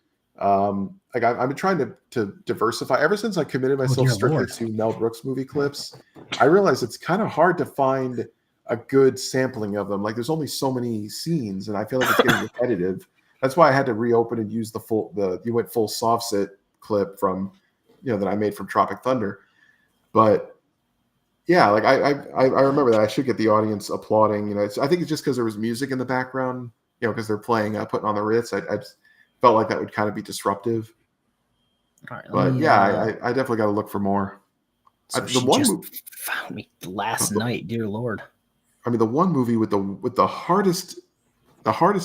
Like I've been trying to diversify ever since I committed myself strictly to Mel Brooks movie clips. I realize it's kind of hard to find a good sampling of them. Like there's only so many scenes, and I feel like it's getting repetitive. That's why I had to reopen and use you went full soft sit clip from, that I made from Tropic Thunder. But yeah, like I remember that. I should get the audience applauding. I think it's just because there was music in the background. Because they're playing, putting on the Ritz. I felt like that would kind of be disruptive. All right, but I definitely got to look for more. So the one movie found me last night, dear Lord. I mean, the one movie with the hardest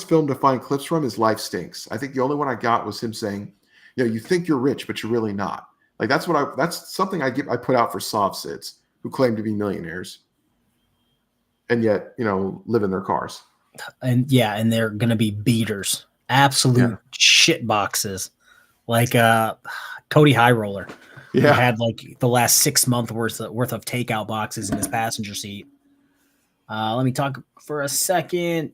film to find clips from is Life Stinks. I think the only one I got was him saying, you think you're rich, but you're really not. Like that's something I put out for soft sits who claim to be millionaires, and yet live in their cars. And they're gonna be beaters, absolute shit boxes, like Cody High Roller. He had like the last 6 months worth of takeout boxes in his passenger seat. Let me talk for a second.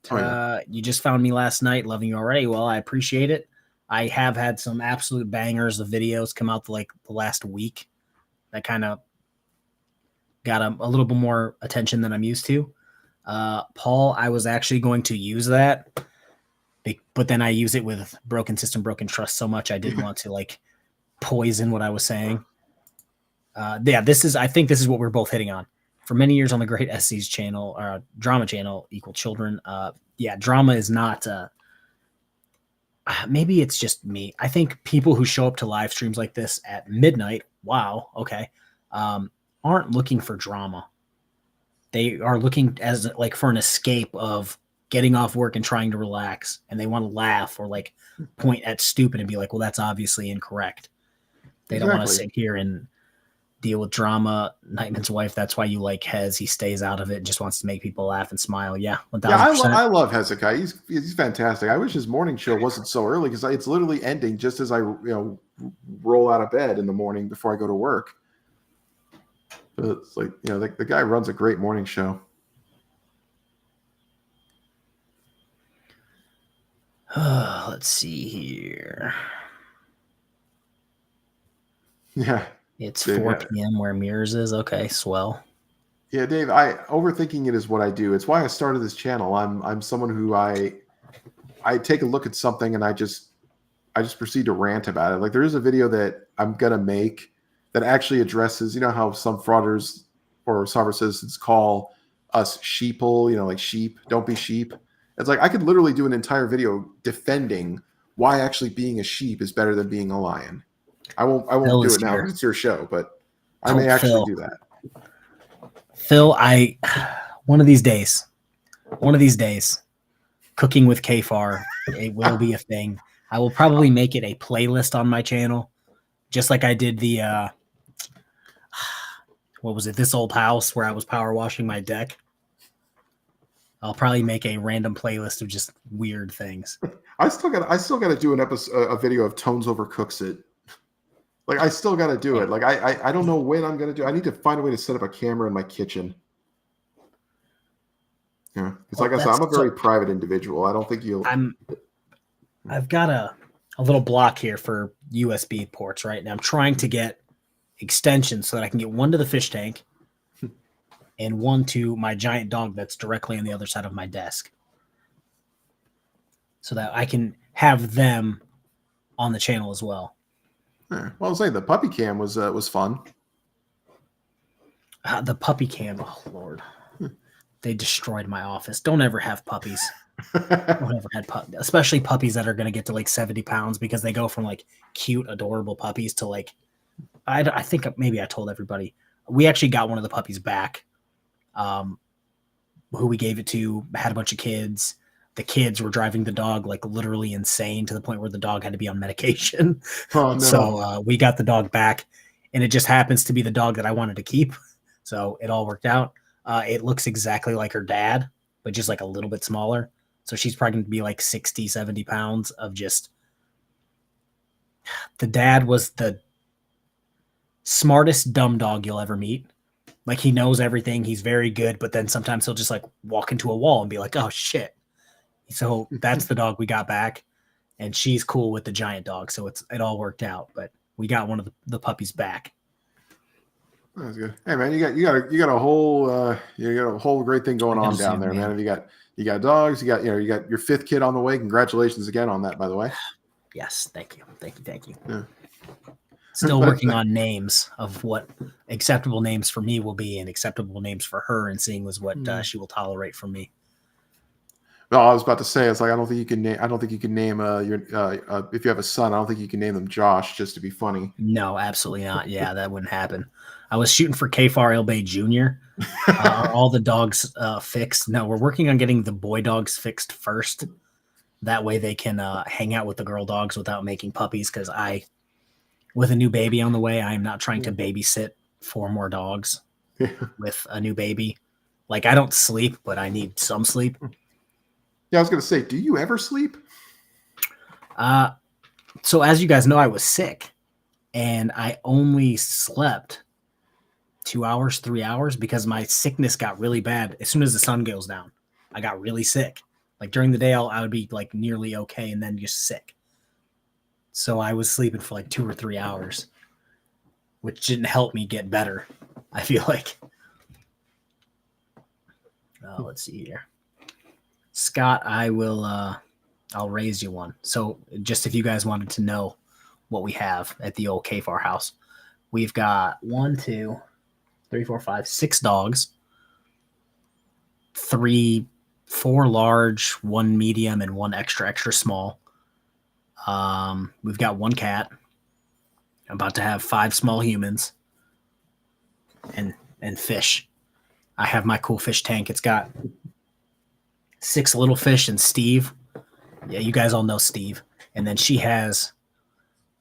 You just found me last night, loving you already. Well, I appreciate it. I have had some absolute bangers of videos come out like the last week that kind of got a little bit more attention than I'm used to. Paul, I was actually going to use that, but then I use it with Broken System, Broken Trust so much I didn't want to like poison what I was saying. I think this is what we're both hitting on. For many years on the Great SC's channel, drama channel, Equal Children. Drama is not. Maybe it's just me. I think people who show up to live streams like this at midnight, aren't looking for drama. They are looking as like for an escape of getting off work and trying to relax, and they want to laugh or like point at stupid and be like, well, that's obviously incorrect. They don't want to sit here and deal with drama. Nightman's wife, that's why you like Hez. He stays out of it, just wants to make people laugh and smile. Yeah, 1000%. I love Hezekiah. He's fantastic. I wish his morning show wasn't so early because it's literally ending just as I roll out of bed in the morning before I go to work. But it's like the guy runs a great morning show. Let's see here. Yeah. It's 4 p.m. where Mirrors is. Okay, swell. Yeah, Dave, overthinking it is what I do. It's why I started this channel. I'm someone who I take a look at something and I just proceed to rant about it. Like there is a video that I'm gonna make that actually addresses, how some frauders or sovereign citizens call us sheeple, like sheep. Don't be sheep. It's like I could literally do an entire video defending why actually being a sheep is better than being a lion. I won't do it now because it's your show, but I may actually do that. Phil, one of these days, cooking with Kfar, it will be a thing. I will probably make it a playlist on my channel, just like I did the This Old House where I was power washing my deck. I'll probably make a random playlist of just weird things. I still got to do a video of Tones Overcooks It. Like I still got to do it. Like I don't know when I'm going to do it. I need to find a way to set up a camera in my kitchen. Yeah, it's like I said, I'm a very private individual. I don't think I've got a little block here for USB ports right now. I'm trying to get extensions so that I can get one to the fish tank and one to my giant dog that's directly on the other side of my desk, so that I can have them on the channel as well. Well, I was saying the puppy cam was fun. The puppy cam, oh Lord, they destroyed my office. Don't ever have puppies. Don't ever had especially puppies that are going to get to like 70 pounds because they go from like cute, adorable puppies to like, I think maybe I told everybody we actually got one of the puppies back, who we gave it to, had a bunch of kids. The kids were driving the dog like literally insane to the point where the dog had to be on medication. Oh, no. So we got the dog back, and it just happens to be the dog that I wanted to keep. So it all worked out. It looks exactly like her dad, but just like a little bit smaller. So she's probably going to be like 60, 70 pounds of just. The dad was the smartest dumb dog you'll ever meet. Like, he knows everything. He's very good, but then sometimes he'll just like walk into a wall and be like, oh shit. So that's the dog we got back. And she's cool with the giant dog. So it all worked out, but we got one of the puppies back. That's good. Hey man, you got a whole great thing going on down there, man. You got dogs, you got your 5th kid on the way. Congratulations again on that, by the way. Yes, thank you. Yeah. Still working on names of what acceptable names for me will be and acceptable names for her, and seeing what she will tolerate from me. No, I was about to say, it's like I don't think you can name your if you have a son, I don't think you can name them Josh just to be funny. No, absolutely not. Yeah, that wouldn't happen. I was shooting for Kfar Elbay Jr. Are all the dogs fixed? No, we're working on getting the boy dogs fixed first. That way they can hang out with the girl dogs without making puppies. Because with a new baby on the way, I am not trying to babysit 4 more dogs with a new baby. Like, I don't sleep, but I need some sleep. Yeah, I was going to say, do you ever sleep? So as you guys know, I was sick, and I only slept 2 hours, 3 hours, because my sickness got really bad. As soon as the sun goes down, I got really sick. Like, during the day, I would be like nearly okay, and then just sick. So I was sleeping for like 2 or 3 hours, which didn't help me get better, I feel like. Let's see here. Scott, I'll raise you one. So just if you guys wanted to know what we have at the old Kfar house, we've got 1, 2, 3, 4, 5, 6 dogs, 4 large, 1 medium, and 1 extra small. We've got 1 cat. I'm about to have 5 small humans and fish. I have my cool fish tank. It's got 6 little fish and Steve. Yeah, you guys all know Steve. And then she has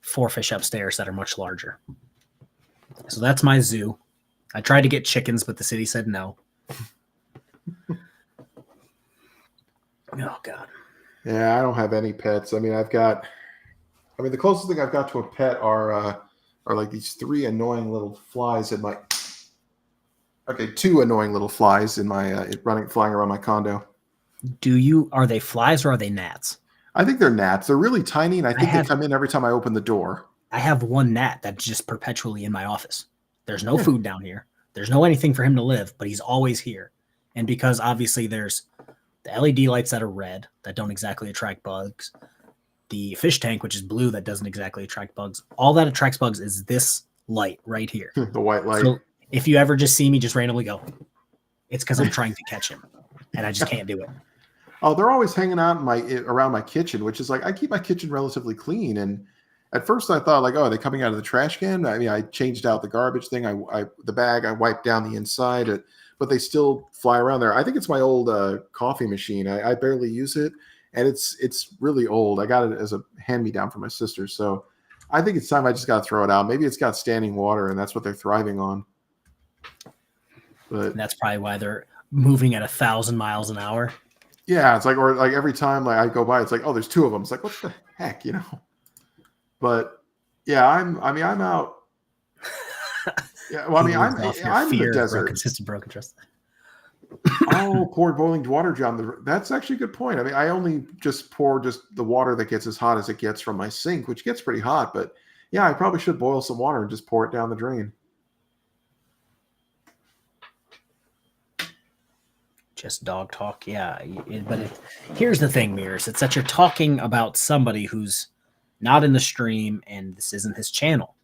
4 fish upstairs that are much larger. So that's my zoo. I tried to get chickens, but the city said no. Oh, God. Yeah, I don't have any pets. I mean, the closest thing I've got to a pet are like these 3 annoying little flies in my. Okay, 2 annoying little flies in my flying around my condo. Are they flies or are they gnats? I think they're gnats. They're really tiny, and I think they come in every time I open the door. I have 1 gnat that's just perpetually in my office. There's no food down here. There's no anything for him to live, but he's always here. And because obviously there's the LED lights that are red that don't exactly attract bugs, the fish tank, which is blue, that doesn't exactly attract bugs. All that attracts bugs is this light right here. The white light. So if you ever just see me just randomly go, it's because I'm trying to catch him, and I just can't do it. Oh, they're always hanging out around my kitchen, which is like, I keep my kitchen relatively clean. And at first I thought like, oh, are they coming out of the trash can? I mean, I changed out the garbage thing. The bag, I wiped down the inside, but they still fly around there. I think it's my old coffee machine. I barely use it, and it's really old. I got it as a hand-me-down from my sister. So I think it's time I just got to throw it out. Maybe it's got standing water, and that's what they're thriving on. But and that's probably why they're moving at 1,000 miles an hour. Yeah, it's like, or like every time like I go by, it's like, oh, there's 2 of them. It's like, what the heck, you know? But yeah, I'm out. Yeah, well, I mean, I'm in the desert. Consistent broken trust. Oh, pour boiling water down that's actually a good point. I mean, I only just pour the water that gets as hot as it gets from my sink, which gets pretty hot. But yeah, I probably should boil some water and just pour it down the drain. Just dog talk, yeah. But here's the thing, Mears. It's that you're talking about somebody who's not in the stream, and this isn't his channel.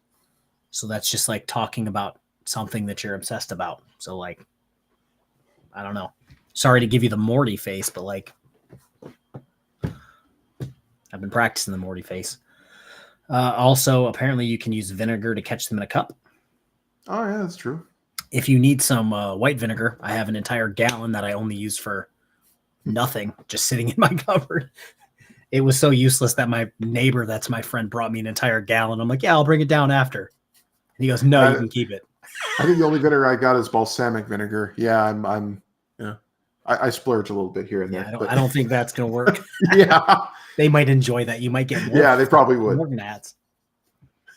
So that's just like talking about something that you're obsessed about. So like, I don't know. Sorry to give you the Morty face, but like, I've been practicing the Morty face. Also, apparently you can use vinegar to catch them in a cup. Oh yeah, that's true. If you need some white vinegar, I have an entire gallon that I only use for nothing, just sitting in my cupboard. It was so useless that my neighbor, that's my friend, brought me an entire gallon. I'm like, yeah, I'll bring it down after. And He goes, "No, you can keep it." I think the only vinegar I got is balsamic vinegar. Yeah, I splurge a little bit here and there. I don't think that's gonna work. Yeah, they might enjoy that. You might get more. Yeah, they probably would. More gnats.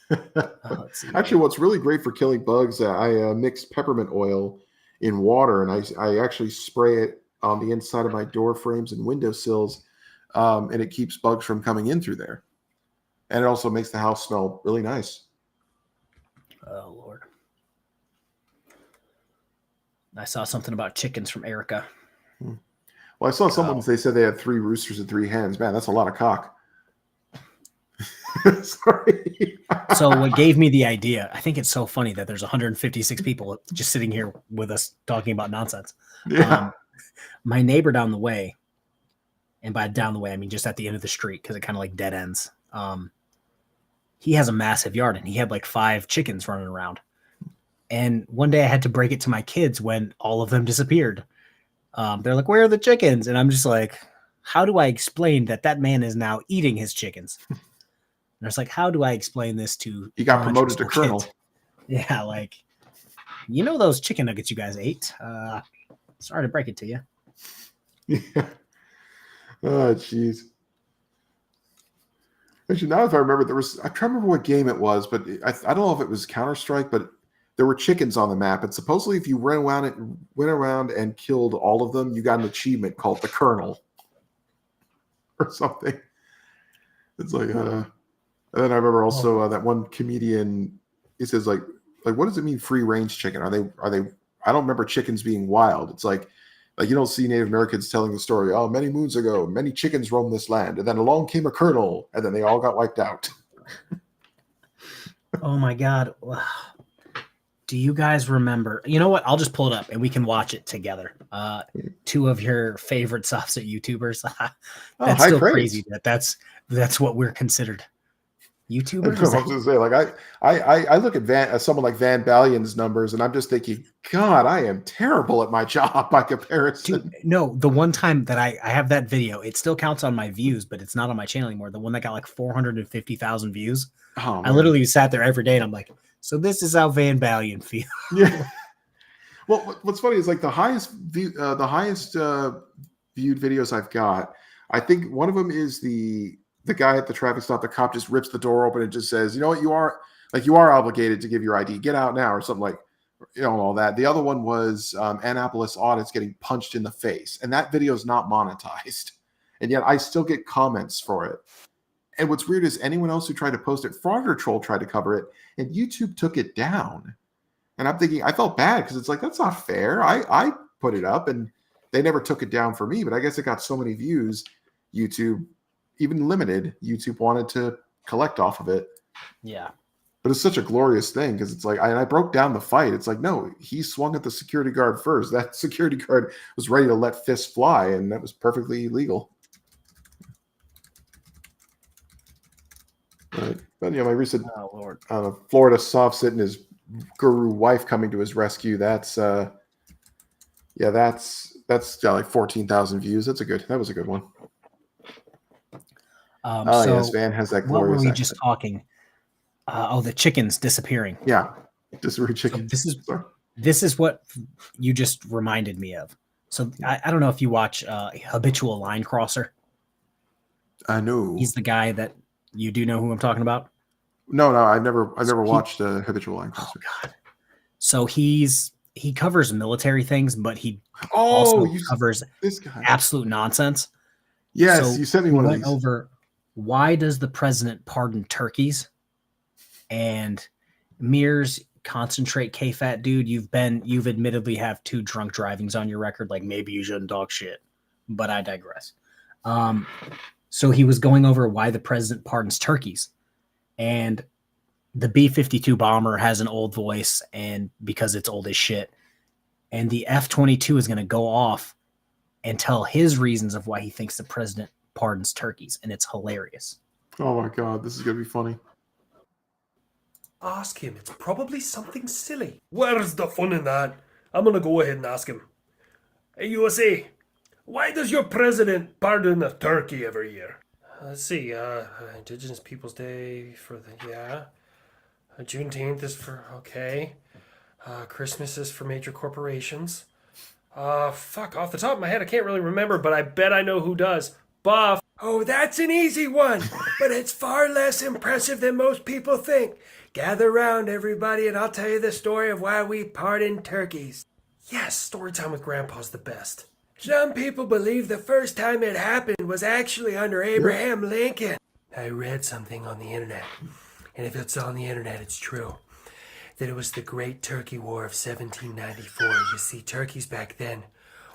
Let's see. Actually, what's really great for killing bugs, I mix peppermint oil in water, and I actually spray it on the inside of my door frames and windowsills, and it keeps bugs from coming in through there. And it also makes the house smell really nice. Oh, Lord. I saw something about chickens from Erica. Well, I saw someone, they said they had 3 roosters and 3 hens. Man, that's a lot of cock. Sorry. So what gave me the idea, I think it's so funny that there's 156 people just sitting here with us talking about nonsense. Yeah. My neighbor down the way, and by down the way, I mean just at the end of the street because it kind of like dead ends. He has a massive yard and he had like 5 chickens running around. And one day I had to break it to my kids when all of them disappeared. They're like, "Where are the chickens?" And I'm just like, how do I explain that man is now eating his chickens? And it's like, how do I explain this to... He got promoted to colonel. Yeah, like, those chicken nuggets you guys ate? Sorry to break it to you. Yeah. Oh, jeez. Actually, now if I remember, I can't remember what game it was, but I don't know if it was Counter-Strike, but there were chickens on the map. And supposedly if you went around and killed all of them, you got an achievement called the Colonel or something. It's like, and then I remember also that one comedian, he says like, what does it mean free range chicken? Are they, I don't remember chickens being wild. It's like you don't see Native Americans telling the story, oh, many moons ago, many chickens roamed this land. And then along came a colonel and then they all got wiped out. Oh my God. Do you guys remember? You know what? I'll just pull it up and we can watch it together. 2 of your favorite Softset YouTubers. That's still crazy that's what we're considered. YouTubers? I was going to say, like I look at someone like Van Balion's numbers, and I'm just thinking, God, I am terrible at my job by comparison. Dude, no, the one time that I have that video, it still counts on my views, but it's not on my channel anymore. The one that got like 450,000 views. Oh, I literally sat there every day, and I'm like, so this is how Van Balion feels. Yeah. Well, what's funny is like the highest viewed videos I've got. I think one of them is the guy at the traffic stop. The cop just rips the door open and just says, "You know what? You are obligated to give your ID. Get out now," or something like, all that. The other one was Annapolis Audits getting punched in the face, and that video is not monetized, and yet I still get comments for it. And what's weird is anyone else who tried to post it, Frauditor Troll tried to cover it, and YouTube took it down. And I'm thinking, I felt bad because it's like, that's not fair. I put it up and they never took it down for me, but I guess it got so many views, YouTube, even limited, YouTube wanted to collect off of it. Yeah. But it's such a glorious thing because it's like, I broke down the fight. It's like, no, he swung at the security guard first. That security guard was ready to let fists fly, and that was perfectly legal. But my recent Florida soft sit and his guru wife coming to his rescue. That's got like 14,000 views. That was a good one. Yes, Van has that glorious. What were we accent. just talking? The chickens disappearing. Yeah, disappearing chickens. So this is what you just reminded me of. So I don't know if you watch Habitual Line Crosser. I know he's the guy that you do know who I'm talking about. No, I've never watched Habitual Line Crosser. Oh God! So he covers military things, but he also covers this guy absolute nonsense. Yes, so you sent me one of these. Over why does the president pardon turkeys? And Mears, concentrate, K-Fat dude. You've admittedly have 2 drunk drivings on your record. Like maybe you shouldn't talk shit, but I digress. So he was going over why the president pardons turkeys, and the B-52 bomber has an old voice, and because it's old as shit, and the F-22 is going to go off and tell his reasons of why he thinks the president pardons turkeys, and it's hilarious. Oh my God, this is going to be funny. Ask him. It's probably something silly. Where's the fun in that? I'm going to go ahead and ask him. Hey, USA, why does your president pardon a turkey every year? Let's see. Indigenous Peoples Day for the... Yeah. Juneteenth is for, okay. Christmas is for major corporations. Fuck, off the top of my head, I can't really remember, but I bet I know who does. Buff. Oh, that's an easy one, but it's far less impressive than most people think. Gather round, everybody, and I'll tell you the story of why we pardon turkeys. Yes, story time with Grandpa's the best. Some people believe the first time it happened was actually under Abraham Lincoln. I read something on the internet, and if it's on the internet, it's true. That it was the Great Turkey War of 1794. You see, turkeys back then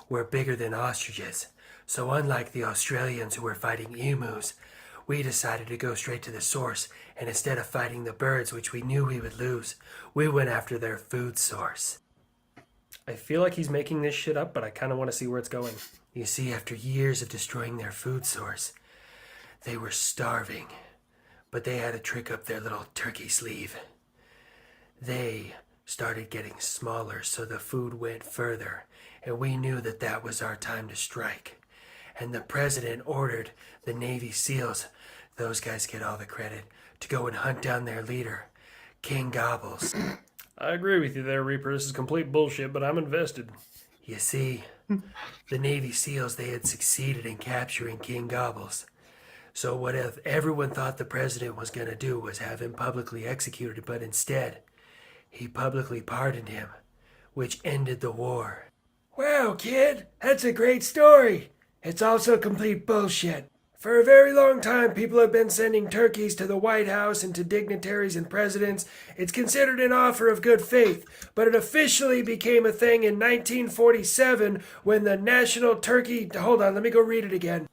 were bigger than ostriches. So unlike the Australians who were fighting emus, we decided to go straight to the source, and instead of fighting the birds, which we knew we would lose, we went after their food source. I feel like he's making this shit up, but I kind of want to see where it's going. You see, after years of destroying their food source, they were starving, but they had a trick up their little turkey sleeve. They started getting smaller, so the food went further, and we knew that that was our time to strike. And the president ordered the Navy SEALs, those guys get all the credit, to go and hunt down their leader, King Gobbles. I agree with you there, Reaper. This is complete bullshit, but I'm invested. You see, the Navy SEALs, they had succeeded in capturing King Gobbles. So what if everyone thought the president was going to do was have him publicly executed, but instead, he publicly pardoned him, which ended the war. Wow, kid, that's a great story. It's also complete bullshit. For a very long time, people have been sending turkeys to the White House and to dignitaries and presidents. It's considered an offer of good faith, but it officially became a thing in 1947 when the National Turkey... Hold on, let me go read it again.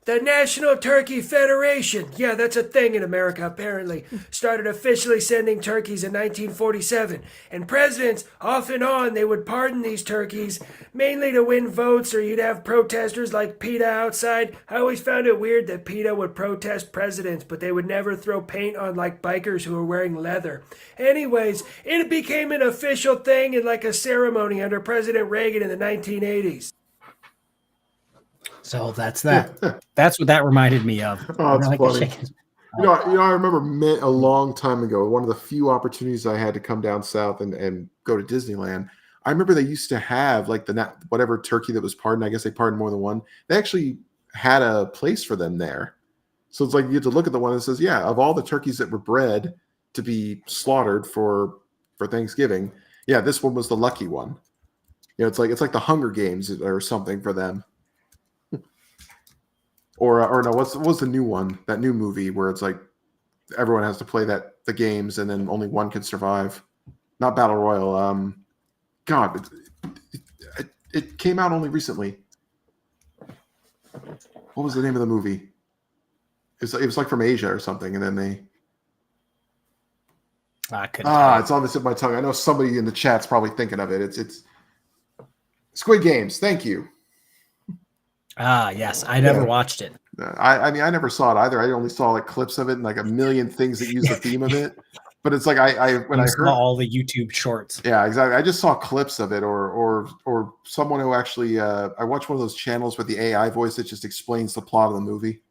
The National Turkey Federation, yeah, that's a thing in America apparently, started officially sending turkeys in 1947. And presidents, off and on, they would pardon these turkeys, mainly to win votes, or you'd have protesters like PETA outside. I always found it weird that PETA would protest presidents, but they would never throw paint on like bikers who were wearing leather. Anyways, it became an official thing and like a ceremony under President Reagan in the 1980s. So that's that. That's what that reminded me of. Oh, it's Like funny. I remember a long time ago, one of the few opportunities I had to come down south and go to Disneyland. I remember they used to have like whatever turkey that was pardoned. I guess they pardoned more than one. They actually had a place for them there. So it's like you get to look at the one that says, yeah, of all the turkeys that were bred to be slaughtered for Thanksgiving, yeah, this one was the lucky one. You know, it's like the Hunger Games or something for them. Or no, what's the new one? That new movie where it's like everyone has to play the games and then only one can survive. Not Battle Royale. God, it came out only recently. What was the name of the movie? It was like from Asia or something, and then they. I couldn't. It's on the tip of my tongue. I know somebody in the chat's probably thinking of it. It's Squid Games. Thank you. Yes, I never watched it. I mean, I never saw it either. I only saw like clips of it and like a million things that use the theme of it. But it's like when I heard all the YouTube shorts. Yeah, exactly. I just saw clips of it, or someone who actually I watched one of those channels with the AI voice that just explains the plot of the movie.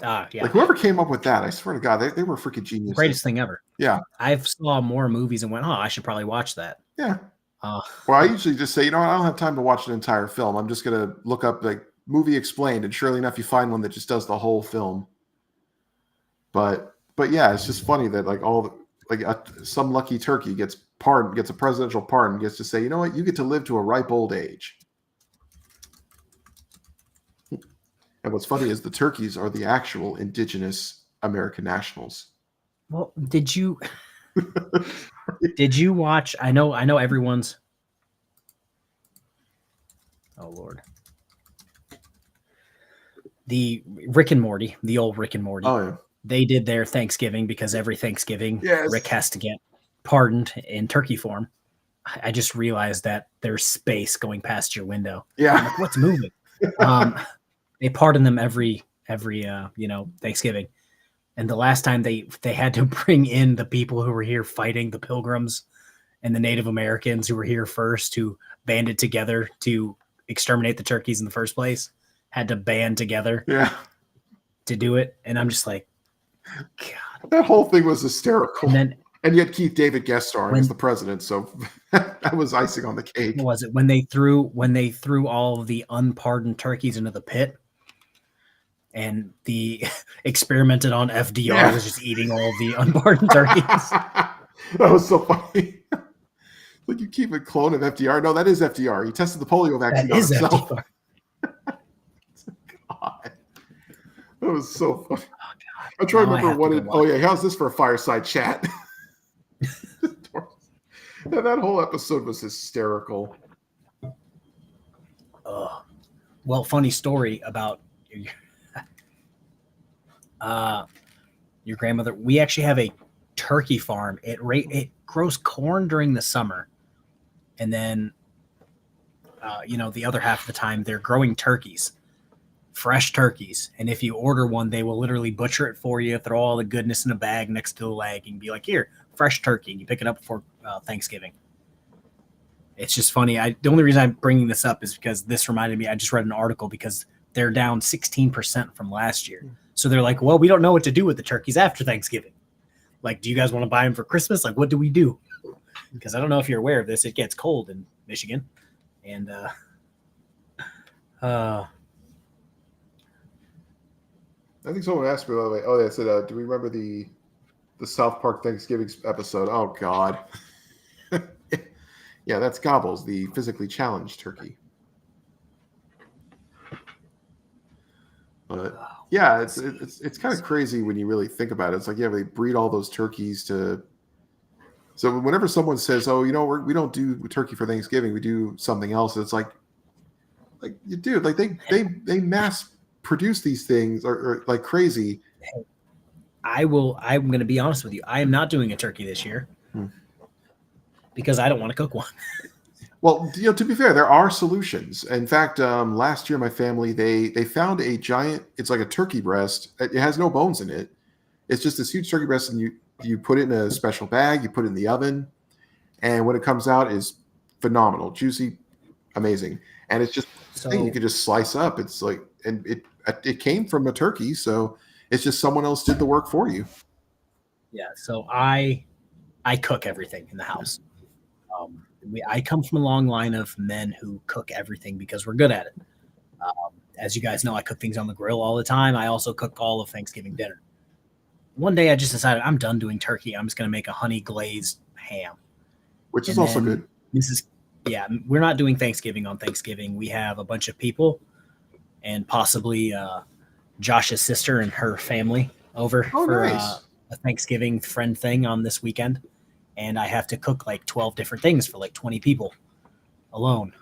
Yeah. Like whoever came up with that, I swear to God, they were freaking genius. Greatest thing ever. Yeah. I've saw more movies and went, I should probably watch that. Yeah. Well, I usually just say, I don't have time to watch an entire film. I'm just going to look up like movie explained, and surely enough, you find one that just does the whole film. But yeah, it's just funny that like some lucky turkey gets a presidential pardon, gets to say, you know what, you get to live to a ripe old age. And what's funny is the turkeys are the actual indigenous American nationals. Well, did you watch? I know everyone's. Oh Lord. The Rick and Morty, the old Rick and Morty. Oh yeah. They did their Thanksgiving because every Thanksgiving Rick has to get pardoned in turkey form. I just realized that there's space going past your window. Yeah. I'm like, what's moving? They pardon them every Thanksgiving. And the last time they had to bring in the people who were here fighting the Pilgrims and the Native Americans who were here first, who banded together to exterminate the turkeys in the first place, had to band together to do it. And I'm just like, God, That whole thing was hysterical. And yet Keith David guest starring as the president, so that was icing on the cake. What was it when they threw all of the unpardoned turkeys into the pit? And the experimented on FDR was just eating all the unpardoned turkeys. That was so funny. Like, you keep a clone of FDR. No, that is FDR. He tested the polio vaccine on himself. God. That was so funny. I'm trying to remember what it. Oh yeah, how's this for a fireside chat? That whole episode was hysterical. Well, funny story about your grandmother. We actually have a turkey farm. It grows corn during the summer, and then the other half of the time they're growing turkeys, fresh turkeys. And if you order one, they will literally butcher it for you, throw all the goodness in a bag next to the leg, and be like, "Here, fresh turkey." And you pick it up for Thanksgiving. It's just funny. The only reason I'm bringing this up is because this reminded me. I just read an article because they're down 16% from last year. So they're like, well, we don't know what to do with the turkeys after Thanksgiving. Like, do you guys want to buy them for Christmas? Like, what do we do? Because I don't know if you're aware of this. It gets cold in Michigan. And I think someone asked me, by the way, they said, do we remember the South Park Thanksgiving episode? Oh, God. Yeah, that's Gobbles, the physically challenged turkey. But yeah, it's kind of crazy when you really think about it. It's like, yeah, they breed all those turkeys to. So whenever someone says, "Oh, we don't do turkey for Thanksgiving, we do something else," it's like you do, like they mass produce these things or like crazy. I'm going to be honest with you. I am not doing a turkey this year because I don't want to cook one. Well, to be fair, there are solutions. In fact, last year, my family, they found a giant, it's like a turkey breast. It has no bones in it. It's just this huge turkey breast, and you put it in a special bag, you put it in the oven, and when it comes out is phenomenal, juicy, amazing. And it's just thing you could just slice up. It's like, and it came from a turkey, so it's just someone else did the work for you. Yeah, so I cook everything in the house. I come from a long line of men who cook everything because we're good at it. As you guys know, I cook things on the grill all the time. I also cook all of Thanksgiving dinner. One day I just decided I'm done doing turkey. I'm just going to make a honey glazed ham. Which is also good. We're not doing Thanksgiving on Thanksgiving. We have a bunch of people and possibly Josh's sister and her family over for a Thanksgiving friend thing on this weekend. And I have to cook like 12 different things for like 20 people alone.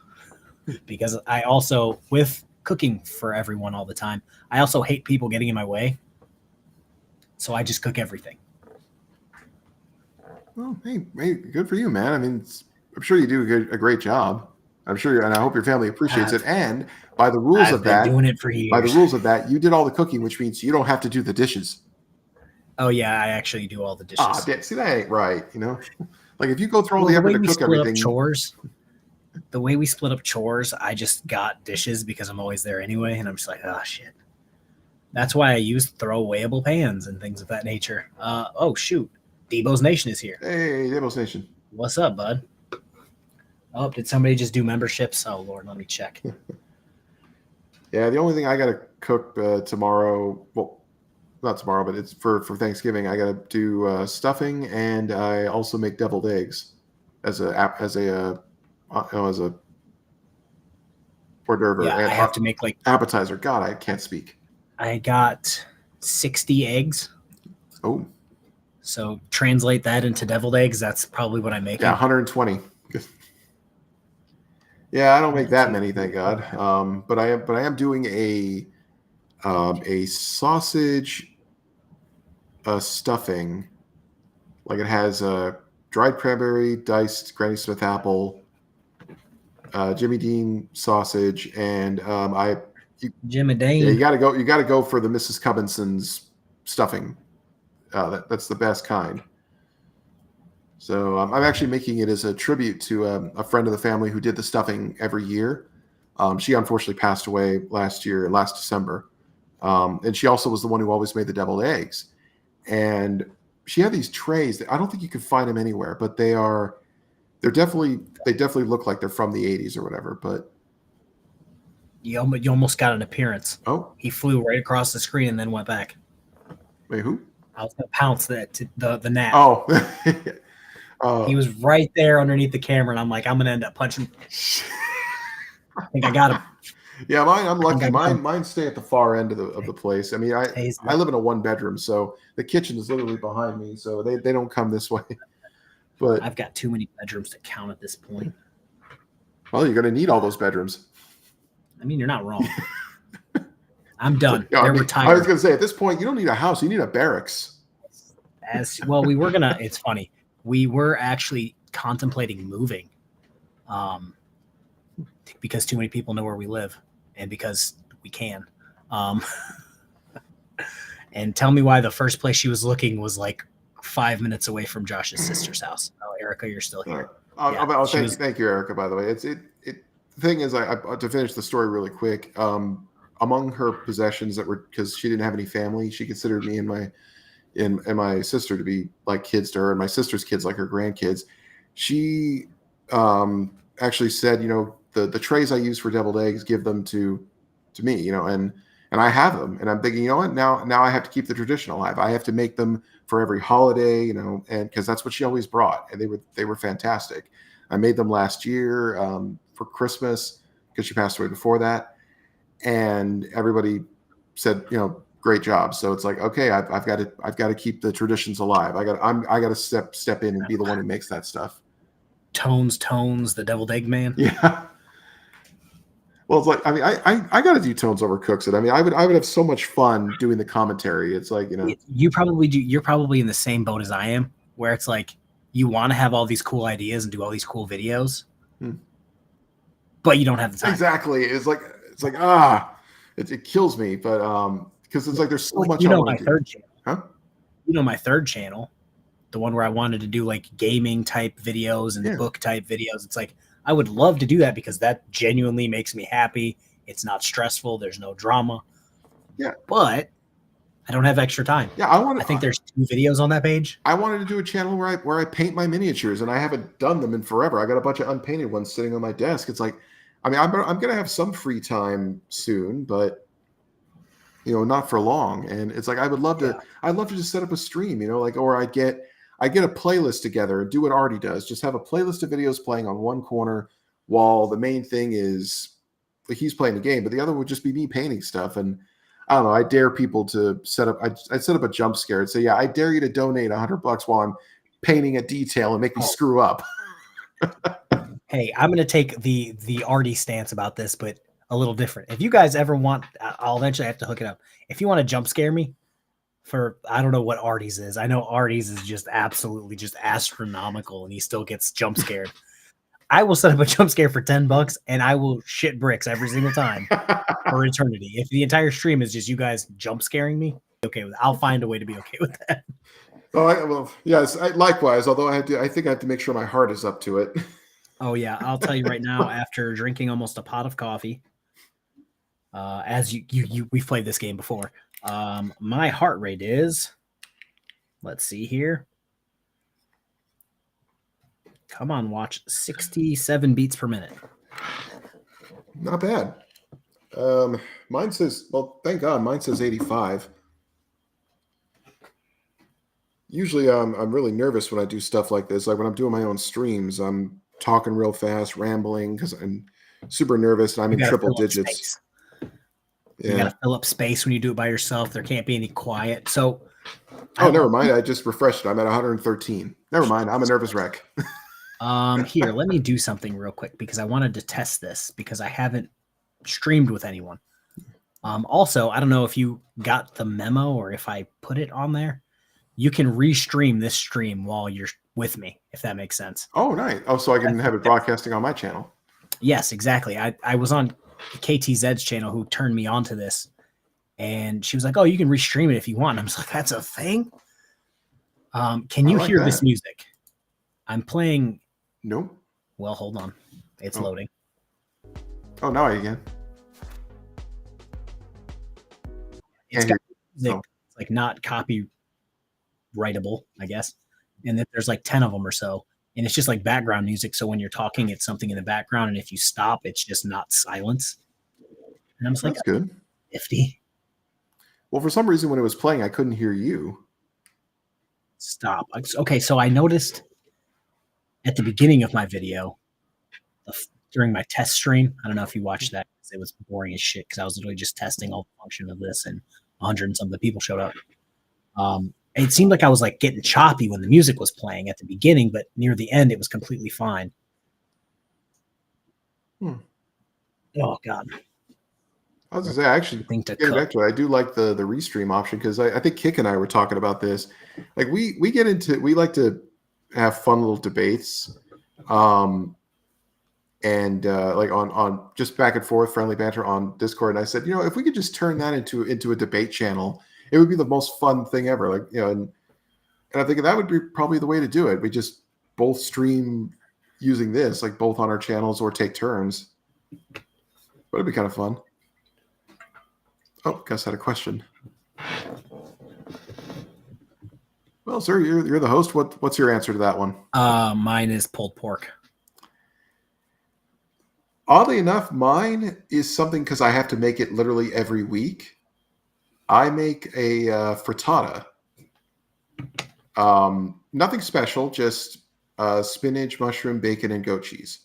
Because I also, with cooking for everyone all the time, I also hate people getting in my way. So I just cook everything. Well, hey, good for you, man. I mean, I'm sure you do a great job. I'm sure, and I hope your family appreciates it. And by the rules of that, doing it for years. By the rules of that, you did all the cooking, which means you don't have to do the dishes. Oh yeah, I actually do all the dishes. See, that ain't right. Like if you go through all the effort to cook everything. The way we split up chores, I just got dishes because I'm always there anyway, and I'm just like, oh shit. That's why I use throwawayable pans and things of that nature. Oh shoot, Debo's Nation is here. Hey, Debo's Nation. What's up, bud? Oh, did somebody just do memberships? Oh Lord, let me check. Yeah, the only thing I gotta cook tomorrow. Well, not tomorrow, but it's for Thanksgiving. I got to do stuffing, and I also make deviled eggs as a hors d'oeuvre. Yeah, and I have to make like appetizer. God, I can't speak. I got 60 eggs. Oh, so translate that into deviled eggs. That's probably what I'm making. Yeah, 120. Yeah, I don't make that many, thank God. But I am doing a sausage stuffing. Like it has dried cranberry, diced Granny Smith apple, Jimmy Dean sausage, and Jimmy Dean. Yeah, you got to go for the Mrs. Cubbinson's stuffing. That's the best kind. So I'm actually making it as a tribute to a friend of the family who did the stuffing every year. She unfortunately passed away last December. And she also was the one who always made the deviled eggs. and she had these trays that I don't think you could find them anywhere, but they definitely look like they're from the 80s or whatever. But you almost got an appearance. Oh, he flew right across the screen and then went back. Wait, who? I was gonna pounce the gnat. Oh, he was right there underneath the camera, and I'm like, I'm gonna end up punching. I think I got him. Yeah, I'm lucky. Mine stay at the far end of the place. I mean, I live in a 1-bedroom, so the kitchen is literally behind me, so they don't come this way. But I've got too many bedrooms to count at this point. Well, you're gonna need all those bedrooms. I mean, you're not wrong. I'm done. Yeah, They're retired. I was gonna say at this point, you don't need a house; you need a barracks. As well, we were gonna. It's funny. We were actually contemplating moving, because too many people know where we live, and because we can. And tell me why the first place she was looking was like 5 minutes away from Josh's sister's house. Oh, Erica, you're still here. Thank you, Erica. By the way, the thing is, to finish the story really quick. Among her possessions that were, because she didn't have any family, she considered me and my sister to be like kids to her, and my sister's kids like her grandkids. She actually said, the trays I use for deviled eggs, give them to me, and I have them, and I'm thinking, you know what, now I have to keep the tradition alive. I have to make them for every holiday, and because that's what she always brought, and they were fantastic. I made them last year for Christmas because she passed away before that, and everybody said, great job. So it's like, okay, I've got to keep the traditions alive. I got to step in and be the one who makes that stuff. Tones, the deviled egg man. Yeah. Well, it's like, I mean, I got to do Tones over Cooks It. I mean, I would have so much fun doing the commentary. It's like, you probably do. You're probably in the same boat as I am, where it's like you want to have all these cool ideas and do all these cool videos, but you don't have the time. Exactly. It's like it kills me, but because it's like there's so much. My third channel, huh? My third channel, the one where I wanted to do like gaming type videos and book type videos. It's like I would love to do that because that genuinely makes me happy. It's not stressful. There's no drama. Yeah, but I don't have extra time. Yeah, I think there's 2 videos on that page. I wanted to do a channel where I paint my miniatures, and I haven't done them in forever. I got a bunch of unpainted ones sitting on my desk. It's like, I mean, I'm gonna have some free time soon, but not for long. And it's like I'd love to just set up a stream, or I get a playlist together and do what Artie does. Just have a playlist of videos playing on one corner while the main thing is like he's playing the game, but the other would just be me painting stuff. And I don't know, I dare people to set up, I'd set up a jump scare and say, yeah, I dare you to donate $100 while I'm painting a detail and make me screw up. Hey, I'm going to take the Artie stance about this, but a little different. If you guys ever want, I'll eventually have to hook it up. If you want to jump scare me for, I don't know what Artie's is. I know Artie's is just absolutely just astronomical and he still gets jump scared. I will set up a jump scare for $10 and I will shit bricks every single time for eternity. If the entire stream is just you guys jump scaring me, okay with it. I'll find a way to be okay with that. Well, yes, likewise. Although I think I have to make sure my heart is up to it. Oh yeah, I'll tell you right now. After drinking almost a pot of coffee, as we've played this game before, my heart rate is. Let's see here. Come on, watch 67 beats per minute. Not bad. Mine says, well, thank God, mine says 85. Usually, I'm really nervous when I do stuff like this. Like when I'm doing my own streams, I'm talking real fast, rambling because I'm super nervous and I'm in triple digits. Yeah. You got to fill up space when you do it by yourself. There can't be any quiet. So, never mind. I just refreshed it. I'm at 113. Never mind. I'm a nervous wreck. Here, let me do something real quick because I wanted to test this because I haven't streamed with anyone. Also, I don't know if you got the memo or if I put it on there. You can restream this stream while you're with me, if that makes sense. Oh, nice. Oh, so I can have it broadcasting on my channel. Yes, exactly. I was on KTZ's channel who turned me on to this, and she was like, "Oh, you can restream it if you want." And I was like, "That's a thing." Can you hear this music? I'm playing. No. Well, hold on. It's loading. Oh, now I can. It's got music. It's like not copy. writable, I guess. And then there's like 10 of them or so. And it's just like background music. So when you're talking, it's something in the background. And if you stop, it's just not silence. And I'm just like, That's good. 50. Well, for some reason, when it was playing, I couldn't hear you. Stop. Okay, so I noticed at the beginning of my video, during my test stream, I don't know if you watched that. It was boring as shit because I was literally just testing all the function of this, and 100 and some of the people showed up. It seemed like I was like getting choppy when the music was playing at the beginning, but near the end, it was completely fine. Oh God. I was gonna say, I actually getting back to it, I do like the restream option because I think Kick and I were talking about this. Like we like to have fun little debates, and like on just back and forth friendly banter on Discord. And I said, if we could just turn that into a debate channel, it would be the most fun thing ever. Like and I'm thinking that would be probably the way to do it. We just both stream using this, like both on our channels, or take turns. But it'd be kind of fun. Oh, Gus had a question. Well, sir, you're the host. What's your answer to that one? Mine is pulled pork. Oddly enough, mine is something because I have to make it literally every week. I make a frittata. Nothing special, just spinach, mushroom, bacon, and goat cheese.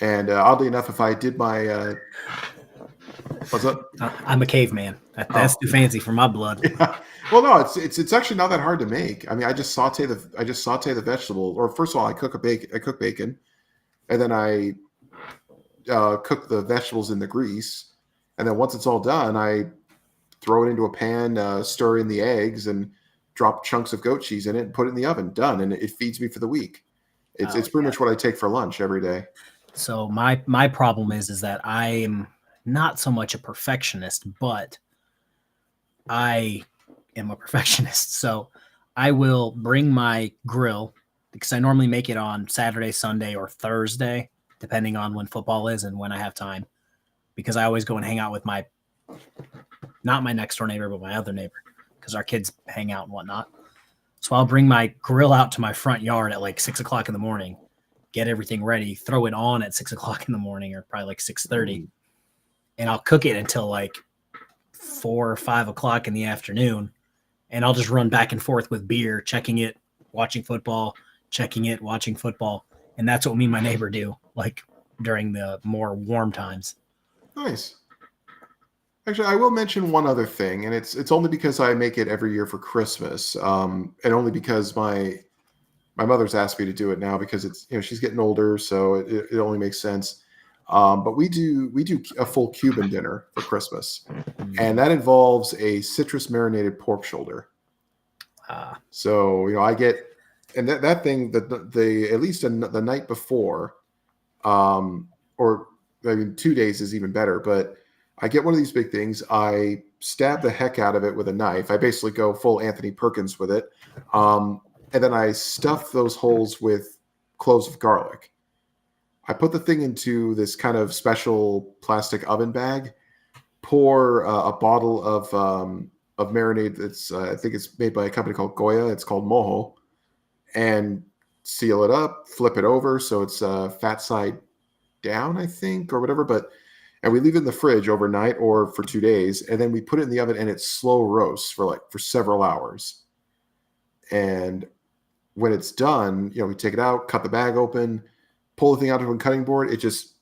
And oddly enough, if I did my what's up? I'm a caveman. That's too fancy for my blood. Yeah. Well, no, it's actually not that hard to make. I mean, I just saute the vegetable. Or first of all, I cook bacon, and then I cook the vegetables in the grease, and then once it's all done, I throw it into a pan, stir in the eggs, and drop chunks of goat cheese in it, and put it in the oven. Done, and it feeds me for the week. It's pretty much what I take for lunch every day. So my problem is that I'm not so much a perfectionist, but I am a perfectionist. So I will bring my grill because I normally make it on Saturday, Sunday, or Thursday, depending on when football is and when I have time. Because I always go and hang out with not my next door neighbor, but my other neighbor, because our kids hang out and whatnot. So I'll bring my grill out to my front yard at like 6 o'clock in the morning, get everything ready, throw it on at 6 o'clock in the morning, or probably like 6:30. And I'll cook it until like 4 or 5 o'clock in the afternoon. And I'll just run back and forth with beer, checking it, watching football, checking it, watching football. And that's what me and my neighbor do, like during the more warm times. Nice. Actually, I will mention one other thing, and it's only because I make it every year for Christmas, and only because my mother's asked me to do it now because it's she's getting older, so it only makes sense. But we do a full Cuban dinner for Christmas, and that involves a citrus marinated pork shoulder. So I get, and that thing the at least the night before, or I mean 2 days is even better. But I get one of these big things. I stab the heck out of it with a knife. I basically go full Anthony Perkins with it, and then I stuff those holes with cloves of garlic. I put the thing into this kind of special plastic oven bag, pour a bottle of marinade that's I think it's made by a company called Goya. It's called Mojo, and seal it up, flip it over so it's fat side down, I think, or whatever. And we leave it in the fridge overnight or for 2 days, and then we put it in the oven and it slow roasts for several hours. And when it's done, we take it out, cut the bag open, pull the thing out of a cutting board. It's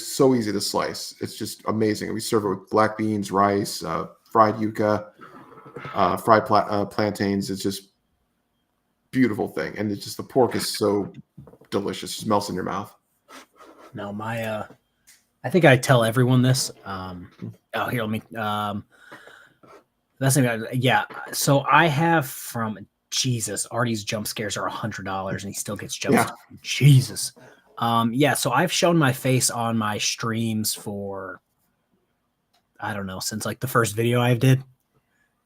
so easy to slice. It's just amazing. And we serve it with black beans, rice, fried yuca, fried plantains. It's just beautiful thing. And it's just, the pork is so delicious. It just melts in your mouth. No, I think I tell everyone this. Here, let me. That's yeah. So I have from Jesus. Artie's jump scares are $100, and he still gets jump. Yeah. Jesus. Yeah. So I've shown my face on my streams for, I don't know, since like the first video I did.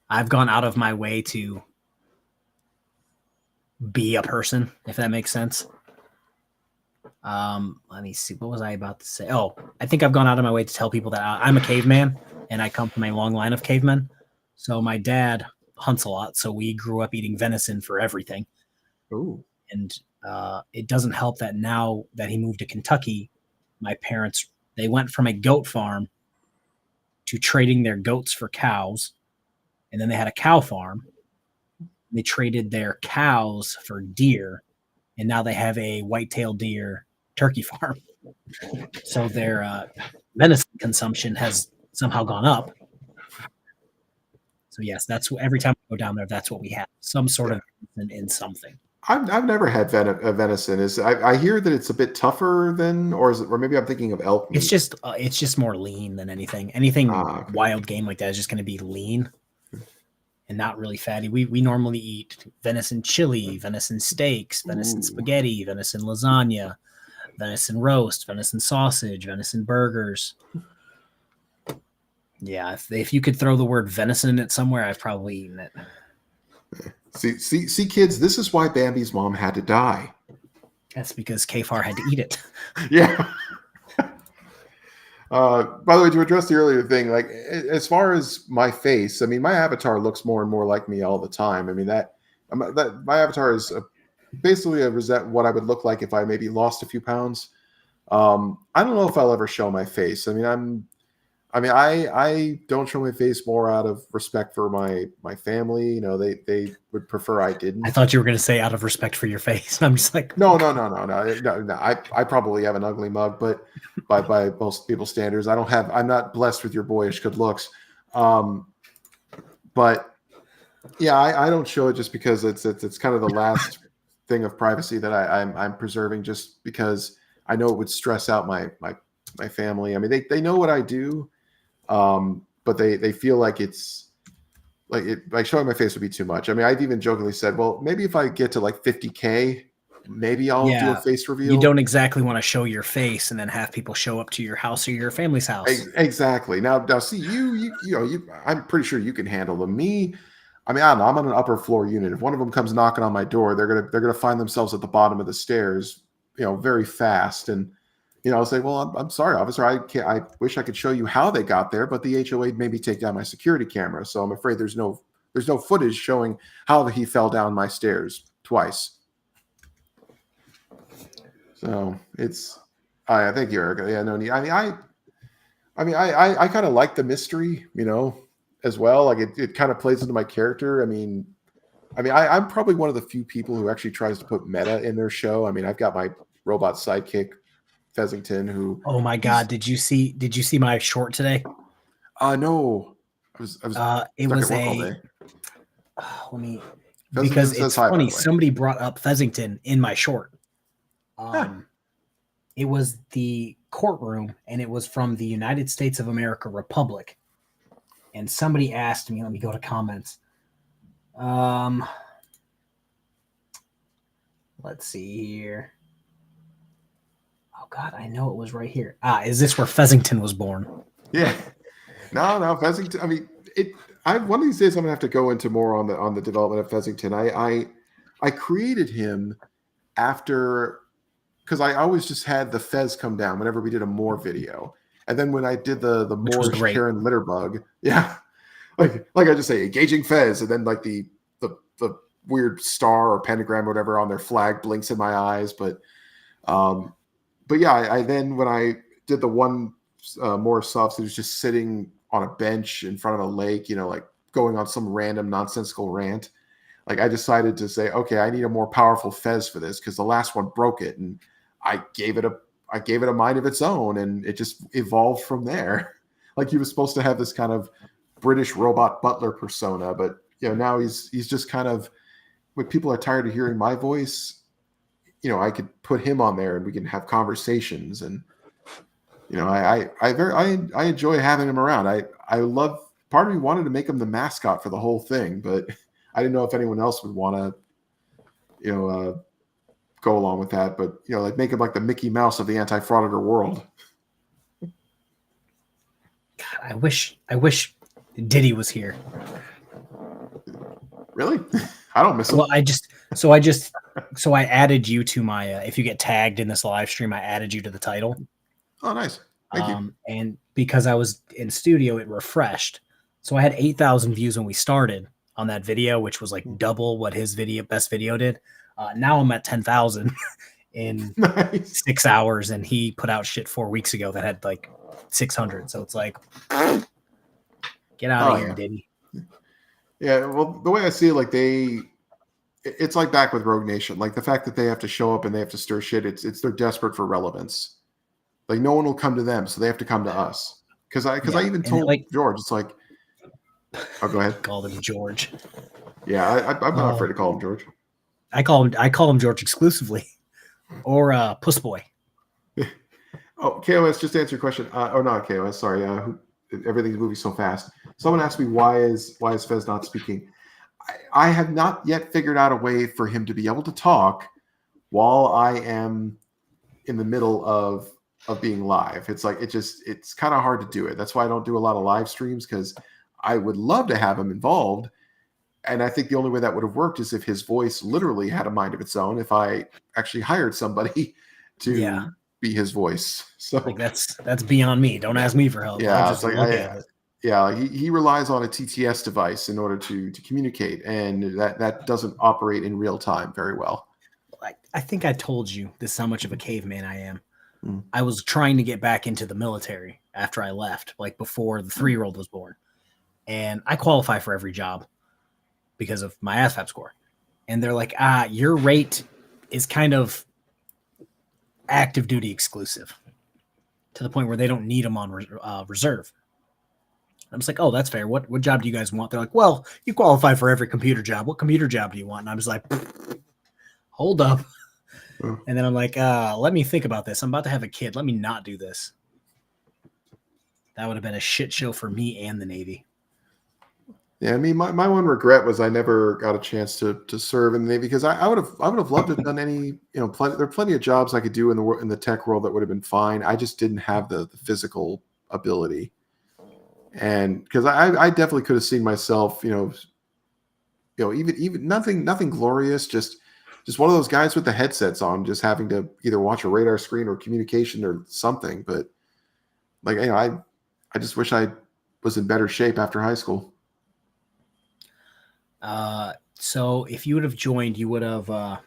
I've gone out of my way to be a person, if that makes sense. Let me see. What was I about to say? Oh, I think I've gone out of my way to tell people that I'm a caveman and I come from a long line of cavemen. So my dad, hunts a lot, so we grew up eating venison for everything. Ooh. And it doesn't help that now that he moved to Kentucky, my parents, they went from a goat farm to trading their goats for cows. And then they had a cow farm. They traded their cows for deer. And now they have a white-tailed deer turkey farm. So their venison consumption has somehow gone up. So yes, that's every time we go down there, that's what we have. Some sort of venison in something. I've never had venison. I hear that it's a bit tougher than, or is it, or maybe I'm thinking of elk meat. It's just more lean than anything. Anything Okay. wild game like that is just going to be lean and not really fatty. We normally eat venison chili, venison steaks, venison spaghetti, venison lasagna, venison roast, venison sausage, venison burgers. Yeah, if you could throw the word venison in it somewhere, I've probably eaten it. See, kids, this is why Bambi's mom had to die. That's because Kfar had to eat it. Yeah. By the way, to address the earlier thing, like as far as my face, I mean, my avatar looks more and more like me all the time. I mean, that my avatar is basically what I would look like if I maybe lost a few pounds. I don't know if I'll ever show my face. I don't show my face more out of respect for my family. You know, they would prefer I didn't. I thought you were going to say out of respect for your face. I'm just like, no. I probably have an ugly mug, but by most people's standards, I'm not blessed with your boyish good looks. But yeah, I don't show it just because it's kind of the last thing of privacy that I'm preserving, just because I know it would stress out my family. I mean, they know what I do. But they feel like it's like showing my face would be too much. I mean, I've even jokingly said, well, maybe if I get to like 50K, maybe I'll do a face reveal. You don't exactly want to show your face and then have people show up to your house or your family's house. Exactly. Now see, you I'm pretty sure you can handle them. Me, I mean, I don't know, I'm on an upper floor unit. If one of them comes knocking on my door, they're gonna find themselves at the bottom of the stairs, very fast. And I'll say, well, I'm sorry, officer. I wish I could show you how they got there, but the HOA made me take down my security camera. So I'm afraid there's no footage showing how he fell down my stairs twice. So I thank you, Erica. Yeah, no need. I kind of like the mystery, as well. Like it kind of plays into my character. I'm probably one of the few people who actually tries to put meta in their show. I mean, I've got my robot sidekick, Fezzington, who. Oh my God! Did you see my short today? No. I was. It was let me. Because it's funny. Somebody brought up Fezzington in my short. It was the courtroom, and it was from the United States of America Republic. And somebody asked me. Let me go to comments. Let's see here. Oh God, I know it was right here. Is this where Fezzington was born? Yeah. No, Fezzington. I mean, one of these days I'm gonna have to go into more on the development of Fezzington. I created him after, because I always just had the Fez come down whenever we did a Moore video, and then when I did the Moorish Karen Litterbug, yeah, like I just say engaging Fez, and then like the weird star or pentagram or whatever on their flag blinks in my eyes, but yeah, I then when I did the one more soft, it was just sitting on a bench in front of a lake, like going on some random nonsensical rant. Like I decided to say, okay, I need a more powerful Fez for this because the last one broke it, and I gave it a mind of its own, and it just evolved from there. Like he was supposed to have this kind of British robot butler persona, but now he's just kind of, when people are tired of hearing my voice, I could put him on there and we can have conversations. And, I enjoy having him around. I love, part of me wanted to make him the mascot for the whole thing, but I didn't know if anyone else would want to, go along with that, but, like make him like the Mickey Mouse of the anti-frauditor world. God, I wish Diddy was here. Really? I don't miss him. Well, I added you to my, if you get tagged in this live stream, I added you to the title. Oh, nice. Thank you. And because I was in studio, it refreshed. So I had 8,000 views when we started. on that video, which was like double what his best video did. Now I'm at 10,000 in 6 hours, and he put out shit 4 weeks ago that had like 600. So it's like, get out of here, Diddy. Yeah, well, the way I see it, it's like back with Rogue Nation. Like the fact that they have to show up and they have to stir shit. It's they're desperate for relevance. Like no one will come to them, so they have to come to us. Because I even told George, it's like, oh, go ahead. Call him George. Yeah, I'm not afraid to call him George. I call him George exclusively, or Puss Boy. Oh, KOS, just to answer your question. Oh, not KOS. Sorry. Everything's moving so fast. Someone asked me why is Fez not speaking. I have not yet figured out a way for him to be able to talk while I am in the middle of being live. It's like it's kind of hard to do it. That's why I don't do a lot of live streams, because I would love to have him involved. And I think the only way that would have worked is if his voice literally had a mind of its own. If I actually hired somebody to be his voice. So like that's beyond me. Don't ask me for help. Yeah, it's like he relies on a TTS device in order to communicate, and that doesn't operate in real time very well. I think I told you this is how much of a caveman I am. I was trying to get back into the military after I left, like before the 3-year-old was born. And I qualify for every job because of my ASVAB score. And they're like, your rate is kind of active duty exclusive, to the point where they don't need them on reserve. I'm just like, oh, that's fair. What job do you guys want? They're like, well, you qualify for every computer job. What computer job do you want? And I was like, hold up. And then I'm like, let me think about this. I'm about to have a kid. Let me not do this. That would have been a shit show for me and the Navy. Yeah, I mean, my one regret was I never got a chance to serve in the Navy, because I would have loved to have done any, there are plenty of jobs I could do in the tech world that would have been fine. I just didn't have the physical ability, and because I definitely could have seen myself, even nothing glorious, just one of those guys with the headsets on, just having to either watch a radar screen or communication or something. But like, I just wish I was in better shape after high school. So if you would have joined, you would have, let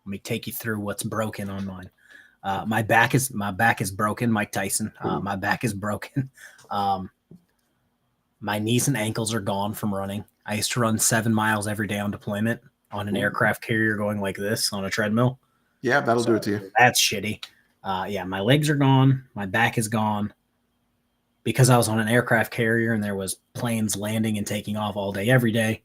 me take you through what's broken on mine. My back is broken. Mike Tyson. My back is broken. My knees and ankles are gone from running. I used to run 7 miles every day on deployment on an aircraft carrier going like this on a treadmill. Yeah, that'll do it to you. That's shitty. My legs are gone. My back is gone. Because I was on an aircraft carrier and there was planes landing and taking off all day, every day,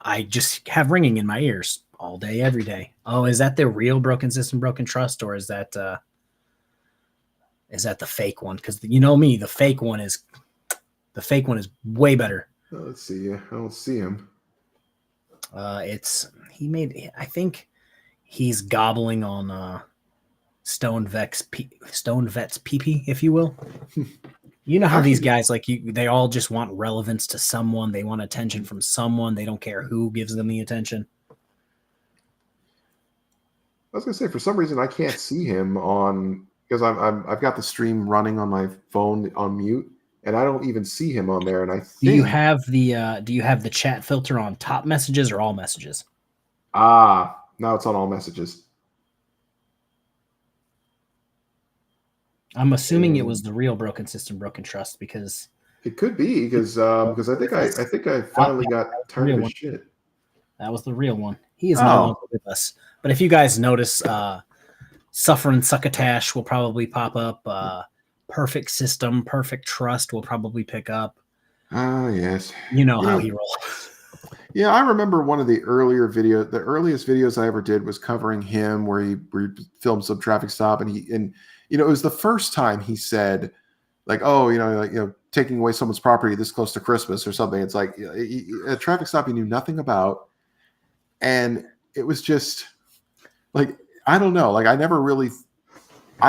I just have ringing in my ears all day, every day. Oh, is that the real broken system, broken trust, or is that the fake one? Because you know me, the fake one is way better. Let's see. I don't see him. I think he's gobbling on Stone Vet's pee-pee, if you will. You know how these guys, they all just want relevance to someone. They want attention from someone. They don't care who gives them the attention. I was gonna say, for some reason I can't see him because I've got the stream running on my phone on mute, and I don't even see him on there. And I think, do you have the chat filter on top messages or all messages? Now it's on all messages. I'm assuming it was the real broken system, broken trust, because it could be because I think I finally got tired of his shit. That was the real one. He is no longer with us. But if you guys notice, Suffering Succotash will probably pop up. Perfect System, Perfect Trust will probably pick up. Yes. You know how he rolls. Yeah, I remember one of the earliest videos I ever did was covering him, where he filmed some traffic stop, and it was the first time he said, like, taking away someone's property this close to Christmas or something. It's like a traffic stop he knew nothing about, and it was just like, I don't know, like I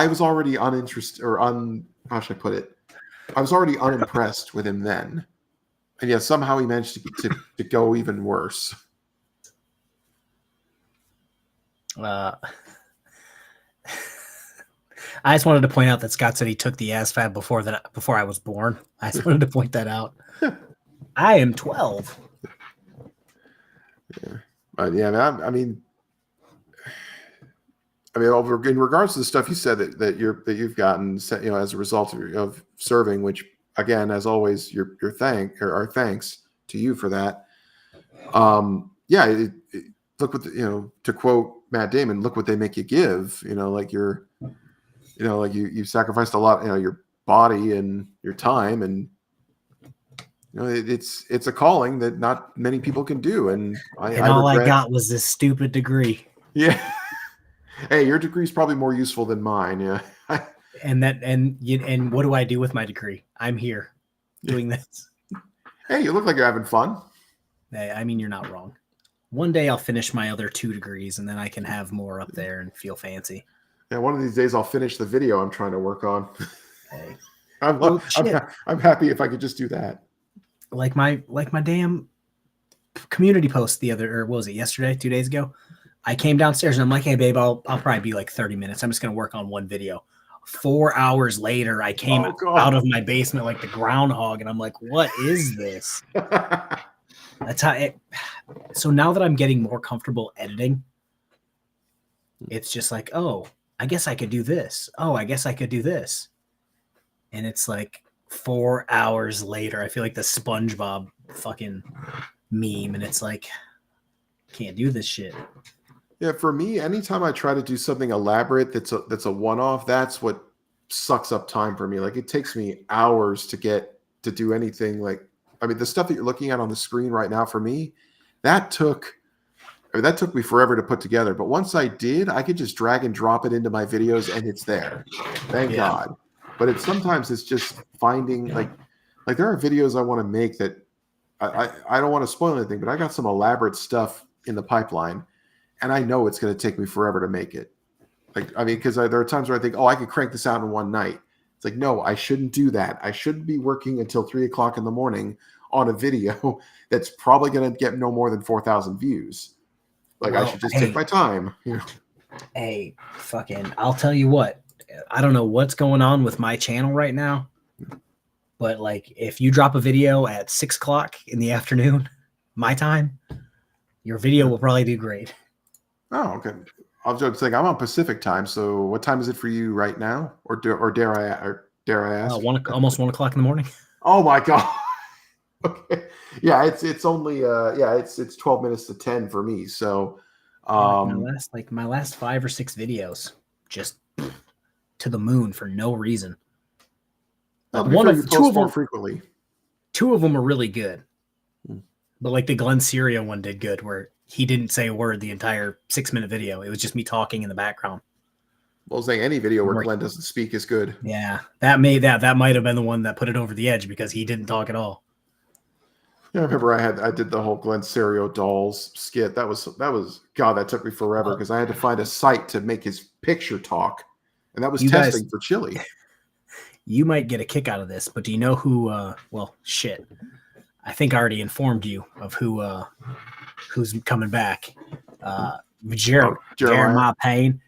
was already uninterested, or how should I put it? I was already unimpressed with him then. And yet somehow he managed to go even worse. I just wanted to point out that Scott said he took the ASVAB before I was born. I just wanted to point that out. I am 12. Yeah, but yeah, man, I mean, in regards to the stuff you said that you've gotten, as a result of serving, which again, as always, our thanks to you for that. Yeah, look what to quote Matt Damon, look what they make you give. Like you sacrificed a lot, your body and your time, and it's a calling that not many people can do. And all I got was this stupid degree. Yeah. Hey, your degree is probably more useful than mine. Yeah. and what do I do with my degree? I'm here doing this. Hey, you look like you're having fun. Hey, I mean, you're not wrong. One day I'll finish my other 2 degrees and then I can have more up there and feel fancy. Yeah, one of these days I'll finish the video I'm trying to work on. Hey. I'm happy if I could just do that. Like my damn community post what was it, yesterday, 2 days ago? I came downstairs and I'm like, hey, babe, I'll probably be like 30 minutes. I'm just going to work on one video. 4 hours later, I came out of my basement like the groundhog, and I'm like, what is this? That's how it. So now that I'm getting more comfortable editing, it's just like, oh, I guess I could do this. Oh, I guess I could do this. And it's like 4 hours later, I feel like the SpongeBob fucking meme, and it's like, can't do this shit. Yeah, for me, anytime I try to do something elaborate that's a one-off, that's what sucks up time for me. Like, it takes me hours to do anything. Like, I mean, the stuff that you're looking at on the screen right now for me, that took me forever to put together. But once I did, I could just drag and drop it into my videos and it's there. Thank God. But sometimes it's just finding like there are videos I want to make that I don't want to spoil anything, but I got some elaborate stuff in the pipeline. And I know it's going to take me forever to make it. Because there are times where I think, oh, I could crank this out in one night. It's like, no, I shouldn't do that. I shouldn't be working until 3:00 in the morning on a video that's probably going to get no more than 4,000 views. I should just take my time. Hey, fucking, I'll tell you what. I don't know what's going on with my channel right now, but if you drop a video at 6:00 in the afternoon, my time, your video will probably do great. Oh, okay. I was just saying I'm on Pacific time. So what time is it for you right now? Or dare I ask? Almost 1:00 in the morning. Oh my God. Okay. Yeah, it's only it's 12 minutes to 10 for me. So my last 5 or 6 videos just to the moon for no reason. Two of them frequently. 2 of them are really good. But the Glenn Serio one did good, where he didn't say a word the entire 6-minute video. It was just me talking in the background. Well, I was saying any video where Glenn doesn't speak is good. Yeah, that might have been the one that put it over the edge because he didn't talk at all. Yeah, I remember I did the whole Glenn Serio dolls skit. That was God, that took me forever because I had to find a site to make his picture talk, and that was testing for Chili. You might get a kick out of this, but do you know who? Well, shit. I think I already informed you of who's coming back. Jeremiah Payne.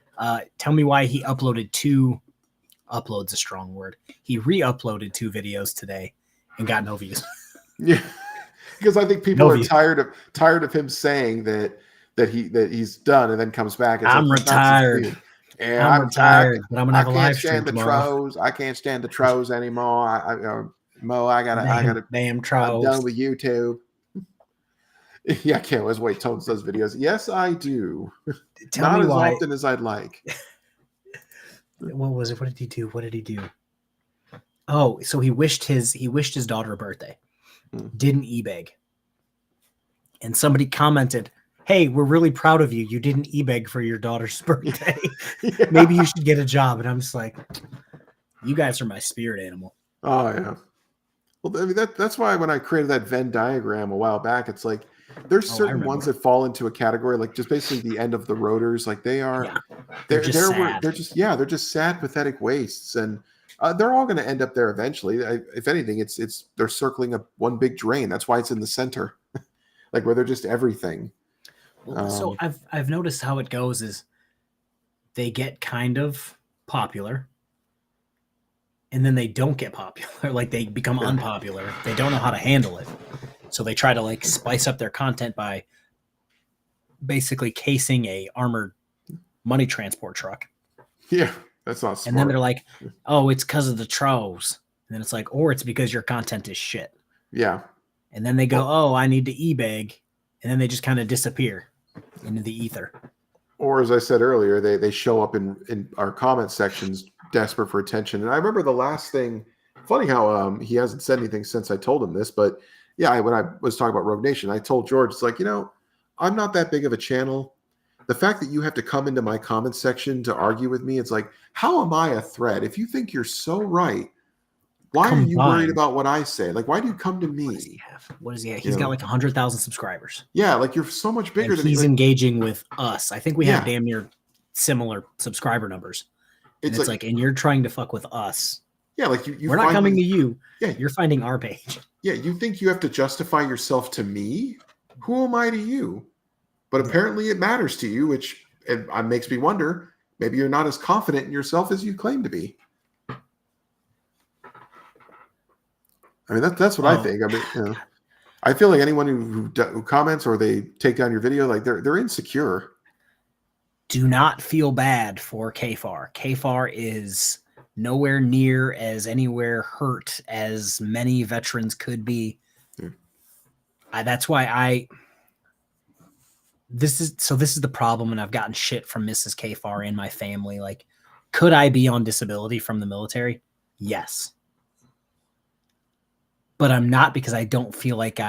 Tell me why he uploaded 2. Upload's a strong word. He re-uploaded 2 videos today and got no views. Yeah, because I think people are tired of him saying that he's done and then comes back and I'm retired. Yeah, I'm retired, but I'm gonna have a live stream tomorrow. I can't stand the trolls anymore. Mo, I gotta damn trolls. I'm done with YouTube. Yeah, I can't always wait. Tones does videos. Yes, I do. Not as often as I'd like. What was it? What did he do? Oh, so he wished his daughter a birthday. Didn't e-beg. And somebody commented, hey, we're really proud of you. You didn't e-beg for your daughter's birthday. Yeah. Maybe you should get a job. And I'm just like, you guys are my spirit animal. Oh, yeah. Well, I mean, that's why when I created that Venn diagram a while back, it's like there's certain ones that fall into a category, like just basically the end of the rotors. Like they're just sad, pathetic wastes, and they're all going to end up there eventually. If anything, they're circling one big drain. That's why it's in the center, like where they're just everything. So I've noticed how it goes is they get kind of popular. And then they don't get popular, like they become unpopular. They don't know how to handle it. So they try to spice up their content by basically casing a armored money transport truck. Yeah, that's not smart. And then they're like, oh, it's because of the trolls. And then it's like, or it's because your content is shit. Yeah. And then they go, oh, I need to e-bag. And then they just kind of disappear into the ether. Or as I said earlier, they show up in our comment sections desperate for attention. And I remember the last thing, funny how he hasn't said anything since I told him this, but yeah, when I was talking about Rogue Nation, I told George, it's like, I'm not that big of a channel. The fact that you have to come into my comment section to argue with me, it's like, how am I a threat? If you think you're so right, why are you worried about what I say? Like, why do you come to me? What does he have? He's got like 100,000 subscribers. Yeah, like you're so much bigger than he's engaging with us. I think we have damn near similar subscriber numbers. And it's like, and you're trying to fuck with us. Yeah, like we're not coming to you. Yeah, you're finding our page. Yeah, you think you have to justify yourself to me? Who am I to you? But apparently it matters to you, which makes me wonder, maybe you're not as confident in yourself as you claim to be. I mean, that's what I think. I mean, I feel like anyone who comments or they take down your video, like they're insecure. Do not feel bad for KFAR. KFAR is nowhere near as anywhere hurt as many veterans could be. That's why this is the problem, and I've gotten shit from Mrs. KFAR and my family. Like, could I be on disability from the military? Yes. But I'm not, because I don't feel like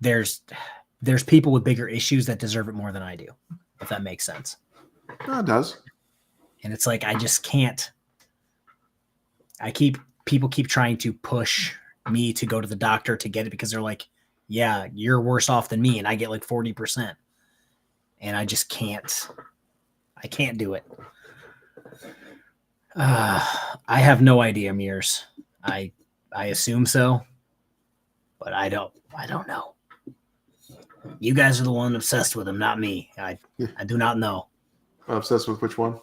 there's people with bigger issues that deserve it more than I do, if that makes sense. No, it does. And it's like, I just can't. People keep trying to push me to go to the doctor to get it because they're like, yeah, you're worse off than me, and I get like 40%. And I just can't. I can't do it. I have no idea, Mears. I assume so, but I don't know. You guys are the one obsessed with him, not me. I do not know. Obsessed with which one?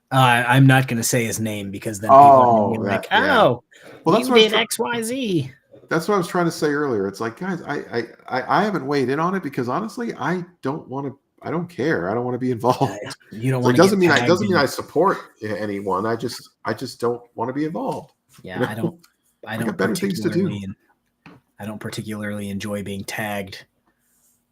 I'm not going to say his name because then people are gonna be like, well, that's you did XYZ. That's what I was trying to say earlier. It's like, guys, I haven't weighed in on it because honestly, I don't want to. I don't care. I don't want to be involved. You don't want. It doesn't mean I support anyone. I just don't want to be involved. Yeah, I don't. I got better things to do. I don't particularly enjoy being tagged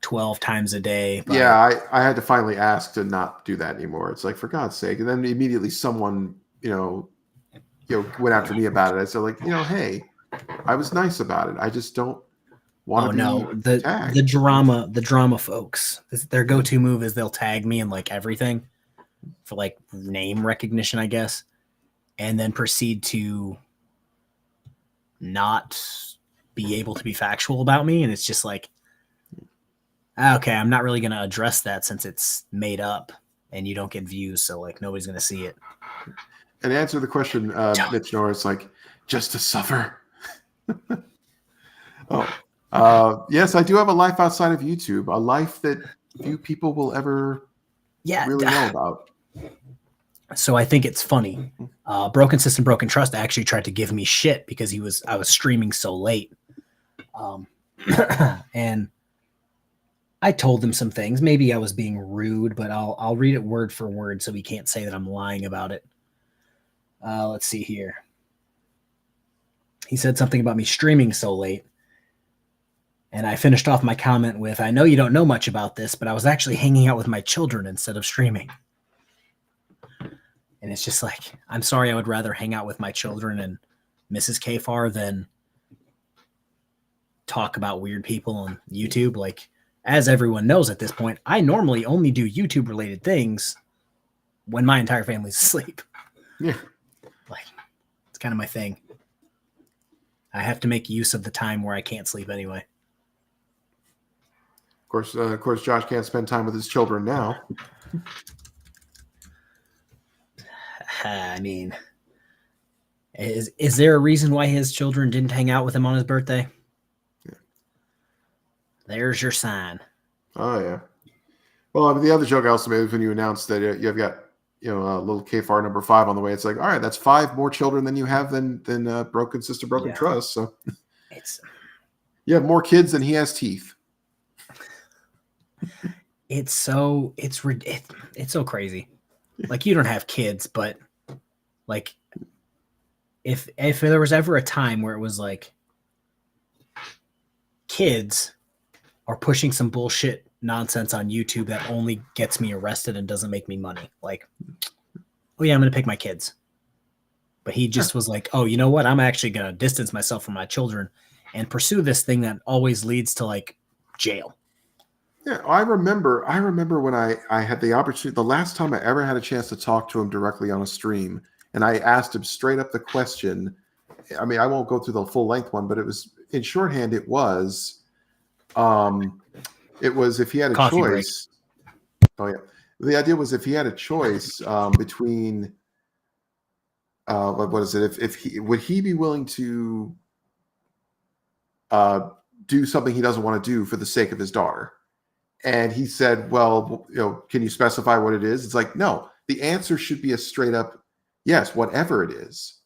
12 times a day. Yeah, I had to finally ask to not do that anymore. It's like, for God's sake. And then immediately someone, went after me about it. I said, like, hey, I was nice about it. I just don't want to be tagged. The drama folks, their go-to move is they'll tag me in like everything for like name recognition, I guess, and then proceed to not be able to be factual about me. And it's just like, okay, I'm not really going to address that since it's made up and you don't get views. So like nobody's going to see it. And answer the question, Mitch Norris, like, just to suffer. Yes, I do have a life outside of YouTube, a life that few people will ever really know about. So I think it's funny. Broken System, Broken Trust actually tried to give me shit because I was streaming so late. And I told him some things. Maybe I was being rude, but I'll read it word for word so he can't say that I'm lying about it. Let's see here. He said something about me streaming so late. And I finished off my comment with, I know you don't know much about this, but I was actually hanging out with my children instead of streaming. And it's just like, I'm sorry, I would rather hang out with my children and Mrs. KFAR than talk about weird people on YouTube. Like, as everyone knows at this point, I normally only do YouTube related things when my entire family's asleep. Yeah. Like, it's kind of my thing. I have to make use of the time where I can't sleep anyway. Of course, Josh can't spend time with his children now. I mean, is there a reason why his children didn't hang out with him on his birthday? Yeah. There's your sign. Oh yeah. Well, I mean, the other joke I also made was when you announced that you've got a little KFAR number 5 on the way. It's like, all right, that's 5 more children than you have than Broken Sister, Broken Trust. So you have more kids than he has teeth. it's so crazy. Like, you don't have kids, but like, if there was ever a time where it was like kids are pushing some bullshit nonsense on YouTube that only gets me arrested and doesn't make me money, like, oh yeah, I'm gonna pick my kids. But he just was like, oh, you know what? I'm actually gonna distance myself from my children and pursue this thing that always leads to like jail. Yeah, I remember when I had the opportunity, the last time I ever had a chance to talk to him directly on a stream, and I asked him straight up the question. I mean, I won't go through the full length one, but it was in shorthand. It was if he had a Coffee break. choice. Oh yeah, the idea was if he had a choice between what is it? If he would he be willing to do something he doesn't want to do for the sake of his daughter? And he said, well, can you specify what it is? It's like, no, the answer should be a straight up yes, whatever it is.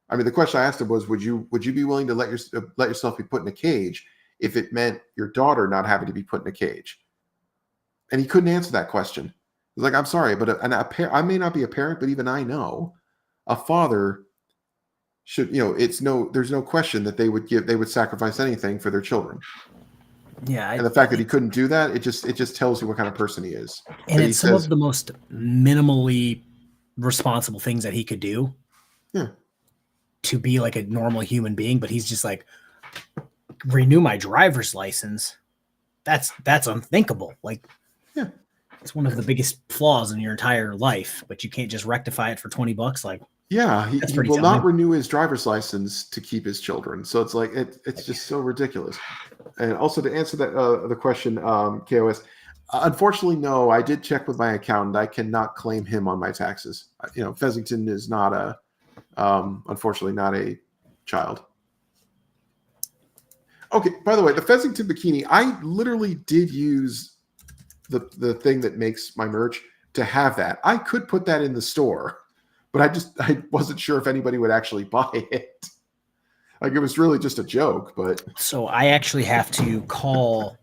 I mean, the question I asked him was, would you be willing to let yourself be put in a cage if it meant your daughter not having to be put in a cage? And he couldn't answer that question. He's like, I'm sorry, but I may not be a parent, but even I know a father should, there's no question that they would sacrifice anything for their children. Yeah, and the fact that he couldn't do that, it just tells you what kind of person he is. And it's some of the most minimally responsible things that he could do. Yeah. To be like a normal human being, but he's just like, renew my driver's license. That's unthinkable. Like, yeah, it's one of the biggest flaws in your entire life, but you can't just rectify it for $20. Like, yeah, he will not renew his driver's license to keep his children. So it's like it's just so ridiculous. And also to answer that the question, KOS, unfortunately, no. I did check with my accountant. I cannot claim him on my taxes. Fessington is not unfortunately not a child. Okay. By the way, the Fessington bikini, I literally did use the thing that makes my merch to have that. I could put that in the store, but I wasn't sure if anybody would actually buy it. Like, it was really just a joke, but. So I actually have to call.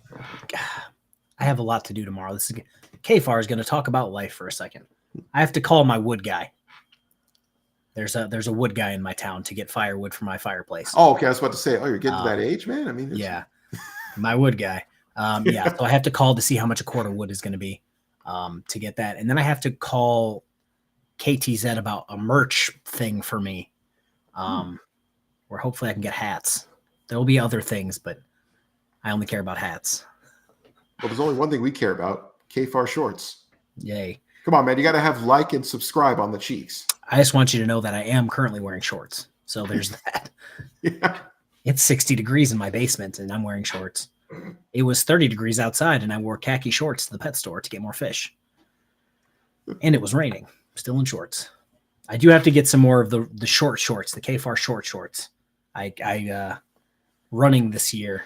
I have a lot to do tomorrow. KFAR is going to talk about life for a second. I have to call my wood guy. There's a wood guy in my town to get firewood for my fireplace. Oh, okay. I was about to say, you're getting to that age, man. I mean, yeah, my wood guy. Yeah, so I have to call to see how much a cord of wood is going to be to get that, and then I have to call KTZ about a merch thing for me, where hopefully I can get hats. There will be other things, but I only care about hats. Well, there's only one thing we care about: KFAR shorts. Yay! Come on, man. You got to have like and subscribe on the cheeks. I just want you to know that I am currently wearing shorts. So there's that. Yeah. It's 60 degrees in my basement and I'm wearing shorts. It was 30 degrees outside and I wore khaki shorts to the pet store to get more fish. And it was raining. Still in shorts. I do have to get some more of the short shorts, the KFAR short shorts. I running this year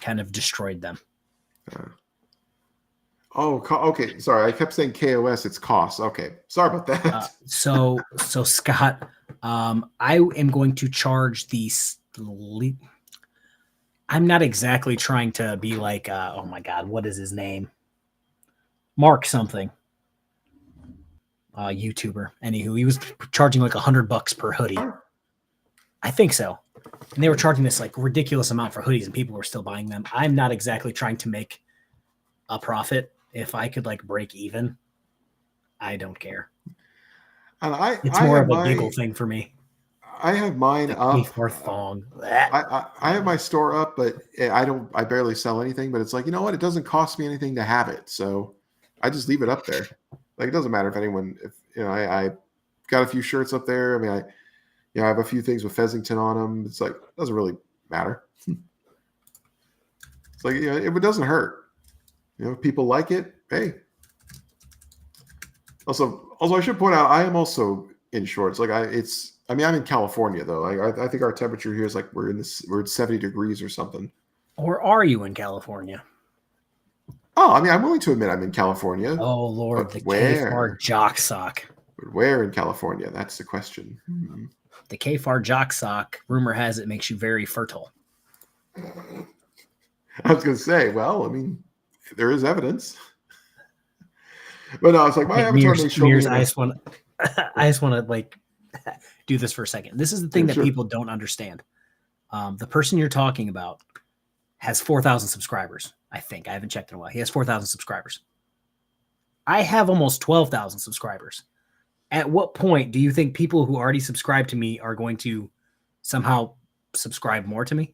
kind of destroyed them. Okay. Sorry, I kept saying KOS. It's costs. Okay, sorry about that. So Scott, I am going to charge these. I'm not exactly trying to be like, oh my God, what is his name? Mark something. YouTuber. Anywho, he was charging like $100 per hoodie. I think so. And they were charging this like ridiculous amount for hoodies, and people were still buying them. I'm not exactly trying to make a profit. If I could like break even, I don't care. And it's more of a giggle thing for me. I have mine up. Thong. I have my store up, but I barely sell anything. But it's like, you know what? It doesn't cost me anything to have it, so I just leave it up there. Like, it doesn't matter if I got a few shirts up there. I mean, I have a few things with Fessington on them. It's like, it doesn't really matter. It's like, it doesn't hurt. If people like it, hey. Also, I should point out, I am also in shorts. Like, I'm in California though. I think our temperature here is like we're at 70 degrees or something. Or are you in California? Oh, I mean, I'm willing to admit I'm in California. Oh Lord, the KFAR jock sock. Where in California? That's the question. The KFAR jock sock, rumor has it, makes you very fertile. I was going to say, well, I mean, there is evidence. But no, it's like my Hey, avatar may show me. I just want to like do this for a second. This is the thing that people don't understand. The person you're talking about has 4,000 subscribers. I think I haven't checked in a while. He has 4,000 subscribers. I have almost 12,000 subscribers. At what point do you think people who already subscribe to me are going to somehow subscribe more to me?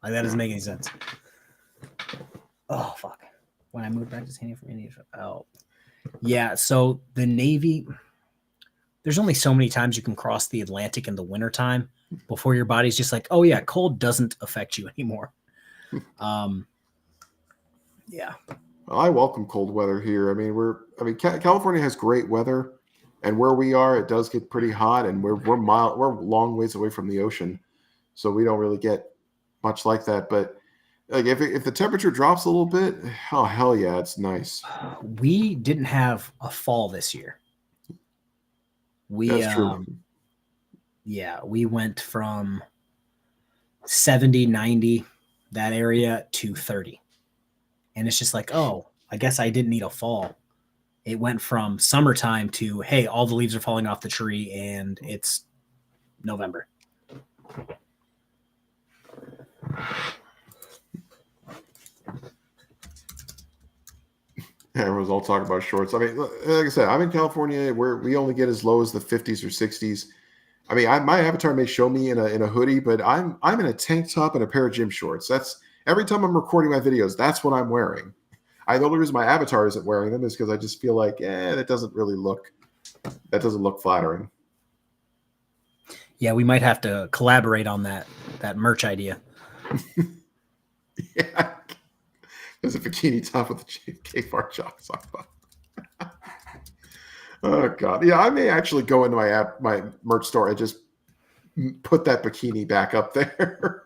Like, that doesn't make any sense. Oh, fuck. When I moved back to San Diego from India. Oh, yeah. So the Navy, there's only so many times you can cross the Atlantic in the wintertime before your body's just like, oh, yeah, cold doesn't affect you anymore. Yeah. Well, I welcome cold weather here. I mean, California has great weather, and where we are, it does get pretty hot, and we're a long ways away from the ocean, so we don't really get much like that. But like if the temperature drops a little bit, oh hell yeah, it's nice. We didn't have a fall this year. That's true. Yeah, we went from 70, 90, that area, to 30. And it's just like, oh, I guess I didn't need a fall. It went from summertime to, hey, all the leaves are falling off the tree and it's November. Everyone's all talking about shorts. I mean, like I said, I'm in California where we only get as low as the 50s or 60s. I mean, my avatar may show me in a hoodie, but I'm in a tank top and a pair of gym shorts. That's every time I'm recording my videos. That's what I'm wearing. The only reason my avatar isn't wearing them is because I just feel like, that doesn't look flattering. Yeah, we might have to collaborate on that merch idea. Yeah. There's a bikini top with the K-Far jocks on. Oh God. Yeah, I may actually go into my merch store and just put that bikini back up there.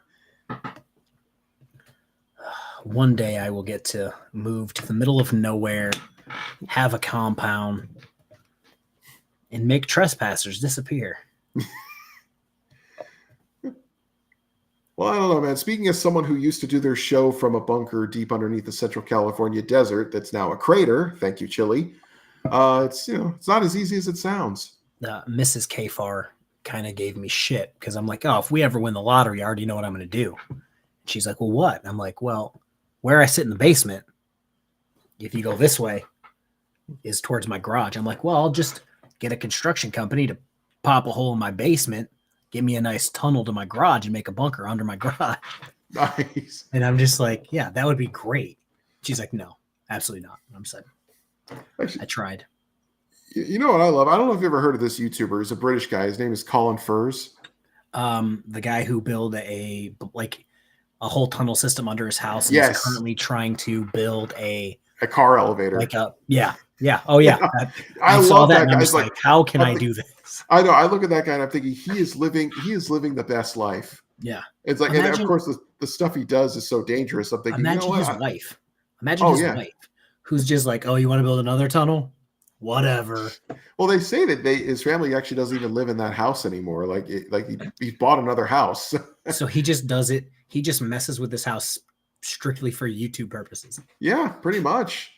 One day I will get to move to the middle of nowhere, have a compound, and make trespassers disappear. Well, I don't know, man. Speaking as someone who used to do their show from a bunker deep underneath the Central California desert that's now a crater, thank you, Chili. It's not as easy as it sounds. Mrs. K-Far kind of gave me shit because I'm like, oh, if we ever win the lottery, I already know what I'm going to do. She's like, well, what? I'm like, well, where I sit in the basement, if you go this way, is towards my garage. I'm like, well, I'll just get a construction company to pop a hole in my basement, give me a nice tunnel to my garage, and make a bunker under my garage. Nice. And I'm just like, yeah, that would be great. She's like, no, absolutely not. I'm saying, I tried. You know what I love? I don't know if you've ever heard of this YouTuber. He's a British guy. His name is Colin Furze. The guy who built a whole tunnel system under his house and Yes. is currently trying to build a car elevator. Yeah. Oh yeah. I saw love that that and guy. I'm just like, how can I do this? I know. I look at that guy and I'm thinking he is living the best life. Yeah. It's like, and of course the stuff he does is so dangerous. I'm thinking, Imagine his wife. Imagine his wife who's just like, oh, you want to build another tunnel? Whatever. Well, they say that his family actually doesn't even live in that house anymore. Like he bought another house. So he just does it. He just messes with this house strictly for YouTube purposes. Yeah, pretty much.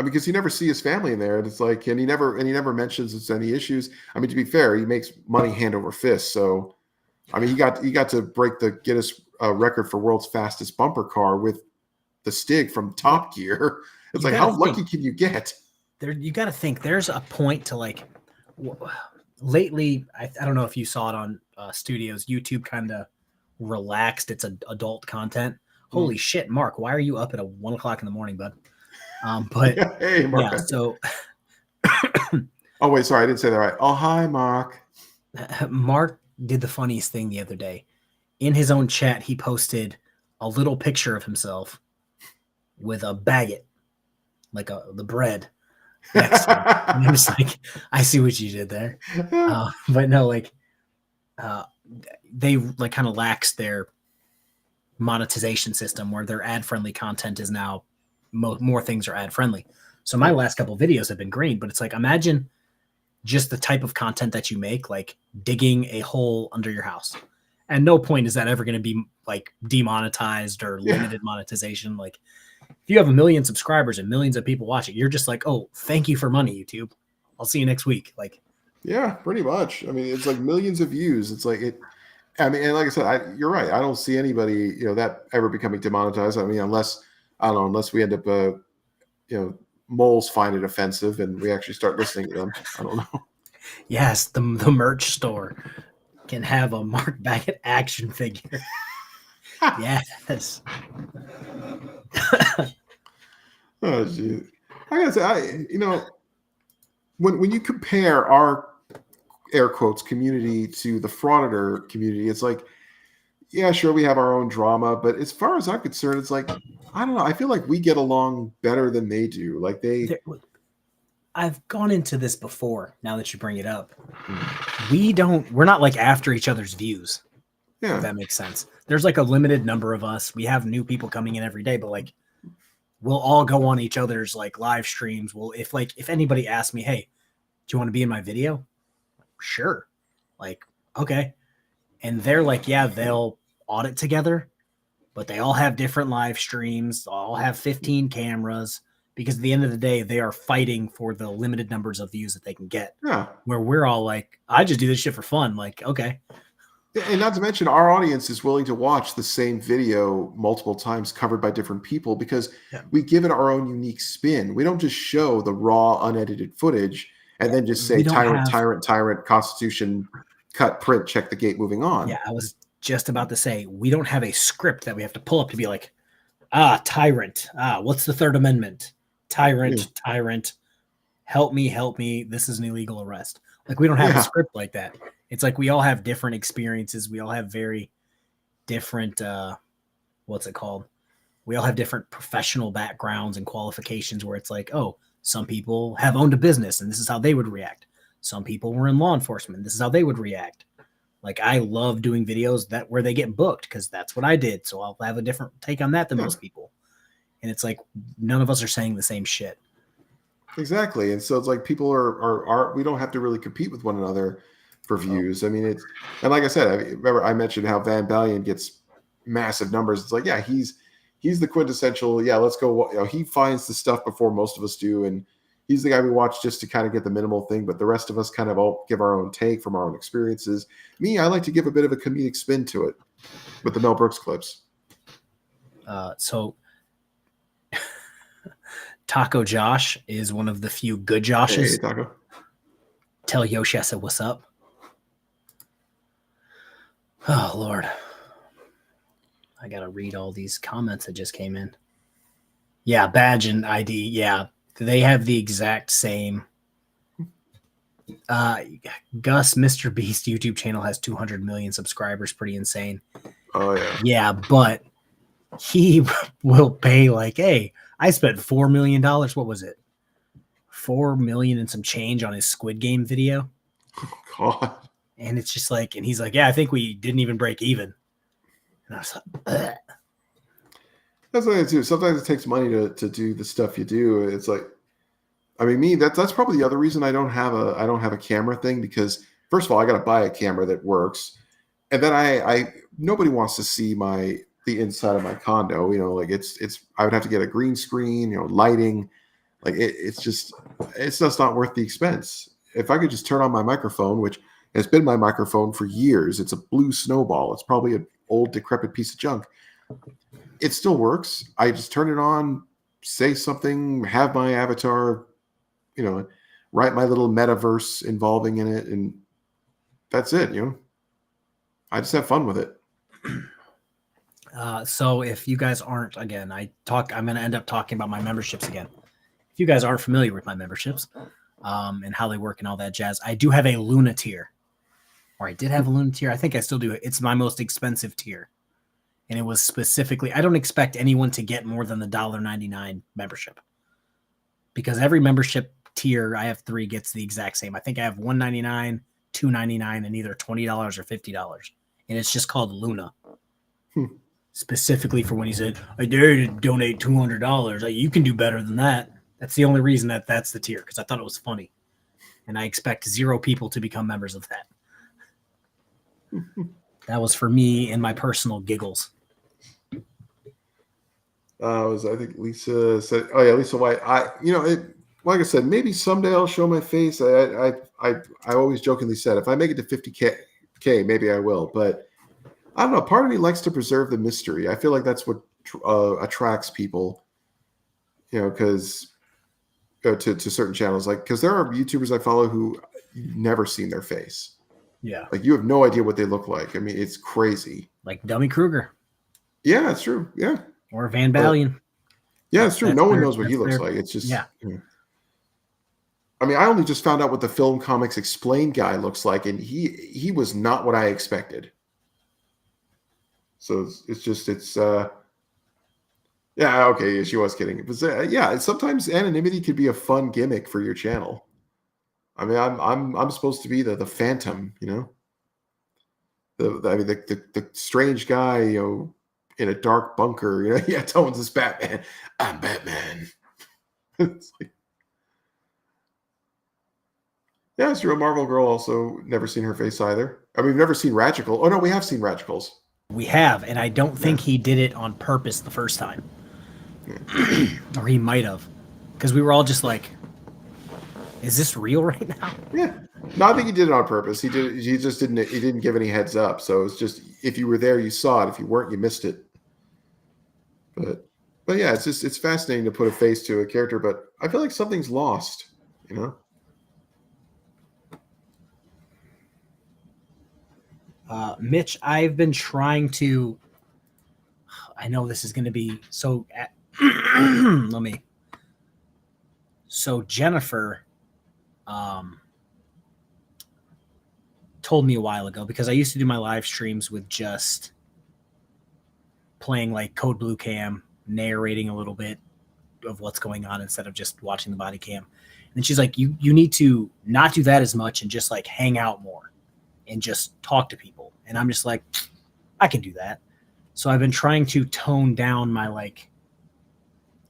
Because you never see his family in there, and it's like, and he never mentions it's any issues. I mean, to be fair, he makes money hand over fist. So, I mean, he got to break the Guinness record for world's fastest bumper car with the Stig from Top Gear. It's like, how lucky can you get? You got to think there's a point to like. Lately, I don't know if you saw it on Studios. YouTube kind of relaxed its adult content. Holy shit, Mark! Why are you up at 1 o'clock in the morning, bud? But hey, Mark. Yeah, so. Oh wait, sorry, I didn't say that right. Oh, hi, Mark. Mark did the funniest thing the other day. In his own chat, he posted a little picture of himself with a baguette, like the bread next to him. And I'm just like, I see what you did there. But no, they kind of lax their monetization system where their ad-friendly content is now more things are ad-friendly. So my last couple of videos have been green, but it's like, imagine just the type of content that you make, like digging a hole under your house. At no point is that ever going to be like demonetized or limited monetization. Like if you have 1 million subscribers and millions of people watching, you're just like, oh, thank you for money, YouTube. I'll see you next week. Like, yeah, pretty much. I mean, it's like millions of views. It's like it. I mean, and like I said, you're right. I don't see anybody, that ever becoming demonetized. I mean, unless we end up, moles find it offensive and we actually start listening to them. I don't know. Yes, the merch store can have a Mark Baggett action figure. Yes. Oh, geez. I gotta say, when you compare our air quotes community to the frauditor community, it's like, yeah, sure, we have our own drama, but as far as I'm concerned, it's like, I don't know. I feel like we get along better than they do. Like I've gone into this before. Now that you bring it up, we're not like after each other's views. Yeah, if that makes sense. There's like a limited number of us. We have new people coming in every day, but like we'll all go on each other's like live streams. If anybody asks me, hey, do you want to be in my video? Sure. Like, okay. And they're like, yeah, they'll audit together, but they all have different live streams. All have 15 cameras because at the end of the day, they are fighting for the limited numbers of views that they can get. Yeah. Where we're all like, I just do this shit for fun. Like, okay. And not to mention, our audience is willing to watch the same video multiple times covered by different people because we give it our own unique spin. We don't just show the raw, unedited footage and then just say tyrant, Constitution, cut, print, check the gate, moving on. Yeah, I was just about to say, we don't have a script that we have to pull up to be like, tyrant. What's the Third Amendment? Tyrant, help me. This is an illegal arrest. Like, we don't have a script like that. It's like we all have different experiences. We all have very different, what's it called? We all have different professional backgrounds and qualifications where it's like, oh, some people have owned a business and this is how they would react. Some people were in law enforcement. This is how they would react. Like, I love doing videos where they get booked because that's what I did. So I'll have a different take on that than most people. And it's like, none of us are saying the same shit. Exactly. And so it's like people are we don't have to really compete with one another for views. I mean, and like I said, remember I mentioned how Van Balian gets massive numbers. It's like, yeah, he's the quintessential. Yeah, let's go. He finds the stuff before most of us do, and he's the guy we watch just to kind of get the minimal thing. But the rest of us kind of all give our own take from our own experiences. Me, I like to give a bit of a comedic spin to it with the Mel Brooks clips. So Taco Josh is one of the few good Joshes. Hey, Taco. Tell Yoshi I said, what's up? Oh, Lord. I got to read all these comments that just came in. Yeah, badge and ID. Yeah, they have the exact same. Gus, Mr. Beast YouTube channel has 200 million subscribers. Pretty insane. Oh, yeah. Yeah, but he will pay like, hey, I spent $4 million. What was it? 4 million and some change on his Squid Game video. Oh, God. And it's just like, and he's like, yeah, I think we didn't even break even. And I was like, ugh. That's what I do. Sometimes it takes money to do the stuff you do. It's like, I mean, that's probably the other reason I don't have a camera thing, because first of all, I got to buy a camera that works. And then I nobody wants to see the inside of my condo, like it's I would have to get a green screen, lighting, like it's just not worth the expense. If I could just turn on my microphone, which has been my microphone for years, it's a blue Snowball. It's probably an old decrepit piece of junk. It still works. I just turn it on, say something, have my avatar, write my little metaverse involving in it, and that's it. I just have fun with it. So if you guys aren't, again, I'm going to end up talking about my memberships again. If you guys aren't familiar with my memberships and how they work and all that jazz, I do have a Luna tier, or I did have a Luna tier. I think I still do. It's my most expensive tier. And it was specifically, I don't expect anyone to get more than the $1.99 membership, because every membership tier, I have 3, gets the exact same. I think I have $1.99, $2.99, and either $20 or $50. And it's just called Luna. Specifically for when he said, I dare you to donate $200. Like, you can do better than that. That's the only reason that's the tier, because I thought it was funny. And I expect 0 people to become members of that. That was for me and my personal giggles. I think Lisa said, "Oh yeah, Lisa White." Like I said, maybe someday I'll show my face. I always jokingly said, if I make it to 50K, maybe I will. But I don't know. Part of me likes to preserve the mystery. I feel like that's what attracts people. Because to certain channels, because there are YouTubers I follow who you've never seen their face. Yeah, like you have no idea what they look like. I mean, it's crazy. Like Dummy Kruger. Yeah, it's true. Yeah. Or Van Balian. Yeah, it's true. No one knows what he that's looks their- like. It's just yeah. I mean, I only just found out what the Film Comics Explained guy looks like, and he was not what I expected. So it's yeah, okay, she was kidding. It was yeah, sometimes anonymity could be a fun gimmick for your channel. I mean, I'm supposed to be the phantom, the strange guy, in a dark bunker, yeah, Tones is Batman. I'm Batman. It's like, yeah, it's true. A Marvel girl also never seen her face either. I mean, we've never seen Ratchical. Oh no, we have seen Ratchicals. We have, and I don't think he did it on purpose the first time. Or he might have. Because we were all just like, is this real right now? Yeah. No, I think he did it on purpose. He just didn't give any heads up. So it's just, if you were there, you saw it. If you weren't, you missed it. But yeah, it's fascinating to put a face to a character, but I feel like something's lost, Mitch, I've been trying to. I know this is going to be so. So Jennifer, told me a while ago, because I used to do my live streams with just playing like Code Blue Cam, narrating a little bit of what's going on instead of just watching the body cam. And she's like, you need to not do that as much and just like hang out more and just talk to people. And I'm just like, I can do that. So I've been trying to tone down my like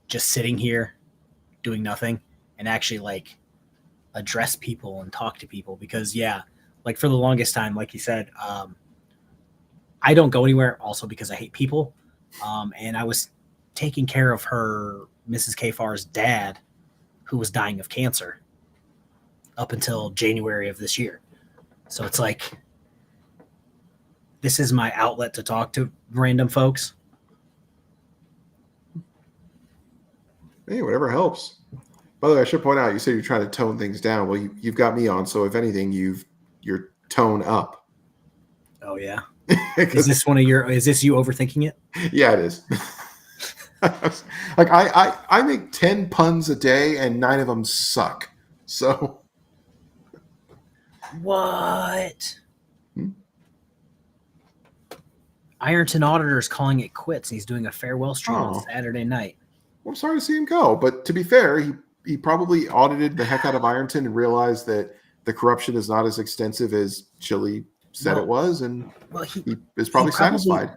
just sitting here doing nothing and actually like address people and talk to people, because like for the longest time, like you said, I don't go anywhere also because I hate people. And I was taking care of her, Mrs. K-Far's dad, who was dying of cancer up until January of this year. So it's like, this is my outlet to talk to random folks. Hey, whatever helps. By the way, I should point out, you said you're trying to tone things down. Well, you've got me on, so if anything, you're tone up. Oh yeah. Is this you overthinking it? Yeah, it is. Like I make 10 puns a day and 9 of them suck. So what? Ironton Auditor is calling it quits. He's doing a farewell stream on Saturday night. I'm sorry to see him go, but to be fair, he probably audited the heck out of Ironton and realized that the corruption is not as extensive as Chile said it was, and he is probably satisfied.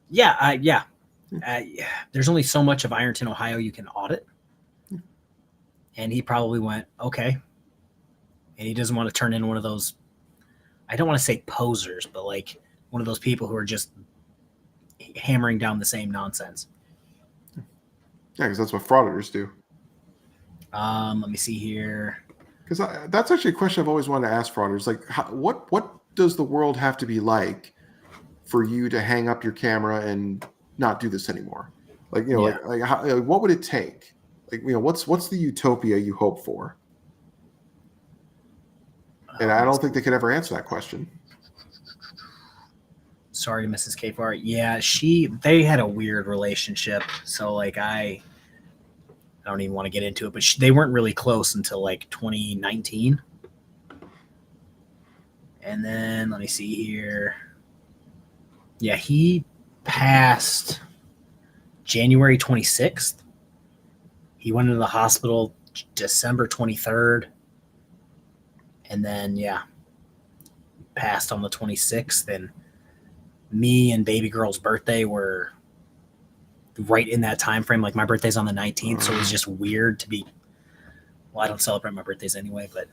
Yeah. There's only so much of Ironton, Ohio you can audit. And he probably went, okay. And he doesn't want to turn in one of those, I don't want to say posers, but like one of those people who are just hammering down the same nonsense. Yeah, because that's what frauditors do. Let me see here. Because that's actually a question I've always wanted to ask frauditors. Like, what does the world have to be like for you to hang up your camera and not do this anymore? Like, like what would it take? Like, what's the utopia you hope for? And I don't think they could ever answer that question. Sorry, Mrs. K-Far. Yeah, they had a weird relationship. So like I don't even want to get into it, but they weren't really close until like 2019. And then let me see here. Yeah, he passed January 26th. He went into the hospital December 23rd. And then, passed on the 26th. And me and baby girl's birthday were right in that time frame. Like my birthday's on the 19th, so it was just weird to be. Well, I don't celebrate my birthdays anyway, but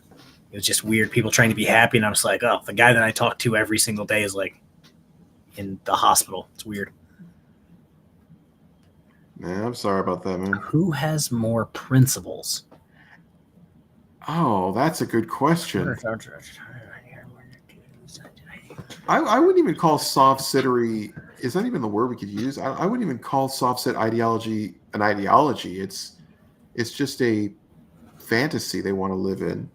it was just weird. People trying to be happy, and I was like, oh, the guy that I talk to every single day is like in the hospital. It's weird. Man, I'm sorry about that, man. Who has more principles? Oh, that's a good question. I wouldn't even call soft-sittery, is that even the word we could use? I wouldn't even call soft-sit ideology an ideology. It's just a fantasy they want to live in.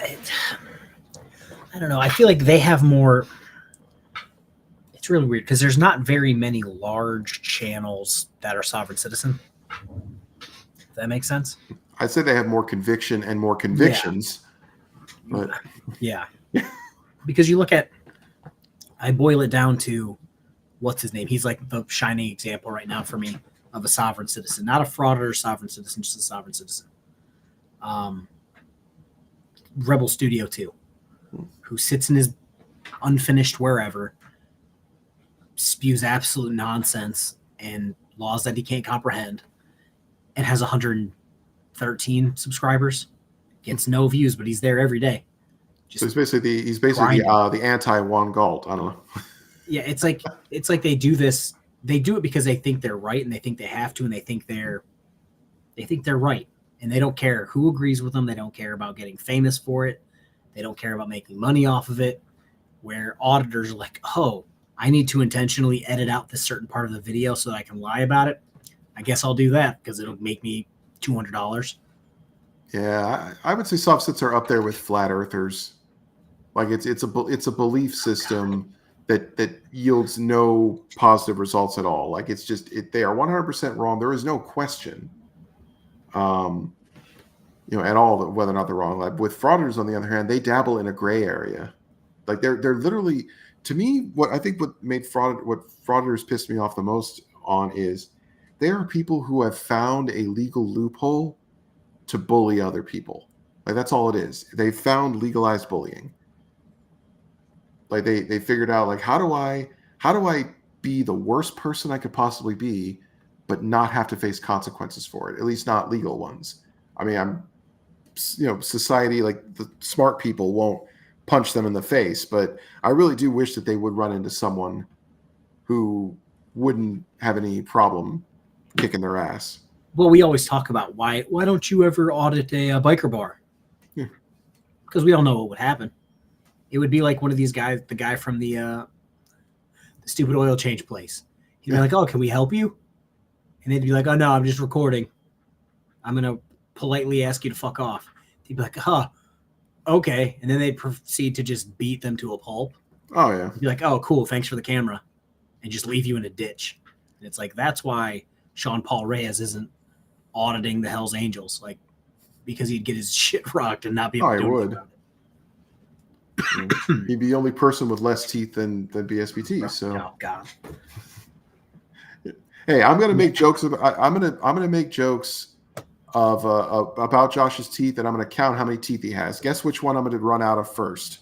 I don't know. I feel like they have more. It's really weird because there's not very many large channels that are sovereign citizen. Does that make sense? I'd say they have more conviction and more convictions. But yeah. Because you look at, I boil it down to, what's his name? He's like the shining example right now for me of a sovereign citizen, not a frauditor sovereign citizen, just a sovereign citizen. Rebel Studio 2, who sits in his unfinished wherever, spews absolute nonsense and laws that he can't comprehend, and has 113 subscribers, gets no views, but he's there every day. So he's basically the anti-Juan Galt. I don't know. Yeah, it's like they do this. They do it because they think they're right and they think they have to, and they think they're right, and they don't care who agrees with them. They don't care about getting famous for it. They don't care about making money off of it. Where auditors are like, oh, I need to intentionally edit out this certain part of the video so that I can lie about it. I guess I'll do that because it'll make me $200. Yeah, I would say soft sits are up there with flat earthers. Like it's a belief system that yields no positive results at all. Like they are 100% wrong. There is no question, at all whether or not they're wrong. Like with frauditors, on the other hand, they dabble in a gray area. Like they're literally, to me, what frauditors pissed me off the most on is there are people who have found a legal loophole to bully other people. Like that's all it is. They found legalized bullying. Like they figured out, like, how do I be the worst person I could possibly be, but not have to face consequences for it, at least not legal ones. I mean, society, like the smart people won't punch them in the face, but I really do wish that they would run into someone who wouldn't have any problem kicking their ass. Well, we always talk about why don't you ever audit a biker bar? Yeah. Because we all know what would happen. It would be like one of these guys, the guy from the stupid oil change place. He'd be like, oh, can we help you? And they'd be like, oh, no, I'm just recording. I'm going to politely ask you to fuck off. He'd be like, huh, okay. And then they'd proceed to just beat them to a pulp. Oh, yeah. He'd be like, oh, cool, thanks for the camera. And just leave you in a ditch. And it's like, that's why Sean Paul Reyes isn't auditing the Hells Angels, like, because he'd get his shit rocked and not be able to do anything about it. He'd be the only person with less teeth than BSBT. So, oh god. Hey, I'm gonna make jokes I'm gonna make jokes of about Josh's teeth, and I'm gonna count how many teeth he has. Guess which one I'm gonna run out of first.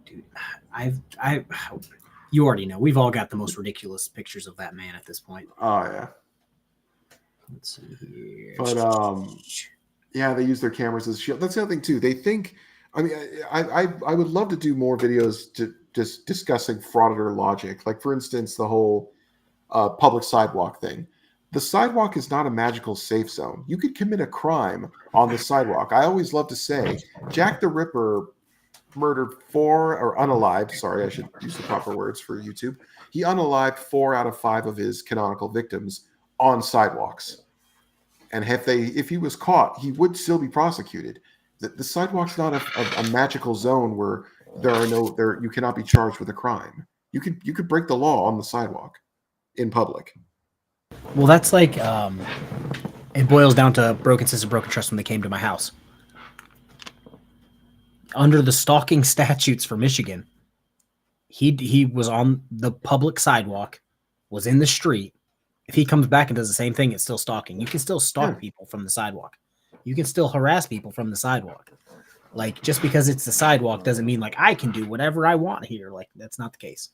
Dude, you already know. We've all got the most ridiculous pictures of that man at this point. Oh yeah. Let's see here. But yeah, they use their cameras as a shield. That's the other thing too. They think. I mean, I would love to do more videos to just discussing frauditor logic. Like, for instance, the whole public sidewalk thing. The sidewalk is not a magical safe zone. You could commit a crime on the sidewalk. I always love to say Jack the Ripper murdered unalived. Sorry, I should use the proper words for YouTube. He unalived 4 out of 5 of his canonical victims on sidewalks. And if he was caught, he would still be prosecuted. The sidewalk's not a magical zone where you cannot be charged with a crime. You could break the law on the sidewalk in public. Well, that's like it boils down to broken system, broken trust when they came to my house. Under the stalking statutes for Michigan, he was on the public sidewalk, was in the street. If he comes back and does the same thing, it's still stalking. You can still stalk people from the sidewalk. You can still harass people from the sidewalk. Like, just because it's the sidewalk doesn't mean like I can do whatever I want here. Like, that's not the case.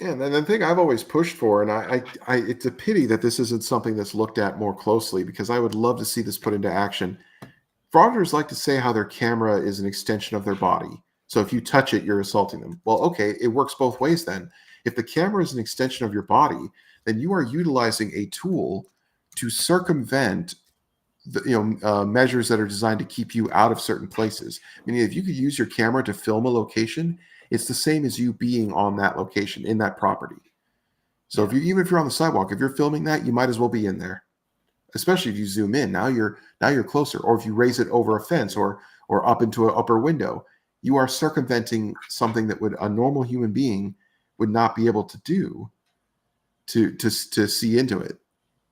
Yeah, and the thing I've always pushed for, and I it's a pity that this isn't something that's looked at more closely, because I would love to see this put into action. Frauditors like to say how their camera is an extension of their body. So if you touch it, you're assaulting them. Well, okay, it works both ways then. If the camera is an extension of your body, then you are utilizing a tool to circumvent the measures that are designed to keep you out of certain places. Meaning, if you could use your camera to film a location, it's the same as you being on that location in that property. So even if you're on the sidewalk, if you're filming that, you might as well be in there. Especially if you zoom in, now you're closer. Or if you raise it over a fence or up into an upper window, you are circumventing something that a normal human being would not be able to do to see into it.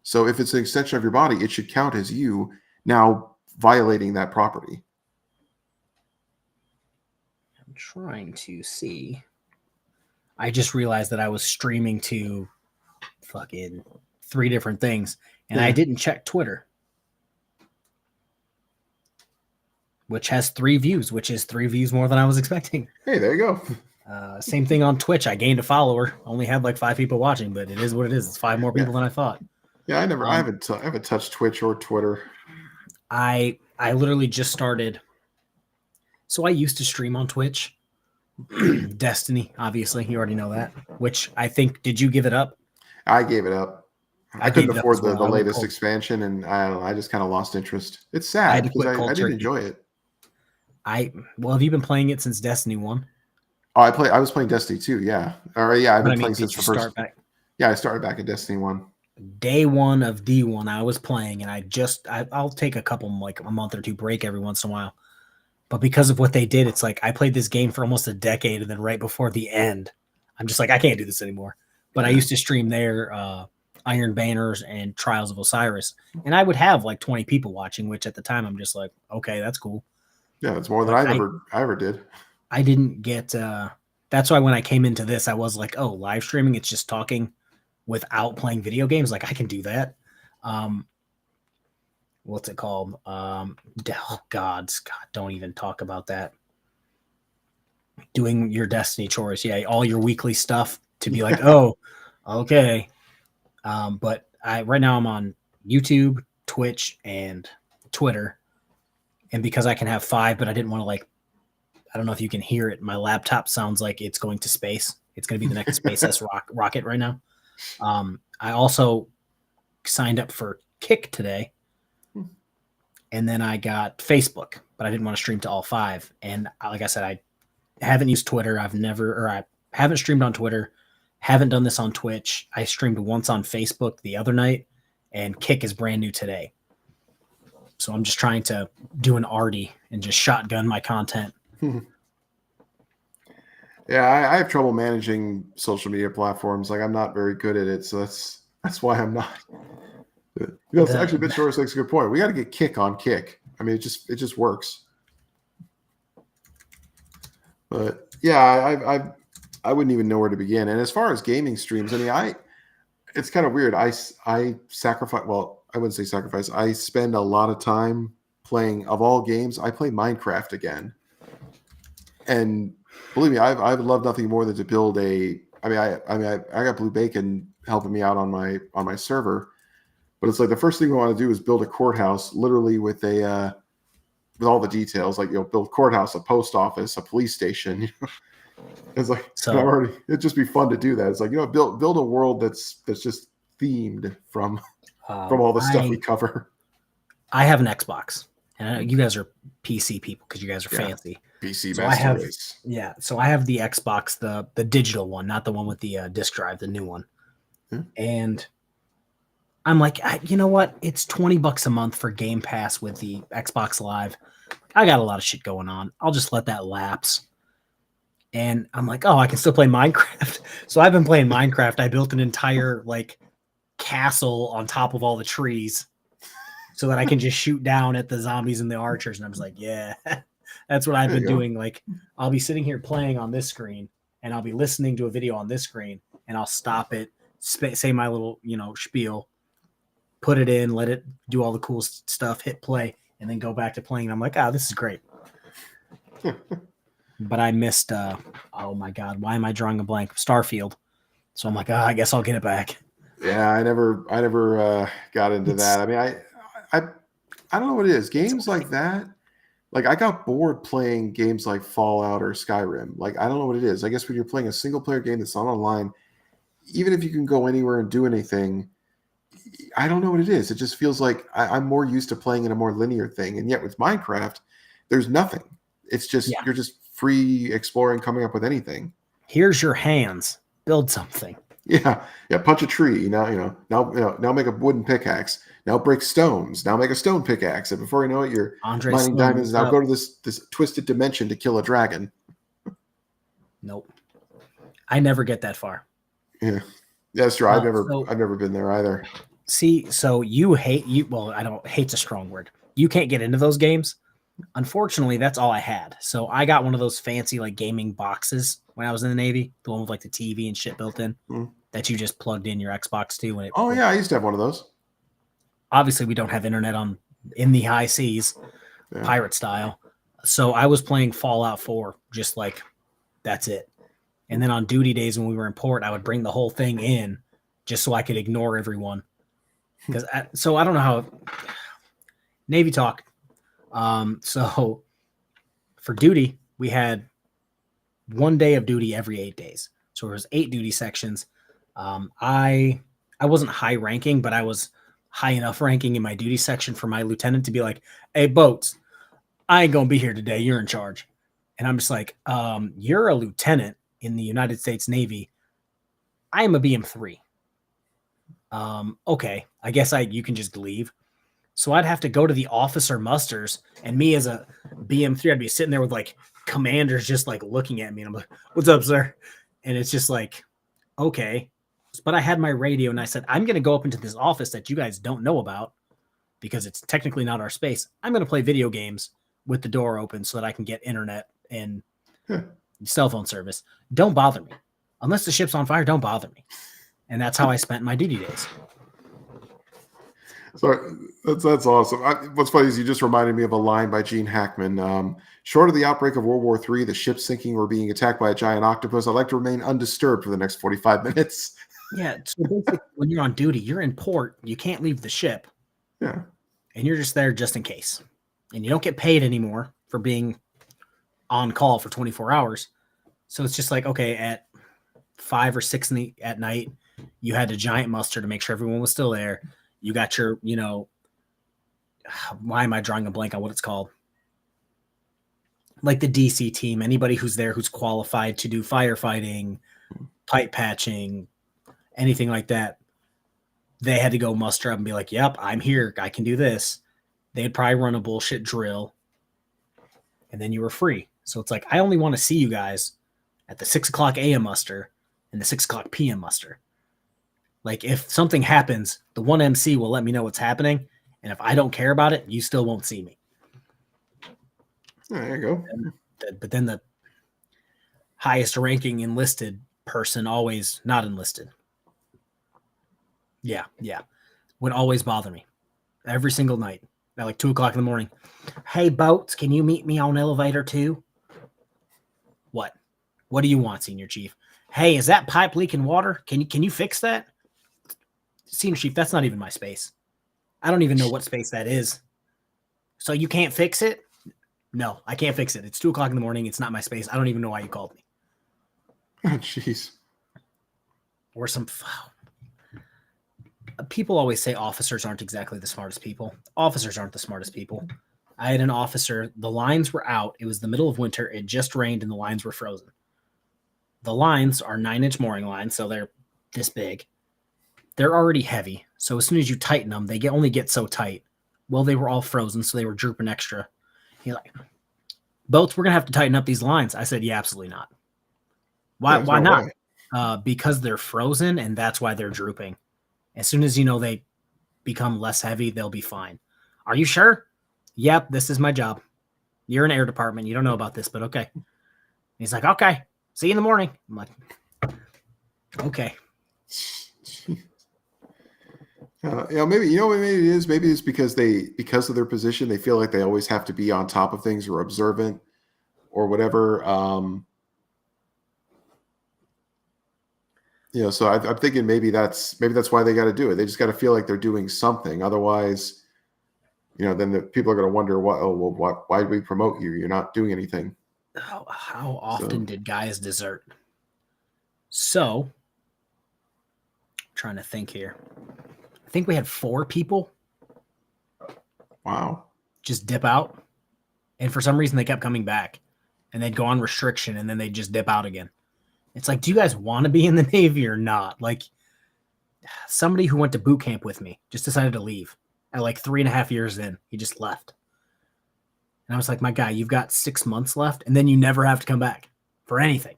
So if it's an extension of your body, it should count as you now violating that property. I'm trying to see. I just realized that I was streaming to fucking 3 different things, and I didn't check Twitter, which has 3 views, which is 3 views more than I was expecting. Hey, there you go. Same thing on Twitch. I gained a follower. Only had like 5 people watching, but it is what it is. It's 5 more people than I thought. Yeah, I haven't touched Twitch or Twitter. I literally just started. So I used to stream on Twitch. Destiny, obviously, you already know that. Which I think, did you give it up? I gave it up. I couldn't afford the well. latest expansion, and I don't know. I just kind of lost interest. It's sad because I did enjoy it. Well, have you been playing it since Destiny 1? Oh, I was playing Destiny 2, yeah. I've been playing since the first. Start back? Yeah, I started back at Destiny 1. Day 1 of D1, I was playing, and I'll take a couple, like a month or 2 break every once in a while. But because of what they did, it's like I played this game for almost a decade, and then right before the end, I'm just like, I can't do this anymore. But I used to stream there, Iron Banners and Trials of Osiris, and I would have like 20 people watching, which at the time I'm just like, okay, that's cool. Yeah, that's more than I ever did. I didn't get. That's why when I came into this, I was like, oh, live streaming, it's just talking without playing video games. Like I can do that. What's it called? Oh, God, don't even talk about that. Doing your Destiny chores. Yeah, all your weekly stuff to be like, oh, okay. But right now I'm on YouTube, Twitch, and Twitter. And because I can have 5, but I didn't want to I don't know if you can hear it. My laptop sounds like it's going to space. It's going to be the next SpaceX rocket right now. I also signed up for Kick today. And then I got Facebook, but I didn't want to stream to all 5. And like I said, I haven't used Twitter. I haven't streamed on Twitter. Haven't done this on Twitch. I streamed once on Facebook the other night, and Kick is brand new today. So I'm just trying to do an arty and just shotgun my content. Yeah, I have trouble managing social media platforms. Like I'm not very good at it, so that's why I'm not. Actually, Bitch Doris makes a good point. We got to get Kick on Kick. I mean, it just works. But yeah, I wouldn't even know where to begin. And as far as gaming streams, I mean, it's kind of weird. I sacrifice. Well, I wouldn't say sacrifice. I spend a lot of time playing. Of all games, I play Minecraft again. And believe me, I would love nothing more than to build a. I got Blue Bacon helping me out on my server. But it's like the first thing we want to do is build a courthouse, literally with with all the details, like build courthouse, a post office, a police station. It's like it'd just be fun to do that. It's like build a world that's just themed from all the stuff we cover. I have an Xbox, and I know you guys are PC people because you guys are fancy. PC so master race. Yeah, so I have the Xbox, the digital one, not the one with the disc drive, the new one, and I'm like, you know what? It's $20 a month for Game Pass with the Xbox Live. I got a lot of shit going on. I'll just let that lapse. And I'm like, oh, I can still play Minecraft. So I've been playing Minecraft. I built an entire castle on top of all the trees so that I can just shoot down at the zombies and the archers. And I was like, yeah, that's what I've been doing. Like I'll be sitting here playing on this screen and I'll be listening to a video on this screen and I'll stop it, say my little, spiel, put it in, let it do all the cool stuff, hit play, and then go back to playing. And I'm like, this is great. But I missed, oh my God, why am I drawing a blank? Starfield. So I'm like, I guess I'll get it back. Yeah, I never got into that. I mean, I don't know what it is. Games like that, Like, I got bored playing games like Fallout or Skyrim. Like, I don't know what it is. I guess when you're playing a single player game that's not online, even if you can go anywhere and do anything, I don't know what it is. It just feels like I'm more used to playing in a more linear thing. And yet with Minecraft, there's nothing. It's just, you're just free exploring, coming up with anything. Here's your hands. Build something. Yeah. Punch a tree. Now make a wooden pickaxe. Now break stones. Now make a stone pickaxe. And before you know it, you're Andre mining Sloan diamonds. is Now up. go to this twisted dimension to kill a dragon. Nope. I never get that far. Yeah. That's true. I've never been there either. See, so well, I don't hate's a strong word. You can't get into those games. Unfortunately, that's all I had. So I got one of those fancy like gaming boxes when I was in the Navy, the one with like the TV and shit built in that you just plugged in your Xbox to. And I used to have one of those. Obviously, we don't have internet in the high seas, pirate style. So I was playing Fallout 4, just like that's it. And then on duty days when we were in port, I would bring the whole thing in just so I could ignore everyone. So I don't know how Navy talk. So for duty, we had 1 day of duty every 8 days. So there was 8 duty sections. I wasn't high ranking, but I was high enough ranking in my duty section for my lieutenant to be like, "Hey, boats, I ain't gonna be here today. You're in charge." And I'm just like, "You're a lieutenant in the United States Navy. I am a BM3. Okay, I guess you can just leave." So I'd have to go to the officer musters, and me as a BM3, I'd be sitting there with like commanders just like looking at me, and I'm like, "What's up, sir?" And it's just like, okay. But I had my radio, and I said, "I'm going to go up into this office that you guys don't know about because it's technically not our space. I'm going to play video games with the door open so that I can get internet and cell phone service. Don't bother me. Unless the ship's on fire, don't bother me." And that's how I spent my duty days. So that's awesome. What's funny is you just reminded me of a line by Gene Hackman. Short of the outbreak of World War III, the ships sinking or being attacked by a giant octopus, I'd like to remain undisturbed for the next 45 minutes. Yeah. So basically, when you're on duty, you're in port. You can't leave the ship. Yeah. And you're just there just in case. And you don't get paid anymore for being on call for 24 hours. So it's just like, okay, at 5 or 6 at night, you had a giant muster to make sure everyone was still there. You got your, why am I drawing a blank on what it's called? Like the DC team, anybody who's there who's qualified to do firefighting, pipe patching, anything like that. They had to go muster up and be like, "Yep, I'm here. I can do this." They'd probably run a bullshit drill. And then you were free. So it's like, I only want to see you guys at the 6 o'clock a.m. muster and the 6 o'clock p.m. muster. Like, if something happens, the one MC will let me know what's happening. And if I don't care about it, you still won't see me. There you go. But then the highest ranking enlisted person always not enlisted. Yeah. Would always bother me. Every single night. At like 2 o'clock in the morning. "Hey, boats, can you meet me on elevator 2? What? What do you want, Senior Chief? "Hey, is that pipe leaking water? Can you fix that?" "Senior Chief, that's not even my space. I don't even know what space that is." "So you can't fix it?" "No, I can't fix it. It's 2 o'clock in the morning. It's not my space. I don't even know why you called me." Oh, jeez. Or some... People always say officers aren't exactly the smartest people. Officers aren't the smartest people. I had an officer, the lines were out. It was the middle of winter. It just rained and the lines were frozen. The lines are 9-inch mooring lines, so they're this big. They're already heavy. So as soon as you tighten them, they only get so tight. Well, they were all frozen, so they were drooping extra. He's like, "Boats, we're going to have to tighten up these lines." I said, "Yeah, absolutely not." Why not? Because they're frozen, and that's why they're drooping. As soon as they become less heavy, they'll be fine. "Are you sure?" "Yep, this is my job. You're in air department. You don't know about this, but okay." He's like, "Okay, see you in the morning." I'm like, okay. Maybe what maybe it is. Maybe it's because of their position, they feel like they always have to be on top of things or observant or whatever. So I'm thinking maybe that's why they got to do it. They just got to feel like they're doing something. Otherwise, then the people are going to wonder, why did we promote you? You're not doing anything. How often did guys desert? So, I'm trying to think here. I think we had 4 people. Wow. Just dip out. And for some reason, they kept coming back. And they'd go on restriction, and then they'd just dip out again. It's like, do you guys want to be in the Navy or not? Like, somebody who went to boot camp with me just decided to leave at like 3.5 years in. He just left. And I was like, my guy, you've got 6 months left, and then you never have to come back for anything.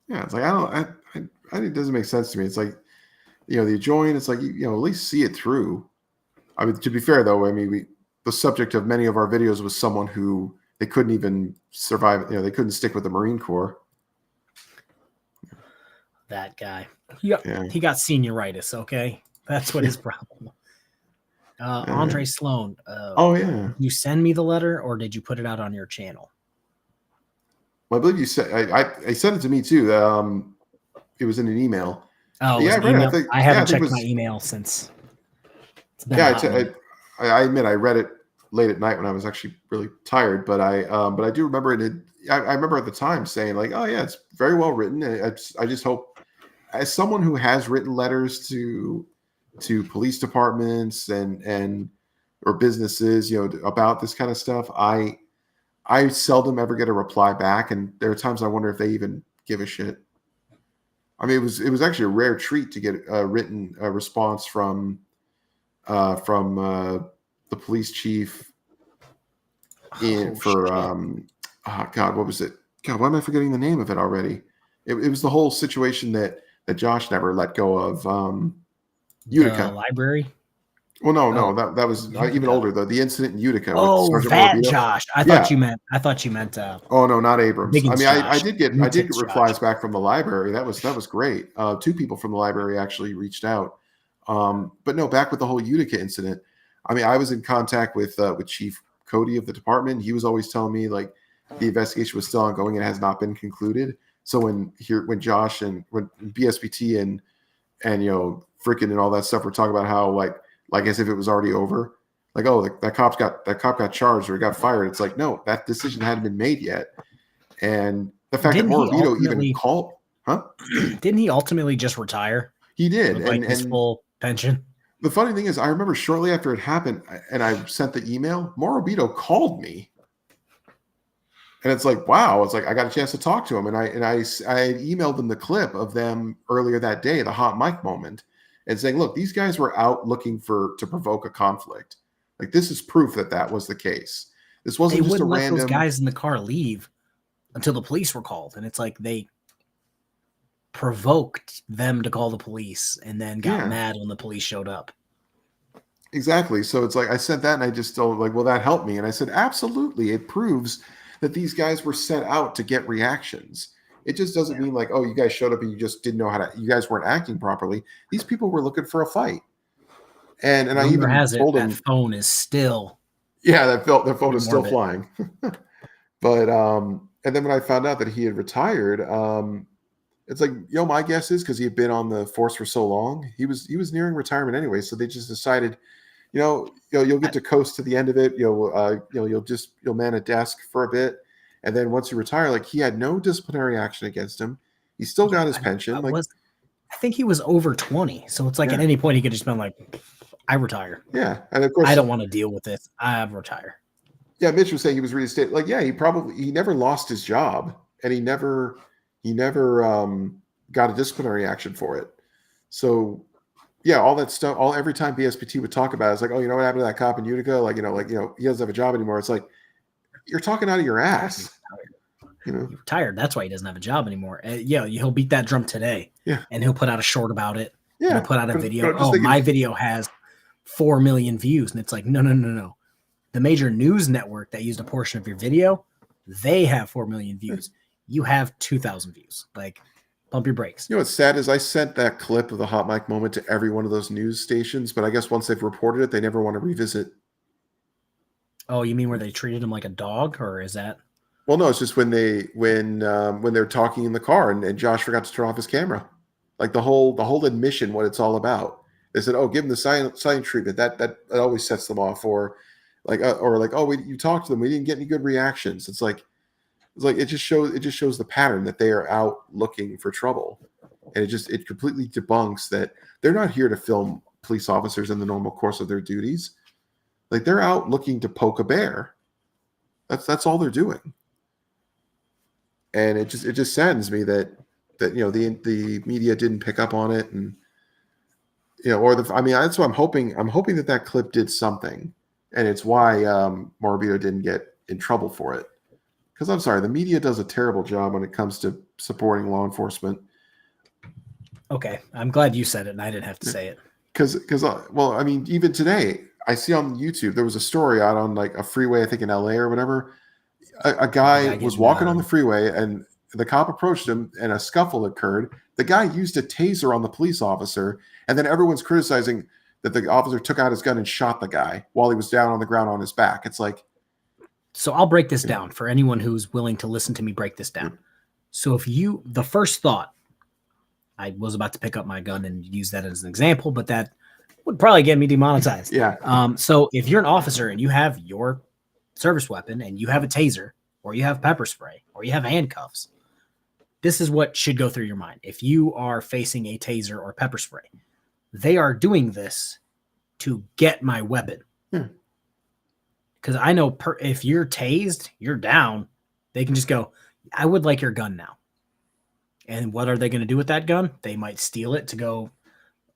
Yeah, it's like, it doesn't make sense to me. It's like, the join, it's like, at least see it through. I mean, to be fair, though, I mean, the subject of many of our videos was someone who they couldn't even survive. They couldn't stick with the Marine Corps. That guy. He got senioritis, okay? That's what his problem. Andre Sloan. Oh, yeah. You send me the letter, or did you put it out on your channel? Well, I believe you said I sent it to me too. It was in an email. Oh, yeah, I haven't checked my email since. It's been I admit I read it late at night when I was actually really tired, but I do remember it. I remember at the time saying like, oh yeah, it's very well written. I just hope, as someone who has written letters to police departments and or businesses, about this kind of stuff, I seldom ever get a reply back, and there are times I wonder if they even give a shit. I mean, it was actually a rare treat to get a written response from the police chief God, what was it? God, why am I forgetting the name of it already? It was the whole situation that Josh never let go of. Utica library. Well, no, that was even older though. The incident in Utica. Oh, that Josh. I thought you meant. Oh no, not Abrams. I mean, I did get replies Josh. back from the library. That was great. 2 people from the library actually reached out. But no, back with the whole Utica incident. I mean, I was in contact with Chief Cody of the department. He was always telling me like the investigation was still ongoing and has not been concluded. So when Josh and when BSBT and frickin' and all that stuff were talking about how like as if it was already over, like, oh, that cop got charged or got fired. It's like, no, that decision hadn't been made yet. And the fact that Morabito even called, didn't he ultimately just retire? He did, with, and his full pension. The funny thing is, I remember shortly after it happened, and I sent the email, Morabito called me. And it's like, wow, it's like I got a chance to talk to him. And I emailed them the clip of them earlier that day, the hot mic moment, and saying, look, these guys were out looking to provoke a conflict. Like, this is proof that was the case. This wasn't just a random. Those guys in the car leave until the police were called. And it's like they provoked them to call the police and then got mad when the police showed up. Exactly. So it's like I sent that and I just told like, will that help me? And I said, absolutely. It proves that these guys were set out to get reactions. It just doesn't mean like, oh, you guys showed up and you just didn't know you guys weren't acting properly. These people were looking for a fight. And I even told him that phone is still. Yeah, that phone is still flying. But and then when I found out that he had retired, it's like, my guess is because he had been on the force for so long, he was nearing retirement anyway. So they just decided, you'll get to coast to the end of it. You'll man a desk for a bit, and then once you retire, like he had no disciplinary action against him. He still got his pension. I think he was over 20, so it's like at any point he could just been like, I retire. Yeah, and of course I don't want to deal with this. I retire. Yeah, Mitch was saying he was reinstated. Like, yeah, he never lost his job, and he never got a disciplinary action for it. So, yeah, all that stuff. Every time BSPT would talk about it, it's like, oh, you know what happened to that cop in Utica? Like, he doesn't have a job anymore. It's like you're talking out of your ass. He's retired. That's why he doesn't have a job anymore. He'll beat that drum today. Yeah, and he'll put out a short about it. Yeah, he'll put out a video. My video has 4 million views, and it's like, no. The major news network that used a portion of your video, they have 4 million views. You have 2,000 views. Like, pump your brakes. You know what's sad is I sent that clip of the hot mic moment to every one of those news stations, but I guess once they've reported it, they never want to revisit. Oh, you mean where they treated him like a dog, or is that? Well, no, it's just when they're talking in the car and Josh forgot to turn off his camera, like the whole admission, what it's all about. They said, "Oh, give them the silent treatment." That always sets them off. Or like, "Oh, you talked to them. We didn't get any good reactions." It's like it just shows the pattern that they are out looking for trouble, and it completely debunks that they're not here to film police officers in the normal course of their duties. Like, they're out looking to poke a bear. That's all they're doing. And it just saddens me that the media didn't pick up on it, and that's what I'm hoping. I'm hoping that clip did something, and it's why Morabito didn't get in trouble for it. Because I'm sorry, the media does a terrible job when it comes to supporting law enforcement. Okay, I'm glad you said it, and I didn't have to say it. Because even today, I see on YouTube there was a story out on like a freeway, I think in LA or whatever. A guy was walking on the freeway, and the cop approached him, and a scuffle occurred. The guy used a taser on the police officer, and then everyone's criticizing that the officer took out his gun and shot the guy while he was down on the ground on his back. It's like, so I'll break this down for anyone who's willing to listen to me break this down. So the first thought, I was about to pick up my gun and use that as an example, but that would probably get me demonetized. Yeah. So if you're an officer and you have your service weapon and you have a taser or you have pepper spray or you have handcuffs, this is what should go through your mind. If you are facing a taser or pepper spray, they are doing this to get my weapon. Because I know if you're tased, you're down, they can just go, "I would like your gun now." And what are they going to do with that gun? They might steal it to go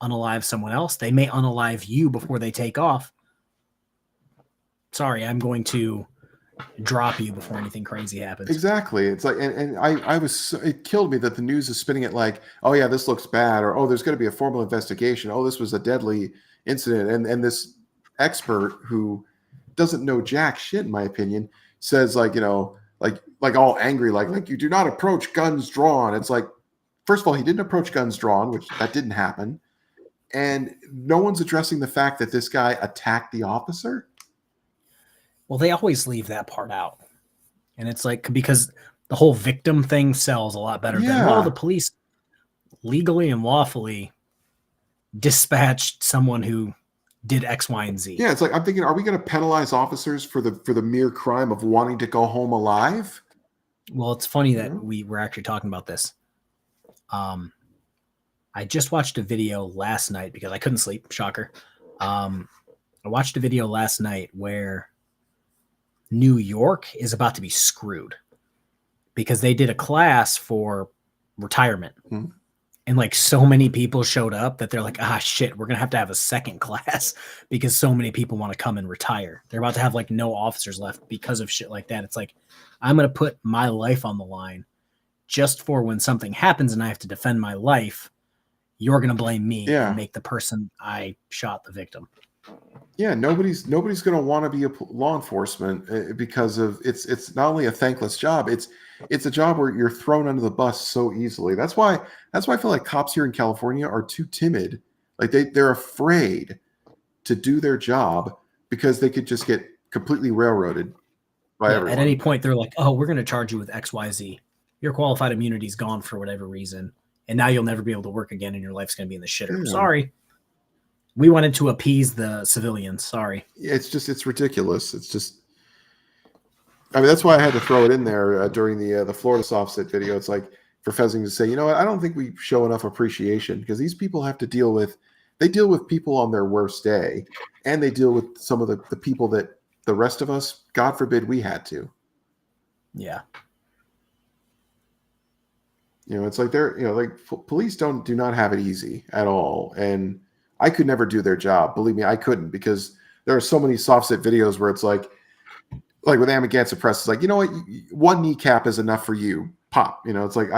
unalive someone else. They may unalive you before they take off. Sorry, I'm going to drop you before anything crazy happens. Exactly. It's like, and it killed me that the news is spinning it like, "Oh yeah, this looks bad," or "Oh, there's going to be a formal investigation. Oh, this was a deadly incident." And this expert who doesn't know jack shit, in my opinion, says like all angry, like "You do not approach guns drawn." It's like, first of all, he didn't approach guns drawn, which that didn't happen. And no one's addressing the fact that this guy attacked the officer. Well, they always leave that part out. And it's like, because the whole victim thing sells a lot better than, well, the police legally and lawfully dispatched someone who did X, Y, and Z. Yeah, it's like, I'm thinking, are we going to penalize officers for the mere crime of wanting to go home alive? Well, it's funny that we were actually talking about this. I just watched a video last night because I couldn't sleep. Shocker. I watched a video last night where New York is about to be screwed because they did a class for retirement. And like so many people showed up that they're like, shit, we're going to have a second class because so many people want to come and retire. They're about to have like no officers left because of shit like that. It's like, I'm going to put my life on the line just for when something happens and I have to defend my life. You're going to blame me and make the person I shot the victim. Yeah, nobody's going to want to be a law enforcement because of it's not only a thankless job, it's a job where you're thrown under the bus so easily. That's why I feel like cops here in California are too timid. Like they're afraid to do their job because they could just get completely railroaded by everyone. At any point, they're like, "Oh, we're going to charge you with XYZ. Your qualified immunity is gone for whatever reason, and now you'll never be able to work again, and your life's going to be in the shitter." Yeah. Sorry. We wanted to appease the civilians. Sorry. It's ridiculous. That's why I had to throw it in there during the Florida soft-sit video. It's like for Fezzing to say, you know what, I don't think we show enough appreciation because these people have to deal with people on their worst day, and they deal with some of the people that the rest of us, God forbid, we had to. Yeah. It's like police do not have it easy at all, and I could never do their job. Believe me, I couldn't, because there are so many soft sit videos where it's like with Amagansett Press, it's like, you know what, one kneecap is enough for you. Pop. It's like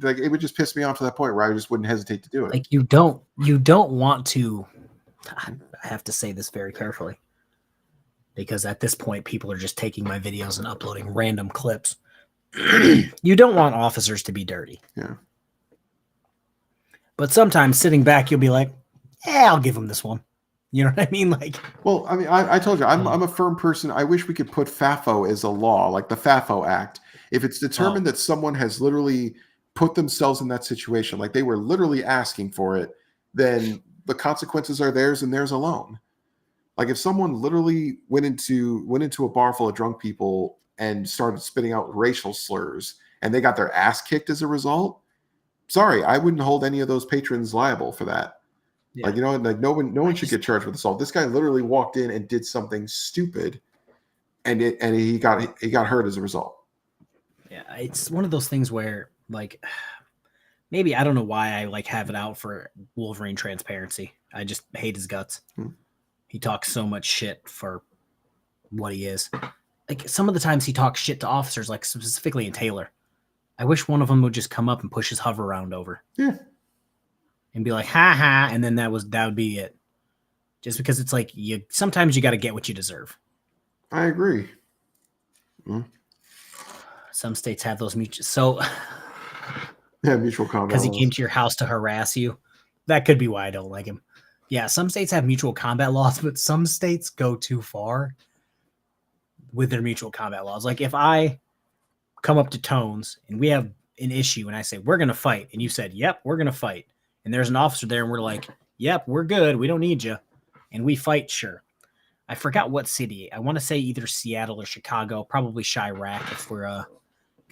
it would just piss me off to that point where I just wouldn't hesitate to do it. Like you don't want to. I have to say this very carefully because at this point, people are just taking my videos and uploading random clips. You don't want officers to be dirty. Yeah. But sometimes sitting back, you'll be like, I'll give them this one. You know what I mean? Like, well, I mean, I told you, I'm a firm person. I wish we could put FAFO as a law, like the FAFO Act. If it's determined that someone has literally put themselves in that situation, like they were literally asking for it, then the consequences are theirs and theirs alone. Like if someone literally went into a bar full of drunk people and started spitting out racial slurs and they got their ass kicked as a result, sorry, I wouldn't hold any of those patrons liable for that. Yeah. Like, like no one should get charged with assault. This guy literally walked in and did something stupid, and he got hurt as a result. Yeah, it's one of those things where like maybe I don't know why I like have it out for Wolverine transparency. I just hate his guts. He talks so much shit for what he is. Like some of the times he talks shit to officers, like specifically in Taylor. I wish one of them would just come up and push his hover round over. Yeah. And be like, ha ha, and then that would be it. Just because it's like sometimes you got to get what you deserve. I agree. Some states have those mutual. So yeah, mutual combat. Because he came to your house to harass you. That could be why I don't like him. Yeah, some states have mutual combat laws, but some states go too far with their mutual combat laws. Like if I come up to Tones and we have an issue and I say, we're going to fight. And you said, yep, we're going to fight. And there's an officer there and we're like, yep, we're good. We don't need you. And we fight, sure. I forgot what city. I want to say either Seattle or Chicago, probably Chirac if we're going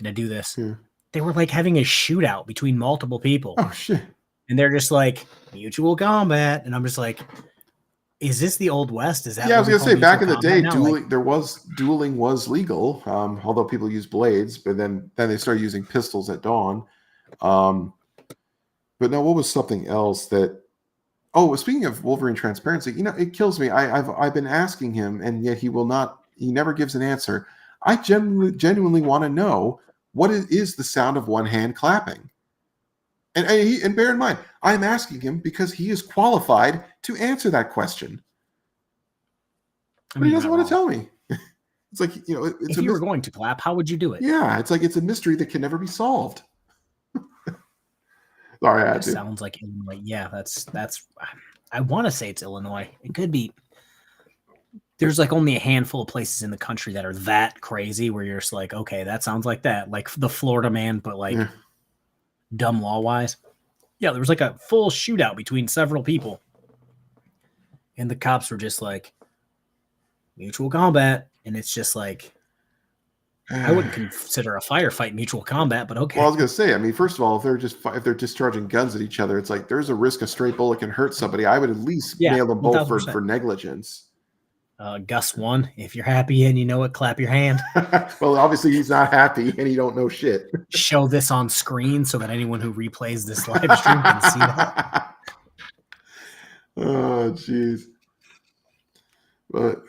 to do this. Yeah. They were like having a shootout between multiple people. Oh, shit. And they're just like, mutual combat. And I'm just like, is this the Old West? Is that? Yeah, I was going to say, back in the day, dueling, dueling was legal, although people used blades, but then they started using pistols at dawn. But no, what was something else that... Oh, speaking of Wolverine transparency, it kills me. I've been asking him, and yet he never gives an answer. I genuinely want to know what is the sound of one hand clapping. And bear in mind, I'm asking him because he is qualified to answer that question. But he doesn't want to tell me. It's like, if you were going to clap, how would you do it? Yeah, it's like it's a mystery that can never be solved. Sorry, I had to. Sounds like Illinois. Yeah, that's. I want to say it's Illinois. It could be. There's like only a handful of places in the country that are that crazy where you're just like, okay, that sounds like that, like the Florida man, but like dumb law wise. Yeah, there was like a full shootout between several people, and the cops were just like mutual combat, and it's just like. I wouldn't consider a firefight mutual combat, but okay. Well, I was going to say, I mean, first of all, if they're discharging guns at each other, it's like there's a risk a stray bullet can hurt somebody. I would at least nail them both for negligence. Gus won. If you're happy and you know it, clap your hand. Well, obviously he's not happy and he don't know shit. Show this on screen so that anyone who replays this live stream can see that. Oh, jeez. But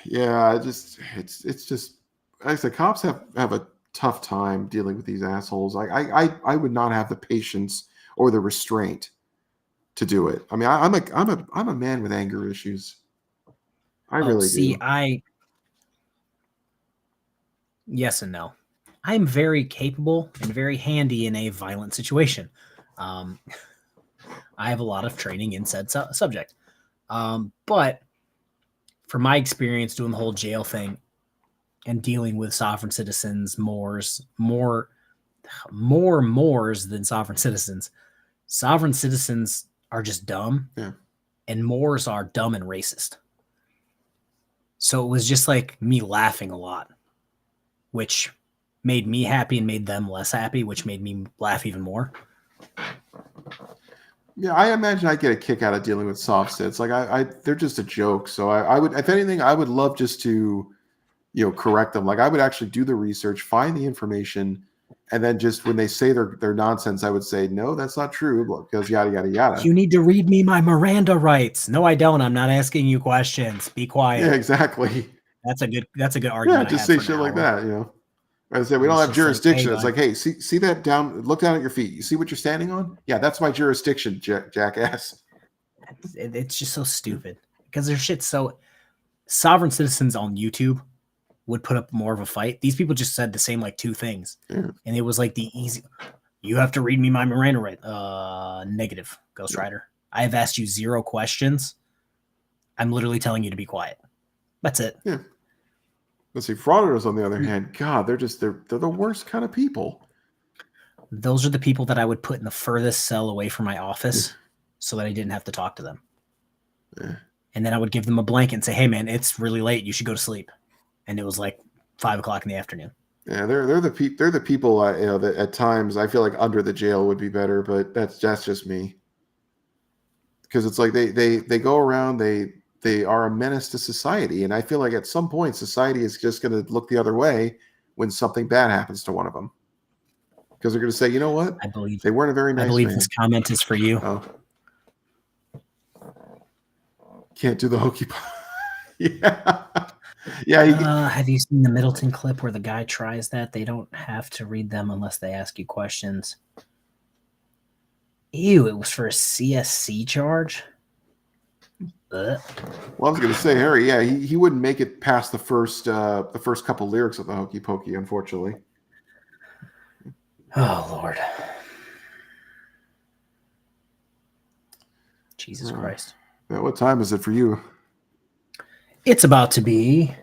yeah, it's just. Like I said, cops have a tough time dealing with these assholes. I would not have the patience or the restraint to do it. I mean, I'm a man with anger issues. I really do. Yes and no. I'm very capable and very handy in a violent situation. I have a lot of training in said subject. But from my experience doing the whole jail thing, and dealing with sovereign citizens, more Moors than sovereign citizens. Sovereign citizens are just dumb, and Moors are dumb and racist. So it was just like me laughing a lot, which made me happy and made them less happy, which made me laugh even more. Yeah, I imagine I get a kick out of dealing with soft sits. Like they're just a joke. So I would, if anything, I would love just to. Correct them. Like I would actually do the research, find the information, and then just when they say their nonsense, I would say, no, that's not true because yada, yada, yada. You need to read me my Miranda rights. No, I don't. I'm not asking you questions. Be quiet. Yeah, exactly. That's a good argument. Yeah, just say shit like that, I say we don't have jurisdiction. It's like, hey, see that down, look down at your feet. You see what you're standing on? Yeah, that's my jurisdiction, jackass. It's just so stupid because there's shit so sovereign citizens on YouTube would put up more of a fight. These people just said the same like two things, and it was like the easy. You have to read me my Miranda right. Negative, Ghost Rider. I have asked you 0 questions. I'm literally telling you to be quiet. That's it. Yeah. Let's see. Frauditors, on the other hand, God, they're the worst kind of people. Those are the people that I would put in the furthest cell away from my office, so that I didn't have to talk to them. And then I would give them a blanket and say, "Hey, man, it's really late. You should go to sleep." And it was like 5 o'clock in the afternoon. Yeah, they're the people you know, that at times I feel like under the jail would be better, but that's just me. Because it's like they go around, they are a menace to society, and I feel like at some point society is just going to look the other way when something bad happens to one of them, because they're going to say, you know what, I believe they weren't a very nice. I believe man. this comment is for you. Oh. Can't do the hokey pokey. Yeah. Yeah. Have you seen the Middleton clip where the guy tries that? They don't have to read them unless they ask you questions. Ew, it was for a CSC charge? Ugh. Well, I was going to say, Harry, yeah, he wouldn't make it past the first couple lyrics of the hokey pokey, unfortunately. Oh, Lord. Jesus Christ. What time is it for you? It's about to be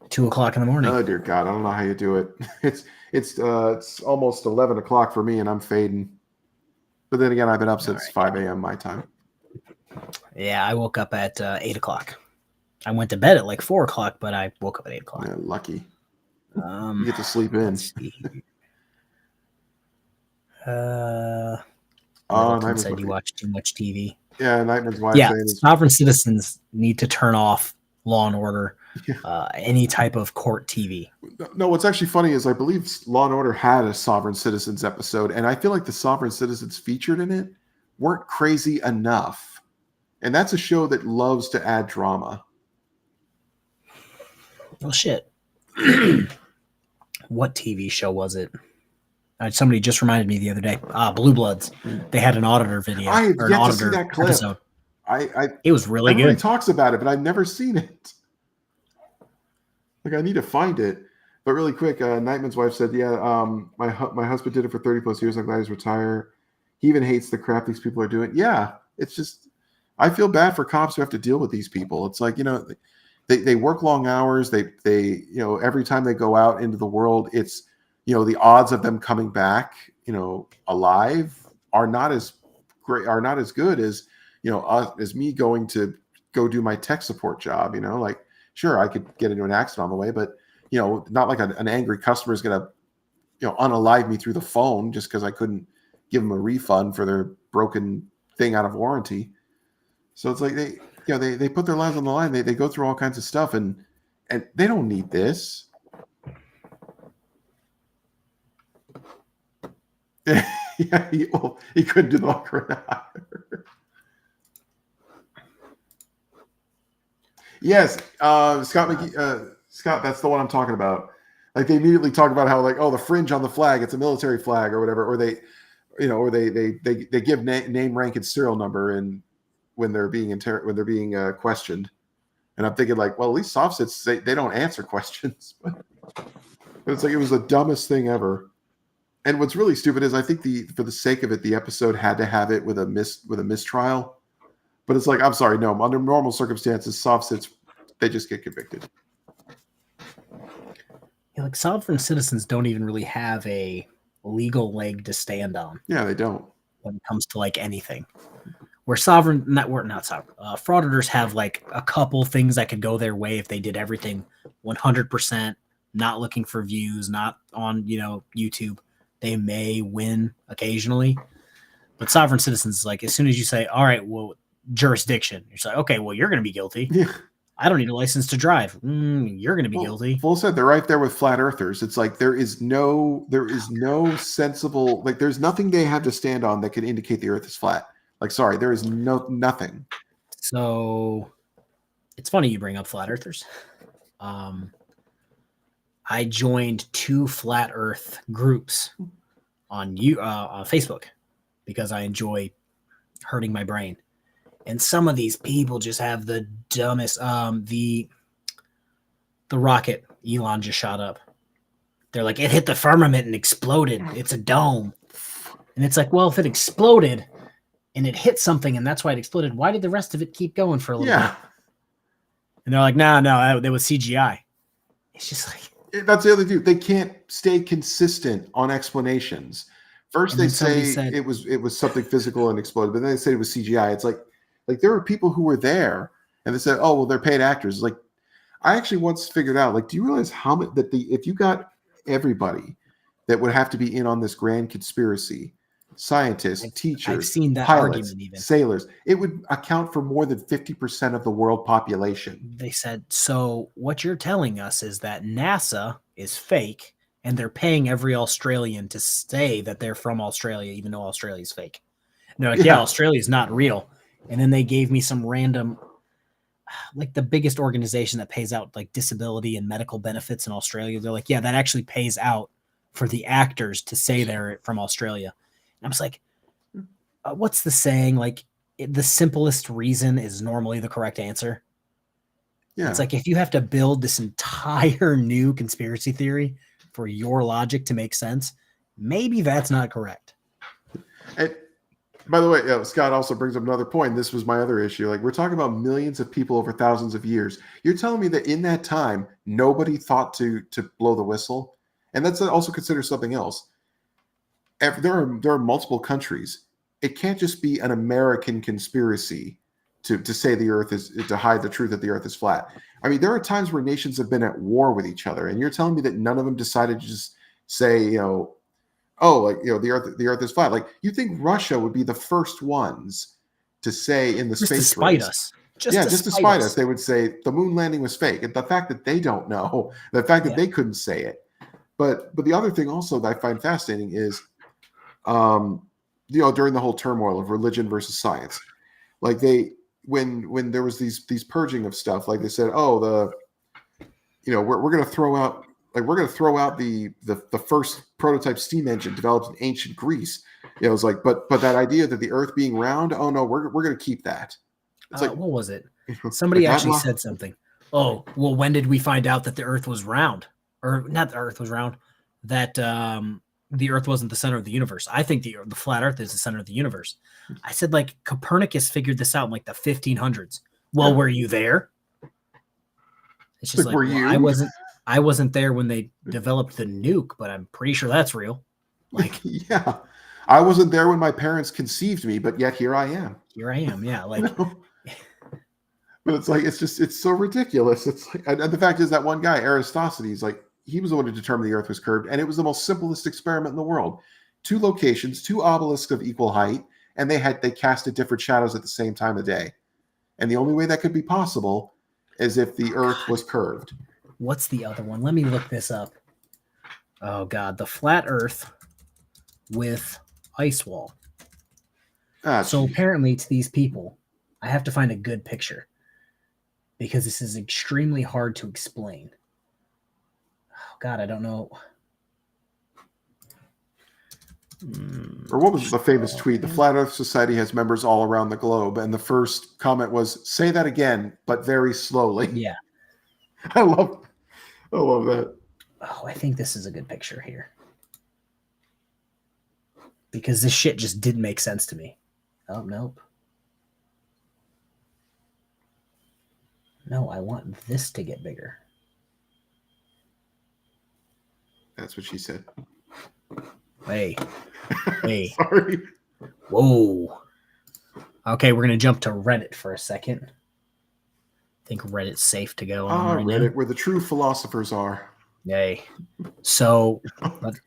2 o'clock in the morning. Oh dear God, I don't know how you do it. It's almost 11 o'clock for me, and I'm fading. But then again, I've been up since 5 a.m. my time. Yeah, I woke up at 8 o'clock. I went to bed at like 4 o'clock, but I woke up at 8 o'clock. Yeah, lucky. You get to sleep in. Middleton said you watch too much TV. Yeah, Nightman's wife. Yeah, sovereign citizens need to turn off Law and Order, any type of court TV. No, what's actually funny is I believe Law and Order had a Sovereign Citizens episode, and I feel like the Sovereign Citizens featured in it weren't crazy enough. And that's a show that loves to add drama. Well, shit. What TV show was it? Somebody just reminded me the other day. Blue Bloods. They had an auditor video. I have or yet an to see that clip. Episode. It was really good. Everybody talks about it, but I've never seen it. Like, I need to find it. But really quick, Nightman's wife said, yeah, my husband did it for 30 plus years. I'm glad he's retired. He even hates the crap these people are doing. Yeah, it's just, I feel bad for cops who have to deal with these people. It's like, you know, they work long hours. They you know, every time they go out into the world, it's, you know, the odds of them coming back, you know, alive are not as great, are not as good as, you know, as me going to go do my tech support job. You know, like, sure, I could get into an accident on the way, but, you know, not like an angry customer is going to, you know, unalive me through the phone just because I couldn't give them a refund for their broken thing out of warranty. So it's like they put their lives on the line. They go through all kinds of stuff, and they don't need this. Yeah, he couldn't do the Ocarina either. Yes, Scott McGee, Scott, that's the one I'm talking about. Like, they immediately talk about how, like, oh, the fringe on the flag, it's a military flag or whatever, or they, you know, or they give name, rank, and serial number, and when they're being questioned. And I'm thinking, like, well, at least soft sits, they don't answer questions, but it's like, it was the dumbest thing ever. And what's really stupid is I think for the sake of it, the episode had to have it with a mistrial. But it's like, I'm sorry, no, under normal circumstances, soft sits, they just get convicted. Yeah, like, sovereign citizens don't even really have a legal leg to stand on. Yeah, they don't. When it comes to, like, anything. Where frauditors have, like, a couple things that could go their way if they did everything 100%, not looking for views, not on, you know, YouTube. They may win occasionally. But sovereign citizens, like, as soon as you say, all right, well, jurisdiction, you're like, okay, well, you're going to be guilty. Yeah. I don't need a license to drive. You're going to be guilty. Full said, they're right there with flat earthers. It's like there is no sensible, like, there's nothing they have to stand on that could indicate the earth is flat. Like, sorry, there is nothing. So it's funny you bring up flat earthers. I joined 2 flat earth groups on Facebook because I enjoy hurting my brain. And some of these people just have the dumbest, the rocket Elon just shot up. They're like, it hit the firmament and exploded. It's a dome. And it's like, well, if it exploded and it hit something and that's why it exploded, why did the rest of it keep going for a little bit? And they're like, no, that was CGI. It's just like, that's the other thing. They can't stay consistent on explanations. First, they say it was something physical and exploded, but then they say it was CGI. It's like there are people who were there And they said, oh, well, they're paid actors. It's like, I actually once figured out, like, do you realize how much that if you got everybody that would have to be in on this grand conspiracy, scientists, teachers, I've seen that pilots, argument even. sailors, it would account for more than 50% of the world population. They said, so what you're telling us is that NASA is fake and they're paying every Australian to say that they're from Australia, even though Australia is fake. And they're like, yeah, Australia is not real. And then they gave me some random, like the biggest organization that pays out like disability and medical benefits in Australia. They're like, yeah, that actually pays out for the actors to say they're from Australia. And I was like, what's the saying? Like, the simplest reason is normally the correct answer. Yeah. It's like, if you have to build this entire new conspiracy theory for your logic to make sense, maybe that's not correct. And by the way, Scott also brings up another point. This was my other issue. Like, we're talking about millions of people over thousands of years. You're telling me that in that time, nobody thought to blow the whistle? And that's also considered something else. There are multiple countries. It can't just be an American conspiracy to say the Earth is, to hide the truth that the Earth is flat. I mean, there are times where nations have been at war with each other, and you're telling me that none of them decided to just say, oh, like, the Earth is flat. Like, you think Russia would be the first ones to say in the Just space to spite race, us. just to spite us, they would say the moon landing was fake. And the fact that they don't know, the fact that they couldn't say it. But the other thing also that I find fascinating is, during the whole turmoil of religion versus science, like when there was these purging of stuff, like they said, oh, we're going to throw out. Like, we're going to throw out the first prototype steam engine developed in ancient Greece. It was like, but that idea that the Earth being round, oh no, we're going to keep that. It's like, what was it? Somebody actually said something. Oh, well, when did we find out that the Earth was round? Or not the Earth was round, that the Earth wasn't the center of the universe. I think the flat Earth is the center of the universe. I said, like, Copernicus figured this out in like the 1500s. Well, were you there? It's just like, were you? I wasn't there when they developed the nuke, but I'm pretty sure that's real. Like, yeah, I wasn't there when my parents conceived me, but yet here I am. Here I am. Yeah. Like, but it's like, it's so ridiculous. It's like, and the fact is that one guy, Aristophanes, like, he was the one to determine the Earth was curved, and it was the most simplest experiment in the world. 2 locations, 2 obelisks of equal height, and they casted different shadows at the same time of day. And the only way that could be possible is if the Earth was curved. What's the other one? Let me look this up. Oh God, the flat Earth with ice wall. So apparently, to these people, I have to find a good picture because this is extremely hard to explain. Oh God, I don't know. Or what was the famous tweet? The Flat Earth Society has members all around the globe, and the first comment was, "Say that again, but very slowly." Yeah, I love that. Oh, I think this is a good picture here because this shit just didn't make sense to me. Oh, nope. No, I want this to get bigger. That's what she said. Hey. Sorry. Whoa. Okay, we're gonna jump to Reddit for a second. I think Reddit's safe to go on right Reddit, now. where the true philosophers are. Yay. So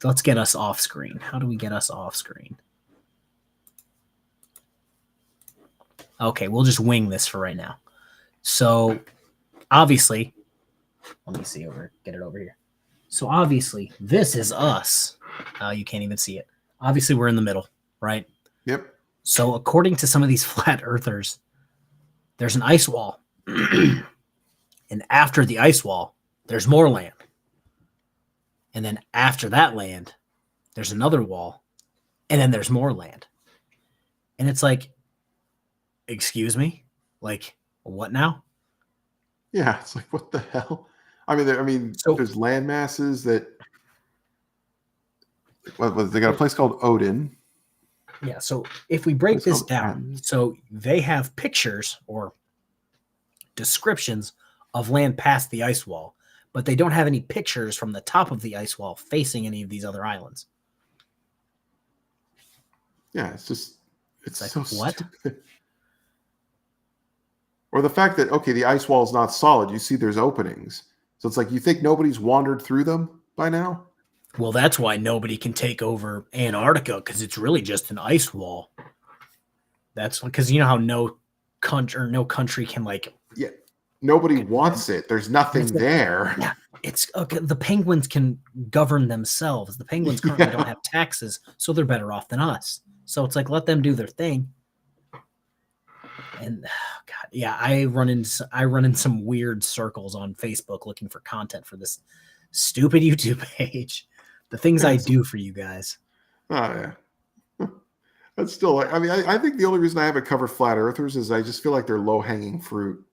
let's get us off screen. How do we get us off screen? Okay, we'll just wing this for right now. So obviously, let me see get it over here. So obviously, this is us. You can't even see it. Obviously, we're in the middle, right? Yep. So according to some of these flat earthers, there's an ice wall. And after the ice wall, there's more land. And then after that land, there's another wall. And then there's more land. And it's like, excuse me? Like, what now? Yeah, it's like, what the hell? I mean, there's land masses that. Well, they got a place called Odin. Yeah, so if we break this down, so they have pictures or descriptions of land past the ice wall, but they don't have any pictures from the top of the ice wall facing any of these other islands. Yeah, it's like, so what? Or the fact that, okay, the ice wall is not solid. You see there's openings. So it's like, you think nobody's wandered through them by now? Well, that's why nobody can take over Antarctica, because it's really just an ice wall. That's because you know how no country can like. Yeah, nobody wants it. There's nothing there. Yeah, it's okay. The penguins can govern themselves. The penguins currently don't have taxes, so they're better off than us. So it's like, let them do their thing. And God, yeah, I run in some weird circles on Facebook looking for content for this stupid YouTube page. The things I do for you guys. Oh yeah. That's still like, I mean, I think the only reason I haven't covered flat earthers is I just feel like they're low hanging fruit.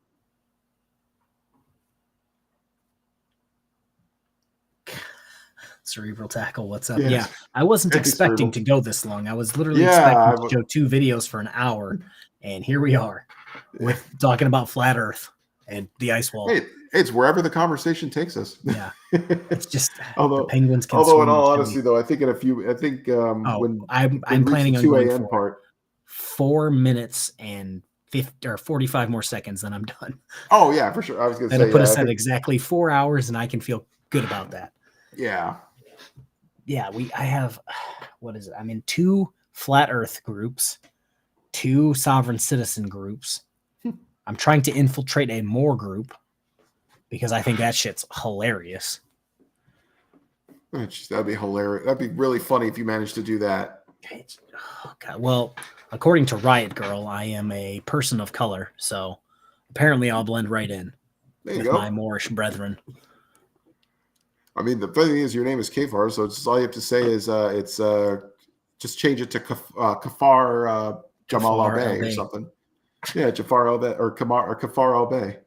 Cerebral Tackle, what's up? Yes. Yeah, I wasn't expecting to go this long. I was literally expecting to show 2 videos for an hour, and here we are with talking about flat Earth and the ice wall. Hey, it's wherever the conversation takes us. Yeah, it's just although penguins can. Although, in all honesty, though, I think when I'm planning on 2 going a.m. part, 4 minutes and 50 or 45 more seconds, then I'm done. Oh yeah, for sure. I was going to say put us at exactly 4 hours, and I can feel good about that. Yeah. Yeah, I have, what is it? I'm in 2 flat Earth groups, 2 sovereign citizen groups. I'm trying to infiltrate a more group because I think that shit's hilarious. That'd be hilarious. That'd be really funny if you managed to do that. Oh, God. Well, according to Riot Girl, I am a person of color, so apparently I'll blend right in with my Moorish brethren. I mean, the funny thing is, your name is Kafar, so just all you have to say is just change it to Kafar Jamal Al Bey or something. Yeah, Jafar Al Bey or Kafar Al Bey.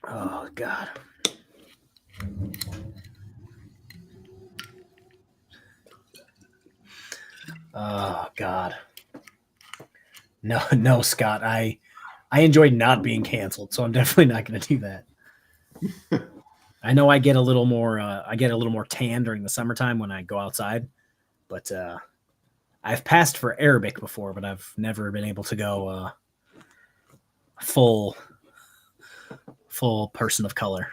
Oh God. Oh God. No, Scott. I enjoyed not being canceled, so I'm definitely not going to do that. I know I get a little more tan during the summertime when I go outside, but I've passed for Arabic before, but I've never been able to go full person of color.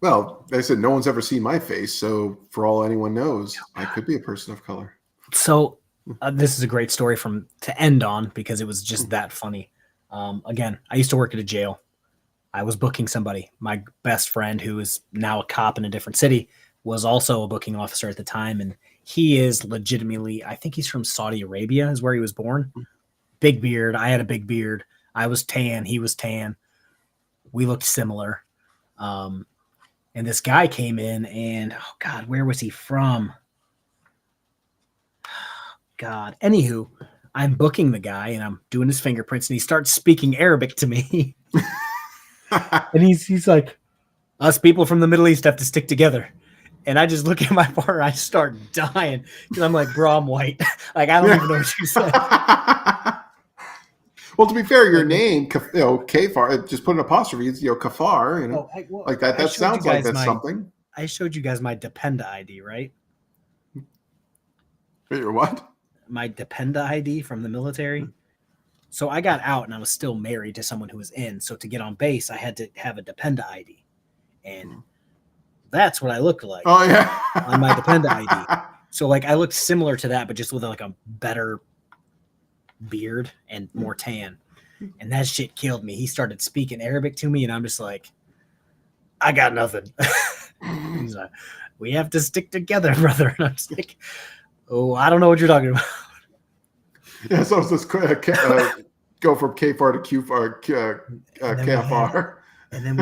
Well, they said no one's ever seen my face, so for all anyone knows, I could be a person of color. So this is a great story to end on because it was just that funny. Again, I used to work at a jail. I was booking somebody. My best friend, who is now a cop in a different city, was also a booking officer at the time. And he is legitimately, I think he's from Saudi Arabia is where he was born. Big beard. I had a big beard. I was tan. He was tan. We looked similar. And this guy came in and, oh God, where was he from? God. Anywho, I'm booking the guy and I'm doing his fingerprints and he starts speaking Arabic to me. And he's like, us people from the Middle East have to stick together. And I just look at my partner, I start dying because I'm like, bro, I'm white. Like, I don't even know what you said. Well, to be fair, your name, Kafar, just put an apostrophe, it's, Kafar, like that. That sounds like that's something. I showed you guys my Dependa ID, right? Your what? My Dependa ID from the military. So I got out and I was still married to someone who was in. So to get on base, I had to have a Dependa ID. And that's what I looked like. Oh, yeah. On my Dependa ID. So like I looked similar to that, but just with like a better beard and more tan. And that shit killed me. He started speaking Arabic to me and I'm just like, I got nothing. He's like, we have to stick together, brother. And I'm just like, oh, I don't know what you're talking about. Yeah, so it's just go from Kfar to Kfar. And then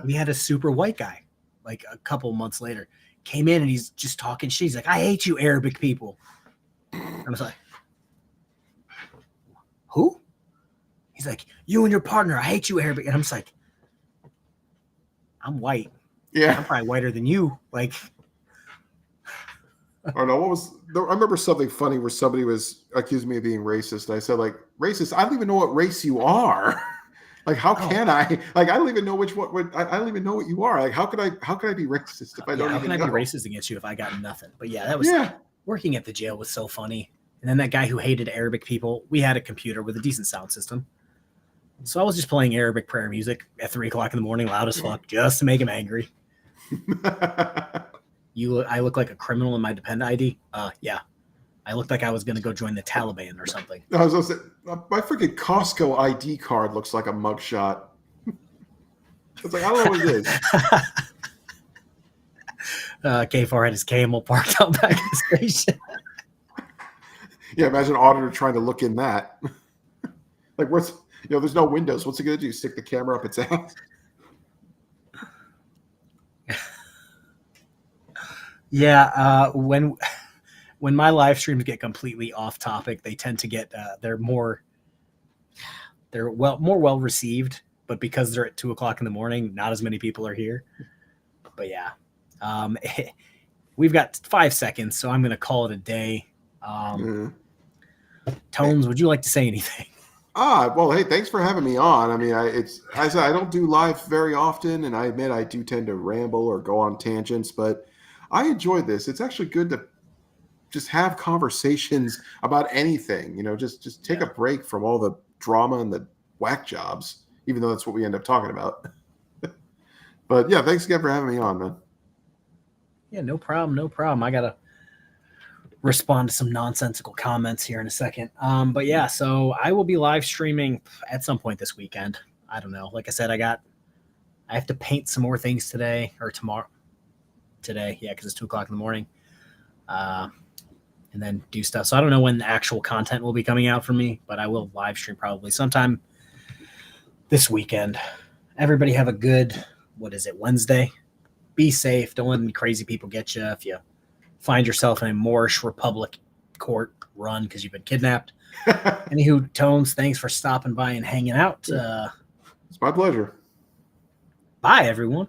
we had a super white guy, like a couple months later, came in and he's just talking shit. He's like, I hate you Arabic people. I was like, who? He's like, you and your partner, I hate you Arabic. And I'm just like, I'm white. Yeah. I'm probably whiter than you. Like, I don't know. I remember something funny where somebody was accusing me of being racist. And I said, like, racist, I don't even know what race you are. Like, how can I? Like, I don't even know I don't even know what you are. Like, how could I be racist if I don't even know? How can I be racist against you if I got nothing? But yeah, that was working at the jail was so funny. And then that guy who hated Arabic people, we had a computer with a decent sound system. So I was just playing Arabic prayer music at 3 o'clock in the morning, loud as fuck, just to make him angry. I look like a criminal in my dependent ID? Yeah. I looked like I was going to go join the Taliban or something. I was going to say, my freaking Costco ID card looks like a mugshot. It's like, I don't know what it is. K4 had his camel parked out back in the station. Yeah, imagine an auditor trying to look in that. Like, there's no windows. What's it going to do? Stick the camera up its ass? Yeah, when my live streams get completely off topic, they tend to get they're more well received, but because they're at 2 o'clock in the morning, not as many people are here. But yeah, we've got 5 seconds, so I'm going to call it a day. Tones, would you like to say anything? Well, hey, thanks for having me on. I mean, I don't do live very often, and I admit I do tend to ramble or go on tangents, but I enjoy this. It's actually good to just have conversations about anything, just take a break from all the drama and the whack jobs, even though that's what we end up talking about. But yeah, thanks again for having me on, man. Yeah, no problem. I got to respond to some nonsensical comments here in a second. But yeah, so I will be live streaming at some point this weekend. I don't know. Like I said, I have to paint some more things today or tomorrow. Today, yeah, because it's 2 o'clock in the morning. And then do stuff. So I don't know when the actual content will be coming out for me, but I will live stream probably sometime this weekend. Everybody have a good, Wednesday? Be safe. Don't let any crazy people get you. If you find yourself in a Moorish Republic court, run because you've been kidnapped. Anywho, Tones, thanks for stopping by and hanging out. It's my pleasure. Bye, everyone.